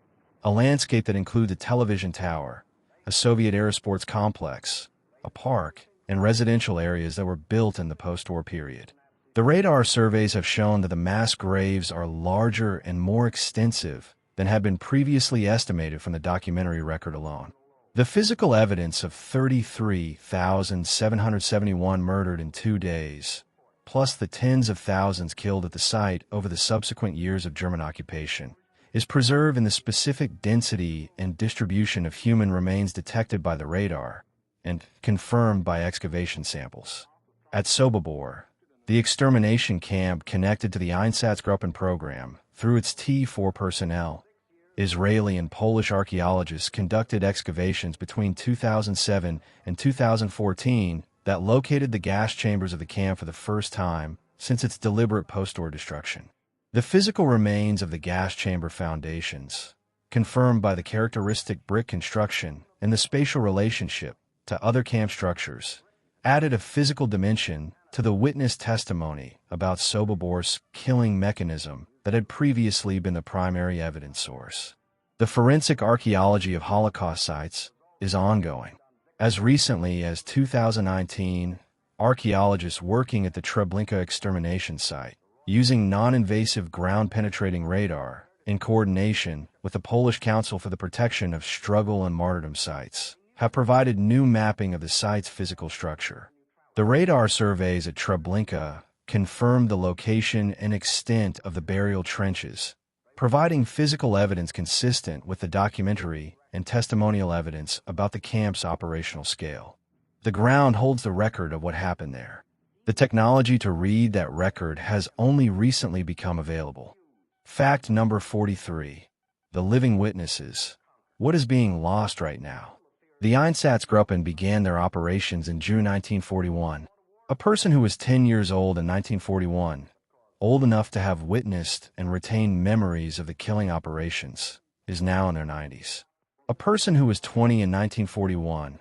a landscape that includes a television tower, a Soviet-era sports complex, a park, and residential areas that were built in the post-war period. The radar surveys have shown that the mass graves are larger and more extensive than had been previously estimated from the documentary record alone. The physical evidence of 33,771 murdered in 2 days, plus the tens of thousands killed at the site over the subsequent years of German occupation, is preserved in the specific density and distribution of human remains detected by the radar and confirmed by excavation samples. At Sobibor, the extermination camp connected to the Einsatzgruppen program through its T4 personnel, Israeli and Polish archaeologists conducted excavations between 2007 and 2014 that located the gas chambers of the camp for the first time since its deliberate post-war destruction. The physical remains of the gas chamber foundations, confirmed by the characteristic brick construction and the spatial relationship to other camp structures, added a physical dimension to the witness testimony about Sobobor's killing mechanism that had previously been the primary evidence source. The forensic archaeology of Holocaust sites is ongoing. As recently as 2019, archaeologists working at the Treblinka extermination site, using non-invasive ground-penetrating radar in coordination with the Polish Council for the Protection of Struggle and Martyrdom Sites, have provided new mapping of the site's physical structure. The radar surveys at Treblinka confirmed the location and extent of the burial trenches, providing physical evidence consistent with the documentary and testimonial evidence about the camp's operational scale. The ground holds the record of what happened there. The technology to read that record has only recently become available. Fact number 43. The living witnesses. What is being lost right now? The Einsatzgruppen began their operations in June 1941. A person who was 10 years old in 1941, old enough to have witnessed and retained memories of the killing operations, is now in their 90s. A person who was 20 in 1941,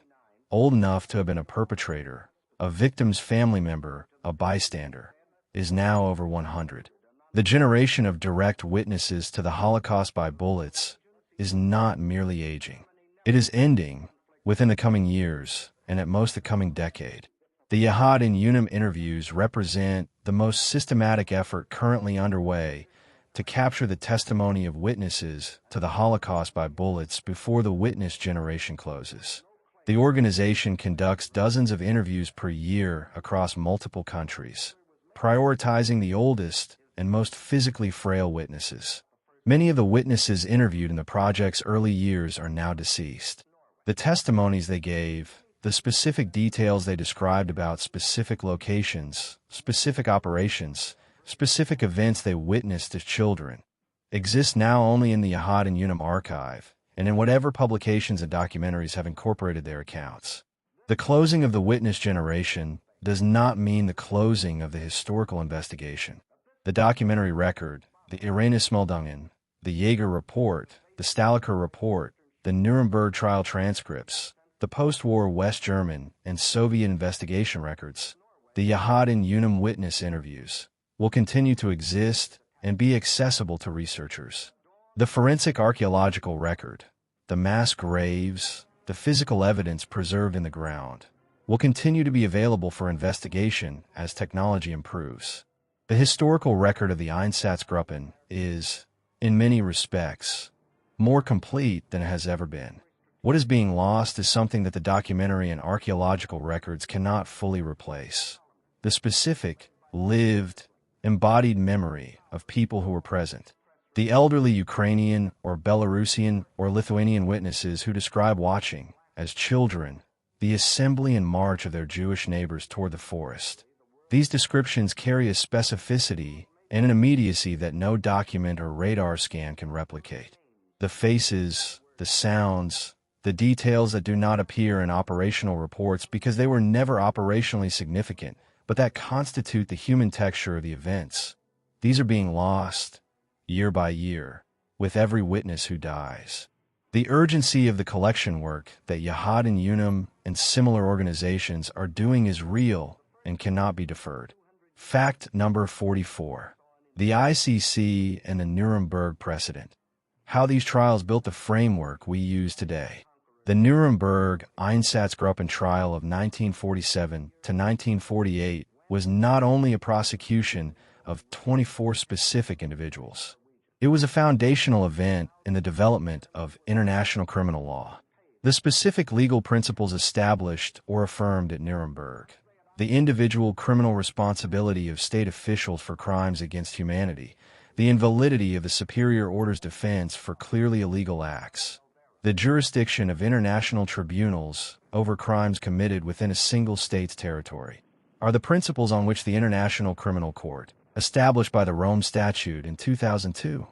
old enough to have been a perpetrator, a victim's family member, a bystander, is now over 100. The generation of direct witnesses to the Holocaust by bullets is not merely aging. It is ending within the coming years and at most the coming decade. The Yahad in Unum interviews represent the most systematic effort currently underway to capture the testimony of witnesses to the Holocaust by bullets before the witness generation closes. The organization conducts dozens of interviews per year across multiple countries, prioritizing the oldest and most physically frail witnesses. Many of the witnesses interviewed in the project's early years are now deceased. The testimonies they gave, the specific details they described about specific locations, specific operations, specific events they witnessed as children, exist now only in the Yahad and Unum archive, and in whatever publications and documentaries have incorporated their accounts. The closing of the witness generation does not mean the closing of the historical investigation. The documentary record, the Erinnerungsmeldungen, the Jaeger report, the Staliker report, the Nuremberg trial transcripts, the post-war West German and Soviet investigation records, the Yahad and Unum witness interviews, will continue to exist and be accessible to researchers. The forensic archaeological record, the mass graves, the physical evidence preserved in the ground, will continue to be available for investigation as technology improves. The historical record of the Einsatzgruppen is, in many respects, more complete than it has ever been. What is being lost is something that the documentary and archaeological records cannot fully replace: the specific, lived, embodied memory of people who were present. The elderly Ukrainian or Belarusian or Lithuanian witnesses who describe watching, as children, the assembly and march of their Jewish neighbors toward the forest. These descriptions carry a specificity and an immediacy that no document or radar scan can replicate. The faces, the sounds, the details that do not appear in operational reports because they were never operationally significant, but that constitute the human texture of the events. These are being lost, year by year, with every witness who dies. The urgency of the collection work that Yahad and Unum and similar organizations are doing is real and cannot be deferred. Fact number 44. The ICC and the Nuremberg precedent. How these trials built the framework we use today. The Nuremberg Einsatzgruppen trial of 1947 to 1948 was not only a prosecution of 24 specific individuals. It was a foundational event in the development of international criminal law. The specific legal principles established or affirmed at Nuremberg, the individual criminal responsibility of state officials for crimes against humanity, the invalidity of the superior order's defense for clearly illegal acts, the jurisdiction of international tribunals over crimes committed within a single state's territory, are the principles on which the International Criminal Court, established by the Rome Statute in 2002,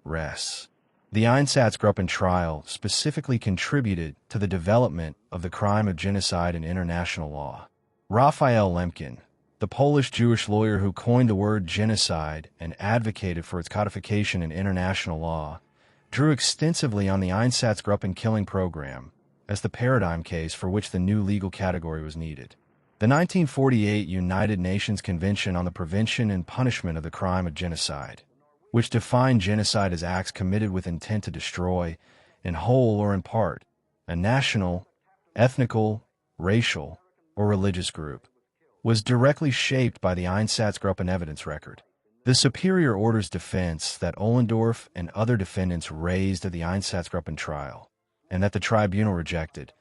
rests. The Einsatzgruppen trial specifically contributed to the development of the crime of genocide in international law. Raphael Lemkin, the Polish Jewish lawyer who coined the word genocide and advocated for its codification in international law, drew extensively on the Einsatzgruppen killing program as the paradigm case for which the new legal category was needed. The 1948 United Nations Convention on the Prevention and Punishment of the Crime of Genocide, which defined genocide as acts committed with intent to destroy, in whole or in part, a national, ethnical, racial, or religious group, was directly shaped by the Einsatzgruppen evidence record. The superior order's defense that Ohlendorf and other defendants raised at the Einsatzgruppen trial, and that the tribunal rejected,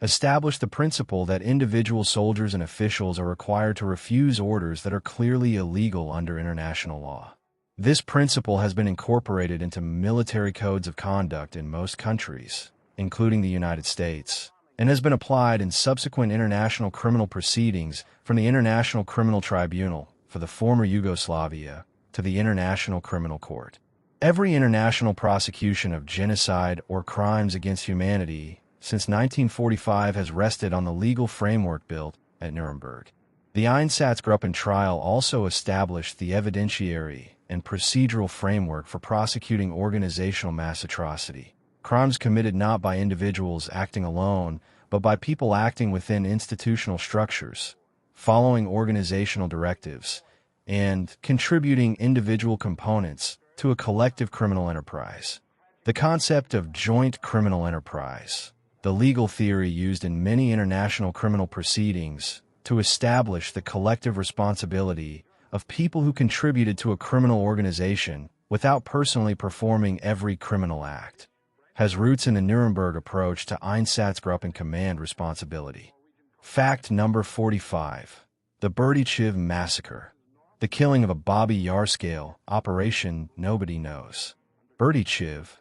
established the principle that individual soldiers and officials are required to refuse orders that are clearly illegal under international law. This principle has been incorporated into military codes of conduct in most countries, including the United States, and has been applied in subsequent international criminal proceedings from the International Criminal Tribunal for the former Yugoslavia to the International Criminal Court. Every international prosecution of genocide or crimes against humanity since 1945 has rested on the legal framework built at Nuremberg. The Einsatzgruppen trial also established the evidentiary and procedural framework for prosecuting organizational mass atrocity, crimes committed not by individuals acting alone, but by people acting within institutional structures, following organizational directives, and contributing individual components to a collective criminal enterprise. The concept of joint criminal enterprise, the legal theory used in many international criminal proceedings to establish the collective responsibility of people who contributed to a criminal organization without personally performing every criminal act, has roots in the Nuremberg approach to Einsatzgruppen command responsibility. Fact number 45. The Berdichev Massacre. The killing of a Babi Yar scale operation nobody knows. Berdichev,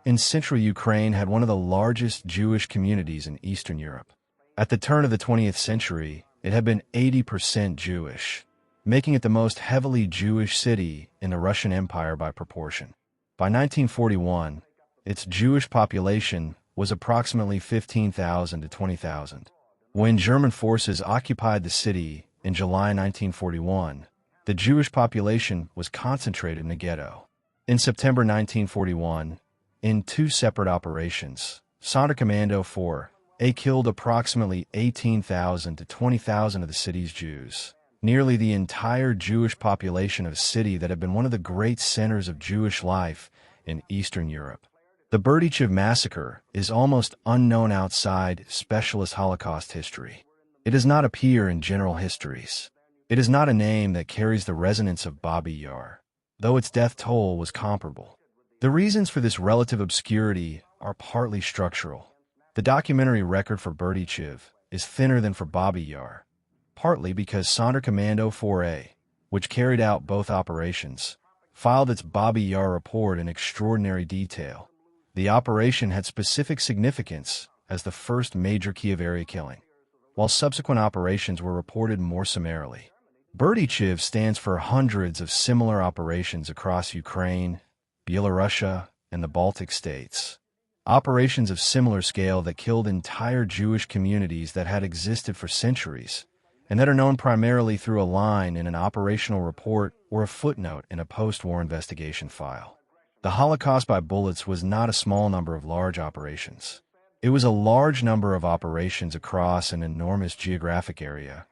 in central Ukraine had one of the largest Jewish communities in Eastern Europe. At the turn of the 20th century, it had been 80% Jewish, making it the most heavily Jewish city in the Russian Empire by proportion. By 1941, its Jewish population was approximately 15,000 to 20,000. When German forces occupied the city in July 1941, the Jewish population was concentrated in a ghetto. In September 1941, in two separate operations, Sonderkommando 4A killed approximately 18,000 to 20,000 of the city's Jews, nearly the entire Jewish population of a city that had been one of the great centers of Jewish life in Eastern Europe. The Berdichev massacre is almost unknown outside specialist Holocaust history. It does not appear in general histories. It is not a name that carries the resonance of Babi Yar, though its death toll was comparable. The reasons for this relative obscurity are partly structural. The documentary record for Berdichev is thinner than for Babi Yar, partly because Sonderkommando 4A, which carried out both operations, filed its Babi Yar report in extraordinary detail. The operation had specific significance as the first major Kiev area killing, while subsequent operations were reported more summarily. Berdichev stands for hundreds of similar operations across Ukraine, Belarus, and the Baltic states. Operations of similar scale that killed entire Jewish communities that had existed for centuries, and that are known primarily through a line in an operational report or a footnote in a post-war investigation file. The Holocaust by bullets was not a small number of large operations. It was a large number of operations across an enormous geographic area,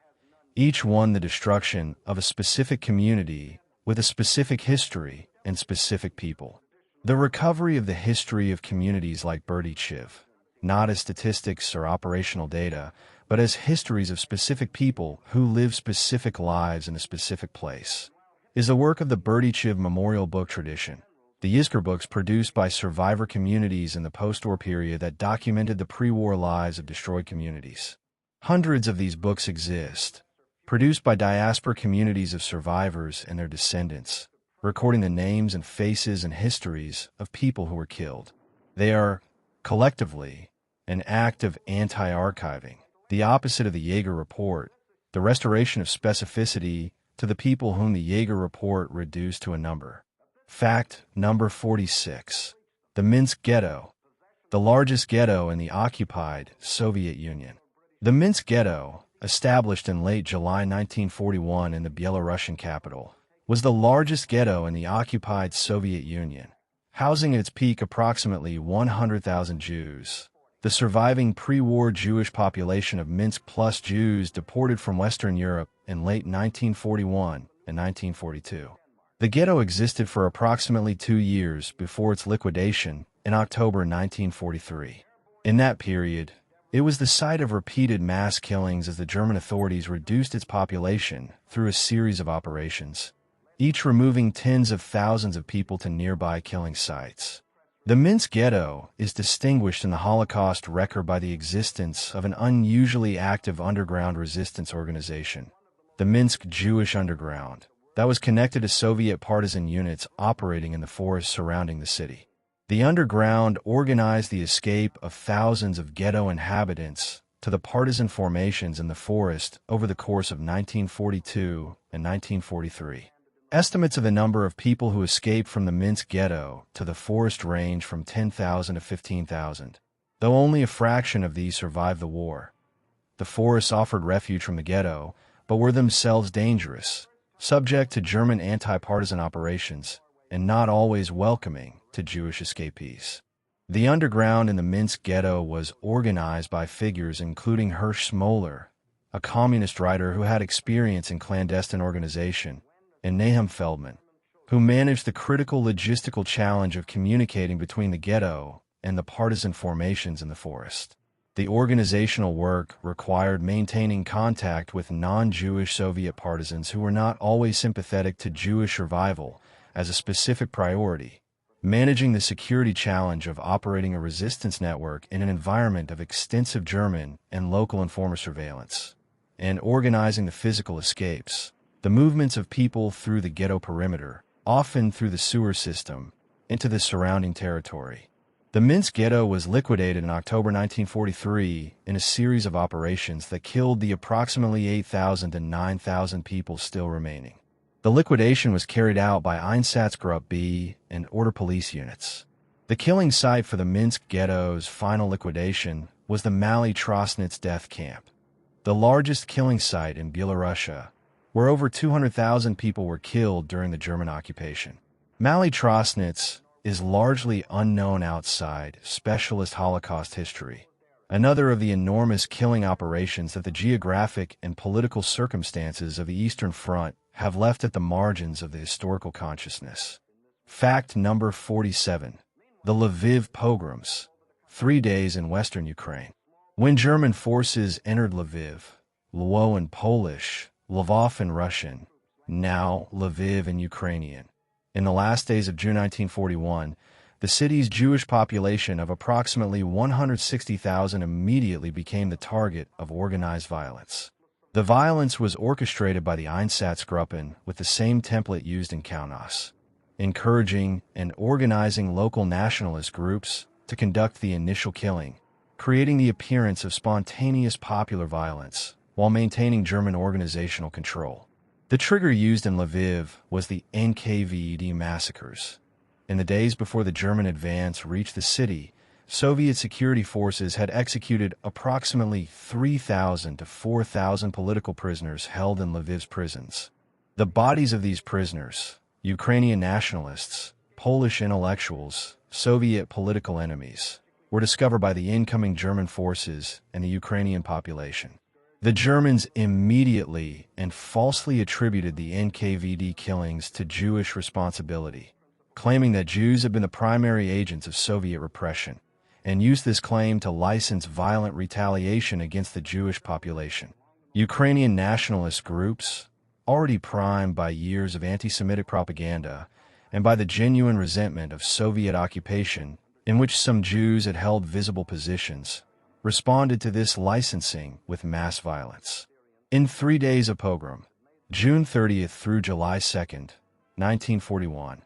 each one the destruction of a specific community with a specific history and specific people. The recovery of the history of communities like Berdichev, not as statistics or operational data, but as histories of specific people who live specific lives in a specific place, is the work of the Berdichev memorial book tradition, the Yizkor books produced by survivor communities in the post-war period that documented the pre-war lives of destroyed communities. Hundreds of these books exist, produced by diaspora communities of survivors and their descendants, recording the names and faces and histories of people who were killed. They are, collectively, an act of anti-archiving, the opposite of the Jaeger report, the restoration of specificity to the people whom the Jaeger report reduced to a number. Fact number 46. The Minsk Ghetto, the largest ghetto in the occupied Soviet Union. The Minsk Ghetto, established in late July 1941 in the Belarusian capital, was the largest ghetto in the occupied Soviet Union, housing at its peak approximately 100,000 Jews. The surviving pre-war Jewish population of Minsk plus Jews deported from Western Europe in late 1941 and 1942. The ghetto existed for approximately 2 years before its liquidation in October 1943. In that period, it was the site of repeated mass killings as the German authorities reduced its population through a series of operations, each removing tens of thousands of people to nearby killing sites. The Minsk ghetto is distinguished in the Holocaust record by the existence of an unusually active underground resistance organization, the Minsk Jewish Underground, that was connected to Soviet partisan units operating in the forests surrounding the city. The underground organized the escape of thousands of ghetto inhabitants to the partisan formations in the forest over the course of 1942 and 1943. Estimates of the number of people who escaped from the Minsk ghetto to the forest range from 10,000 to 15,000, though only a fraction of these survived the war. The forests offered refuge from the ghetto, but were themselves dangerous, subject to German anti-partisan operations, and not always welcoming to Jewish escapees. The underground in the Minsk ghetto was organized by figures including Hirsch Smoller, a communist writer who had experience in clandestine organization, and Nahum Feldman, who managed the critical logistical challenge of communicating between the ghetto and the partisan formations in the forest. The organizational work required maintaining contact with non-Jewish Soviet partisans who were not always sympathetic to Jewish survival as a specific priority, managing the security challenge of operating a resistance network in an environment of extensive German and local informer surveillance, and organizing the physical escapes, the movements of people through the ghetto perimeter, often through the sewer system, into the surrounding territory. The Minsk ghetto was liquidated in October 1943 in a series of operations that killed the approximately 8,000 to 9,000 people still remaining. The liquidation was carried out by Einsatzgruppen B and Order Police units. The killing site for the Minsk ghetto's final liquidation was the Mali Trosnitz death camp, the largest killing site in Belarusia, where over 200,000 people were killed during the German occupation. Mali Trosnitz is largely unknown outside specialist Holocaust history, another of the enormous killing operations that the geographic and political circumstances of the Eastern Front have left at the margins of the historical consciousness. Fact number 47. The Lviv pogroms. 3 days in western Ukraine. When German forces entered Lviv, Lwo in Polish, Lvov in Russian, now Lviv in Ukrainian, in the last days of June 1941, the city's Jewish population of approximately 160,000 immediately became the target of organized violence. The violence was orchestrated by the Einsatzgruppen with the same template used in Kaunas, encouraging and organizing local nationalist groups to conduct the initial killing, creating the appearance of spontaneous popular violence while maintaining German organizational control. The trigger used in Lviv was the NKVD massacres. In the days before the German advance reached the city, Soviet security forces had executed approximately 3,000 to 4,000 political prisoners held in Lviv's prisons. The bodies of these prisoners, Ukrainian nationalists, Polish intellectuals, Soviet political enemies, were discovered by the incoming German forces and the Ukrainian population. The Germans immediately and falsely attributed the NKVD killings to Jewish responsibility, claiming that Jews had been the primary agents of Soviet repression, and used this claim to license violent retaliation against the Jewish population. Ukrainian nationalist groups, already primed by years of anti-Semitic propaganda and by the genuine resentment of Soviet occupation, in which some Jews had held visible positions, responded to this licensing with mass violence. In 3 days of pogrom, June 30th through July 2nd, 1941,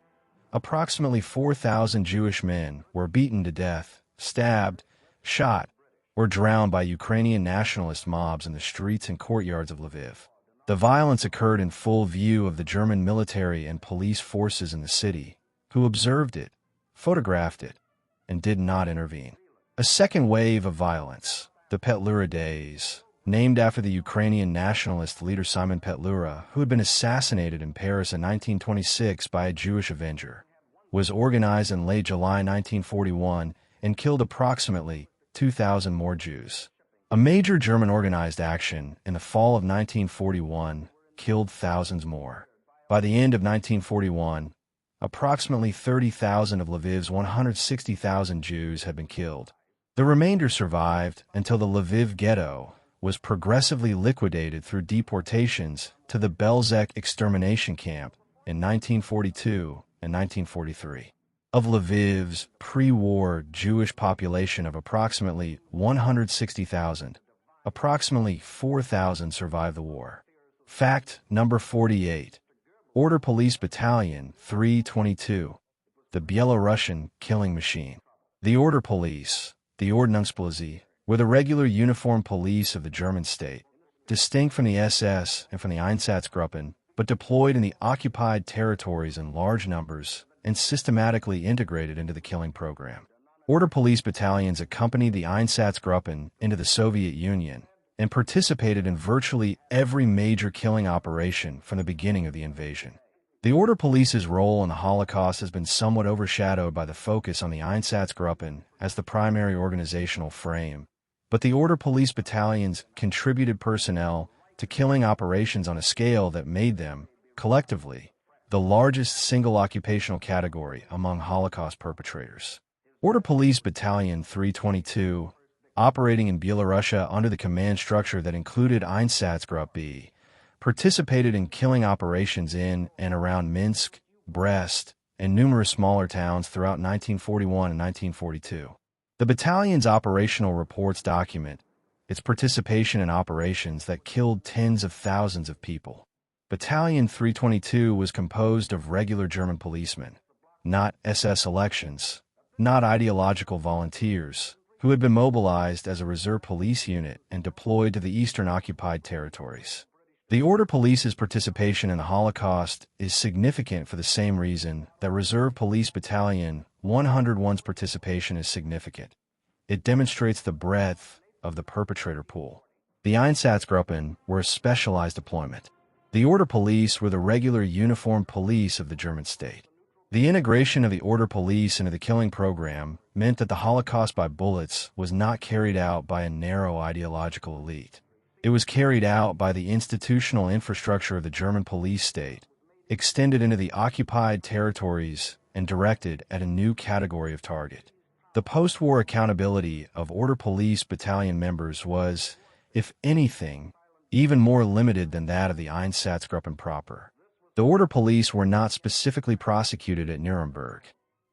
approximately 4,000 Jewish men were beaten to death, stabbed, shot, or drowned by Ukrainian nationalist mobs in the streets and courtyards of Lviv. The violence occurred in full view of the German military and police forces in the city, who observed it, photographed it, and did not intervene. A second wave of violence, the Petlura Days, named after the Ukrainian nationalist leader Simon Petlura, who had been assassinated in Paris in 1926 by a Jewish avenger, was organized in late July 1941 and killed approximately 2,000 more Jews. A major German organized action in the fall of 1941 killed thousands more. By the end of 1941, approximately 30,000 of Lviv's 160,000 Jews had been killed. The remainder survived until the Lviv ghetto was progressively liquidated through deportations to the Belzec extermination camp in 1942 and 1943. Of Lviv's pre-war Jewish population of approximately 160,000, approximately 4,000 survived the war. Fact number 48. Order Police Battalion 322, the Belarusian killing machine. The Order Police, the Ordnungspolizei, were the regular uniformed police of the German state, distinct from the SS and from the Einsatzgruppen, but deployed in the occupied territories in large numbers and systematically integrated into the killing program. Order police battalions accompanied the Einsatzgruppen into the Soviet Union and participated in virtually every major killing operation from the beginning of the invasion. The Order Police's role in the Holocaust has been somewhat overshadowed by the focus on the Einsatzgruppen as the primary organizational frame, but the Order Police battalions contributed personnel to killing operations on a scale that made them, collectively, the largest single occupational category among Holocaust perpetrators. Order Police Battalion 322, operating in Belarusia under the command structure that included Einsatzgruppe, participated in killing operations in and around Minsk, Brest, and numerous smaller towns throughout 1941 and 1942. The battalion's operational reports document its participation in operations that killed tens of thousands of people. Battalion 322 was composed of regular German policemen, not SS elections, not ideological volunteers, who had been mobilized as a reserve police unit and deployed to the eastern occupied territories. The Order Police's participation in the Holocaust is significant for the same reason that Reserve Police Battalion 101's participation is significant. It demonstrates the breadth of the perpetrator pool. The Einsatzgruppen were a specialized deployment. The Order Police were the regular uniformed police of the German state. The integration of the Order Police into the killing program meant that the Holocaust by bullets was not carried out by a narrow ideological elite. It was carried out by the institutional infrastructure of the German police state, extended into the occupied territories and directed at a new category of target. The post-war accountability of Order Police Battalion members was, if anything, even more limited than that of the Einsatzgruppen proper. The Order Police were not specifically prosecuted at Nuremberg.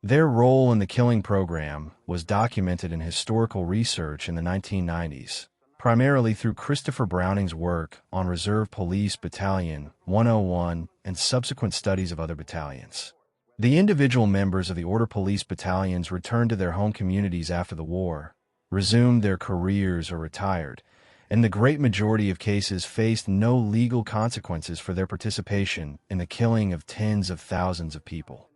Their role in the killing program was documented in historical research in the 1990s, primarily through Christopher Browning's work on Reserve Police Battalion 101 and subsequent studies of other battalions. The individual members of the Order Police battalions returned to their home communities after the war, resumed their careers or retired, and the great majority of cases faced no legal consequences for their participation in the killing of tens of thousands of people.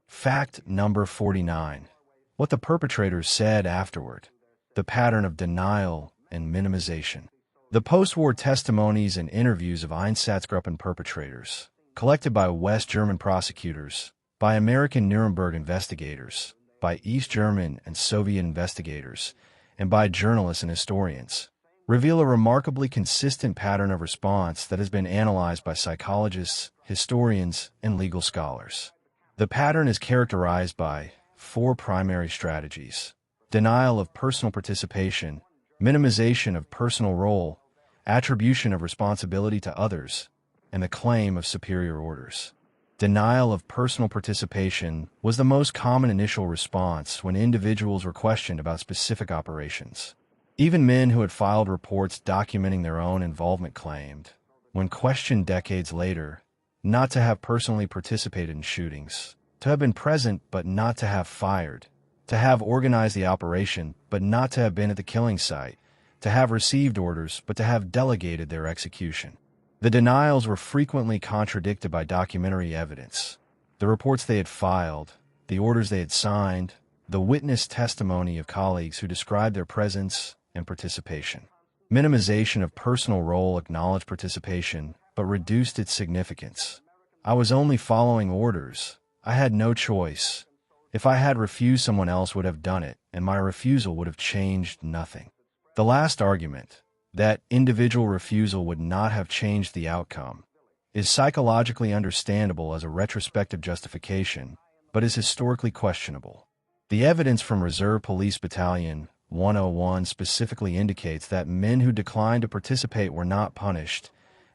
Fact number 49. What the perpetrators said afterward. The pattern of denial and minimization. The post-war testimonies and interviews of Einsatzgruppen perpetrators, collected by West German prosecutors, by American Nuremberg investigators, by East German and Soviet investigators, and by journalists and historians, reveal a remarkably consistent pattern of response that has been analyzed by psychologists, historians, and legal scholars. The pattern is characterized by 4 primary strategies: denial of personal participation, minimization of personal role, attribution of responsibility to others, and the claim of superior orders. Denial of personal participation was the most common initial response when individuals were questioned about specific operations. Even men who had filed reports documenting their own involvement claimed, when questioned decades later, not to have personally participated in shootings, to have been present but not to have fired, to have organized the operation but not to have been at the killing site, to have received orders but to have delegated their execution. The denials were frequently contradicted by documentary evidence, the reports they had filed, the orders they had signed, the witness testimony of colleagues who described their presence and participation. Minimization of personal role acknowledged participation, but reduced its significance. I was only following orders. I had no choice. If I had refused, someone else would have done it, and my refusal would have changed nothing. The last argument, that individual refusal would not have changed the outcome, is psychologically understandable as a retrospective justification, but is historically questionable. The evidence from Reserve Police Battalion 101 specifically indicates that men who declined to participate were not punished,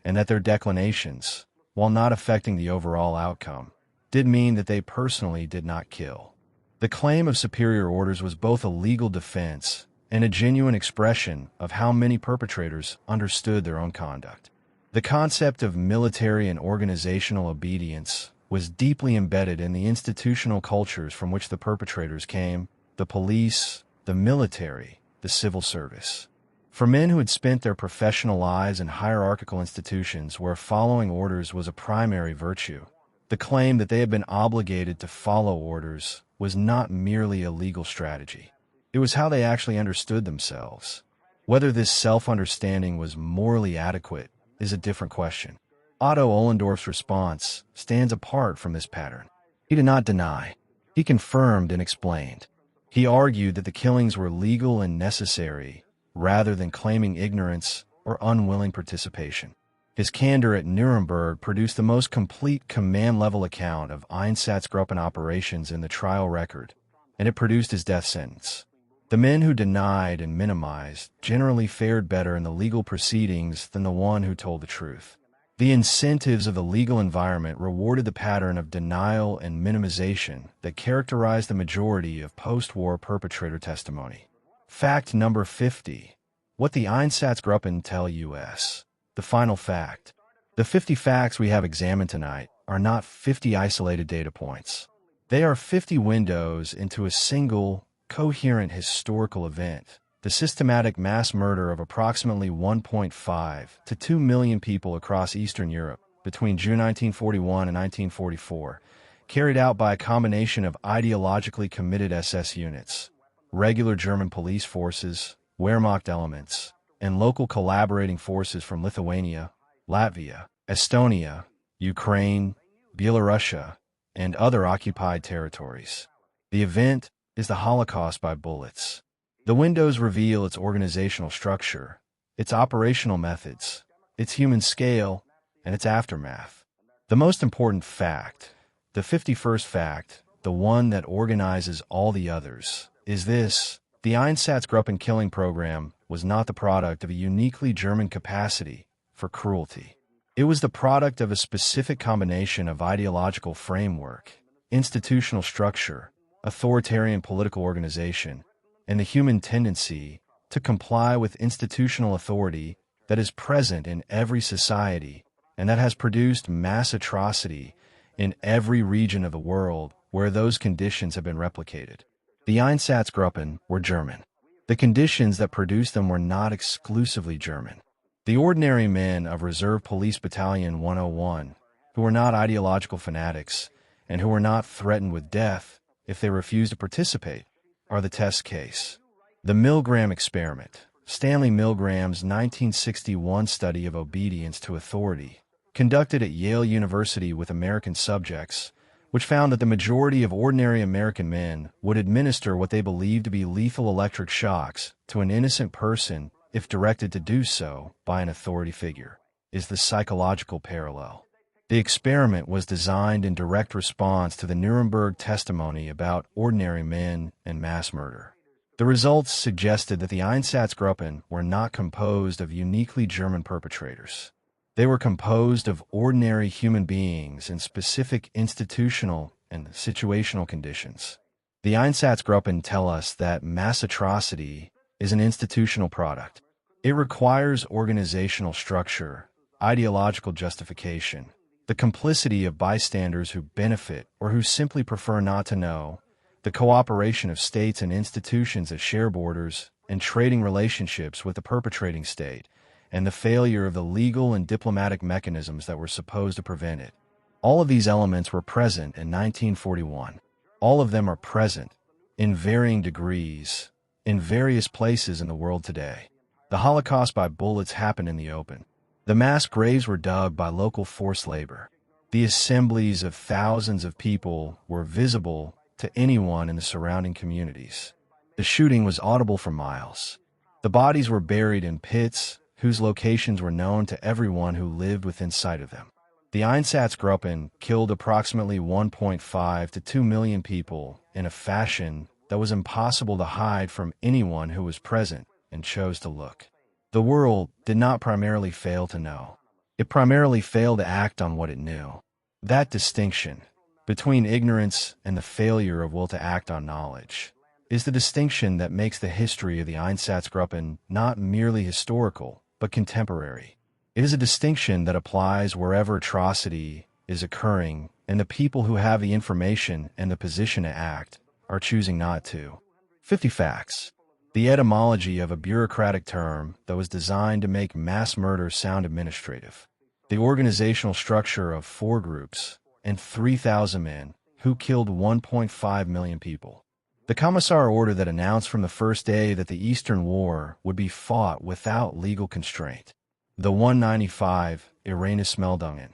and that their declinations, while not affecting the overall outcome, did mean that they personally did not kill. The claim of superior orders was both a legal defense and a genuine expression of how many perpetrators understood their own conduct. The concept of military and organizational obedience was deeply embedded in the institutional cultures from which the perpetrators came: the police, the military, the civil service. For men who had spent their professional lives in hierarchical institutions where following orders was a primary virtue, the claim that they had been obligated to follow orders was not merely a legal strategy. It was how they actually understood themselves. Whether this self-understanding was morally adequate is a different question. Otto Ohlendorf's response stands apart from this pattern. He did not deny. He confirmed and explained. He argued that the killings were legal and necessary, rather than claiming ignorance or unwilling participation. His candor at Nuremberg produced the most complete command-level account of Einsatzgruppen operations in the trial record, and it produced his death sentence. The men who denied and minimized generally fared better in the legal proceedings than the one who told the truth. The incentives of the legal environment rewarded the pattern of denial and minimization that characterized the majority of post-war perpetrator testimony. Fact number 50. What the Einsatzgruppen tell us. The final fact. The 50 facts we have examined tonight are not 50 isolated data points. They are 50 windows into a single, coherent historical event: the systematic mass murder of approximately 1.5 to 2 million people across Eastern Europe between June 1941 and 1944, carried out by a combination of ideologically committed SS units, regular German police forces, Wehrmacht elements, and local collaborating forces from Lithuania, Latvia, Estonia, Ukraine, Belarusia, and other occupied territories. The event is the Holocaust by bullets. The windows reveal its organizational structure, its operational methods, its human scale, and its aftermath. The most important fact, the 51st fact, the one that organizes all the others, is this: the Einsatzgruppen killing program was not the product of a uniquely German capacity for cruelty. It was the product of a specific combination of ideological framework, institutional structure, authoritarian political organization, and the human tendency to comply with institutional authority that is present in every society and that has produced mass atrocity in every region of the world where those conditions have been replicated. The Einsatzgruppen were German. The conditions that produced them were not exclusively German. The ordinary men of Reserve Police Battalion 101, who were not ideological fanatics and who were not threatened with death if they refused to participate, are the test case. The Milgram experiment, Stanley Milgram's 1961 study of obedience to authority, conducted at Yale University with American subjects, which found that the majority of ordinary American men would administer what they believed to be lethal electric shocks to an innocent person if directed to do so by an authority figure, is the psychological parallel. The experiment was designed in direct response to the Nuremberg testimony about ordinary men and mass murder. The results suggested that the Einsatzgruppen were not composed of uniquely German perpetrators. They were composed of ordinary human beings in specific institutional and situational conditions. The Einsatzgruppen tell us that mass atrocity is an institutional product. It requires organizational structure, ideological justification, the complicity of bystanders who benefit or who simply prefer not to know, the cooperation of states and institutions that share borders and trading relationships with the perpetrating state, and the failure of the legal and diplomatic mechanisms that were supposed to prevent it. All of these elements were present in 1941. All of them are present, in varying degrees, in various places in the world today. The Holocaust by bullets happened in the open. The mass graves were dug by local forced labor. The assemblies of thousands of people were visible to anyone in the surrounding communities. The shooting was audible for miles. The bodies were buried in pits whose locations were known to everyone who lived within sight of them. The Einsatzgruppen killed approximately 1.5 to 2 million people in a fashion that was impossible to hide from anyone who was present and chose to look. The world did not primarily fail to know. It primarily failed to act on what it knew. That distinction between ignorance and the failure of will to act on knowledge is the distinction that makes the history of the Einsatzgruppen not merely historical, but contemporary. It is a distinction that applies wherever atrocity is occurring and the people who have the information and the position to act are choosing not to. 50 facts. The etymology of a bureaucratic term that was designed to make mass murder sound administrative. The organizational structure of 4 groups and 3,000 men who killed 1.5 million people. The Commissar order that announced from the first day that the Eastern War would be fought without legal constraint. The 195 Erasmusmeldungen.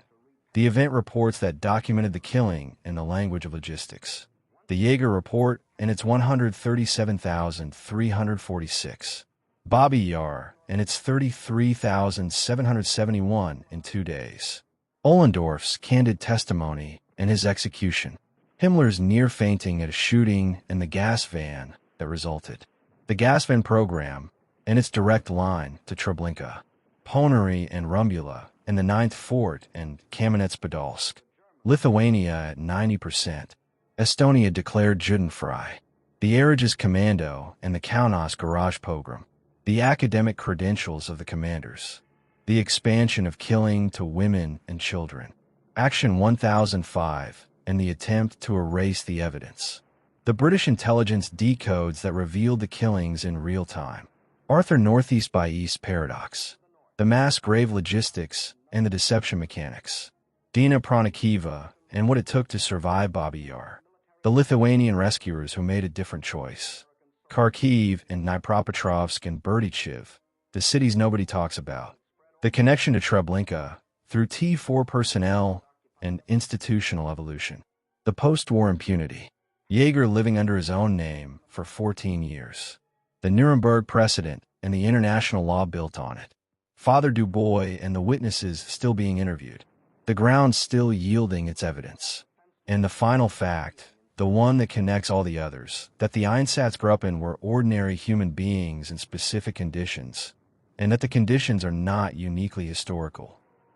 The event reports that documented the killing in the language of logistics. The Jaeger report and its 137,346. Babi Yar and its 33,771 in 2 days. Ohlendorf's candid testimony and his execution. Himmler's near fainting at a shooting and the gas van that resulted. The gas van program and its direct line to Treblinka, Ponary and Rumbula and the 9th Fort and Kamenets-Podolsk. Lithuania at 90%. Estonia declared Judenfrei. The Arrages Commando and the Kaunas Garage Pogrom. The academic credentials of the commanders. The expansion of killing to women and children. Action 1005 and the attempt to erase the evidence. The British intelligence decodes that revealed the killings in real time. Arthur Northeast by East paradox. The mass grave logistics and the deception mechanics. Dina Pronikiva and what it took to survive Babi Yar. The Lithuanian rescuers who made a different choice. Kharkiv and Dnipropetrovsk and Berdichev, the cities nobody talks about. The connection to Treblinka through T4 personnel and institutional evolution. The post-war impunity. Jaeger living under his own name for 14 years. The Nuremberg precedent and the international law built on it. Father Dubois and the witnesses still being interviewed. The ground still yielding its evidence. And the final fact, the one that connects all the others, that the Einsatzgruppen were ordinary human beings in specific conditions, and that the conditions are not uniquely historical.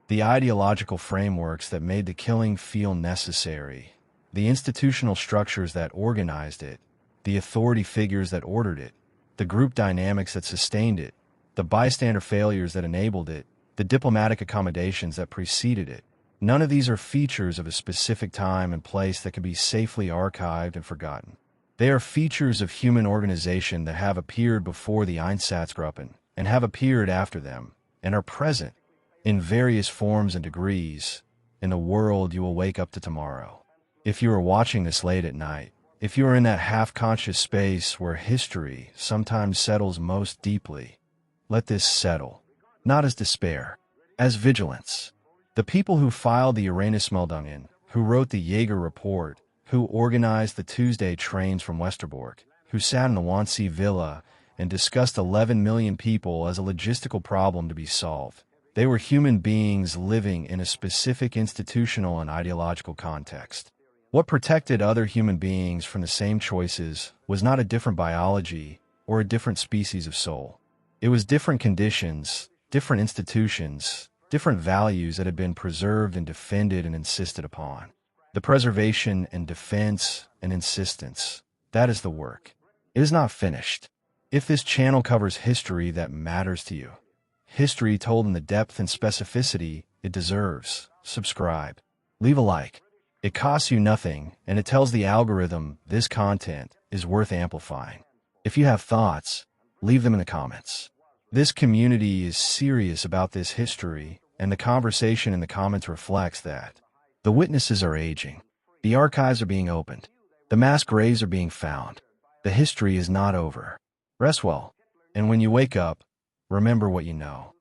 The ideological frameworks that made the killing feel necessary, the institutional structures that organized it, the authority figures that ordered it, the group dynamics that sustained it, the bystander failures that enabled it, the diplomatic accommodations that preceded it. None of these are features of a specific time and place that can be safely archived and forgotten. They are features of human organization that have appeared before the Einsatzgruppen and have appeared after them and are present in various forms and degrees in the world you will wake up to tomorrow. If you are watching this late at night, if you are in that half-conscious space where history sometimes settles most deeply, let this settle, not as despair, as vigilance. The people who filed the Erasmusmeldungen, who wrote the Jaeger report, who organized the Tuesday trains from Westerbork, who sat in the Wannsee Villa and discussed 11 million people as a logistical problem to be solved. They were human beings living in a specific institutional and ideological context. What protected other human beings from the same choices was not a different biology or a different species of soul. It was different conditions, different institutions, different values that had been preserved and defended and insisted upon. The preservation and defense and insistence, that is the work. It is not finished. If this channel covers history that matters to you, history told in the depth and specificity it deserves, subscribe. Leave a like. It costs you nothing, and it tells the algorithm this content is worth amplifying. If you have thoughts, leave them in the comments. This community is serious about this history, and the conversation in the comments reflects that. The witnesses are aging. The archives are being opened. The mass graves are being found. The history is not over. Rest well, and when you wake up, remember what you know.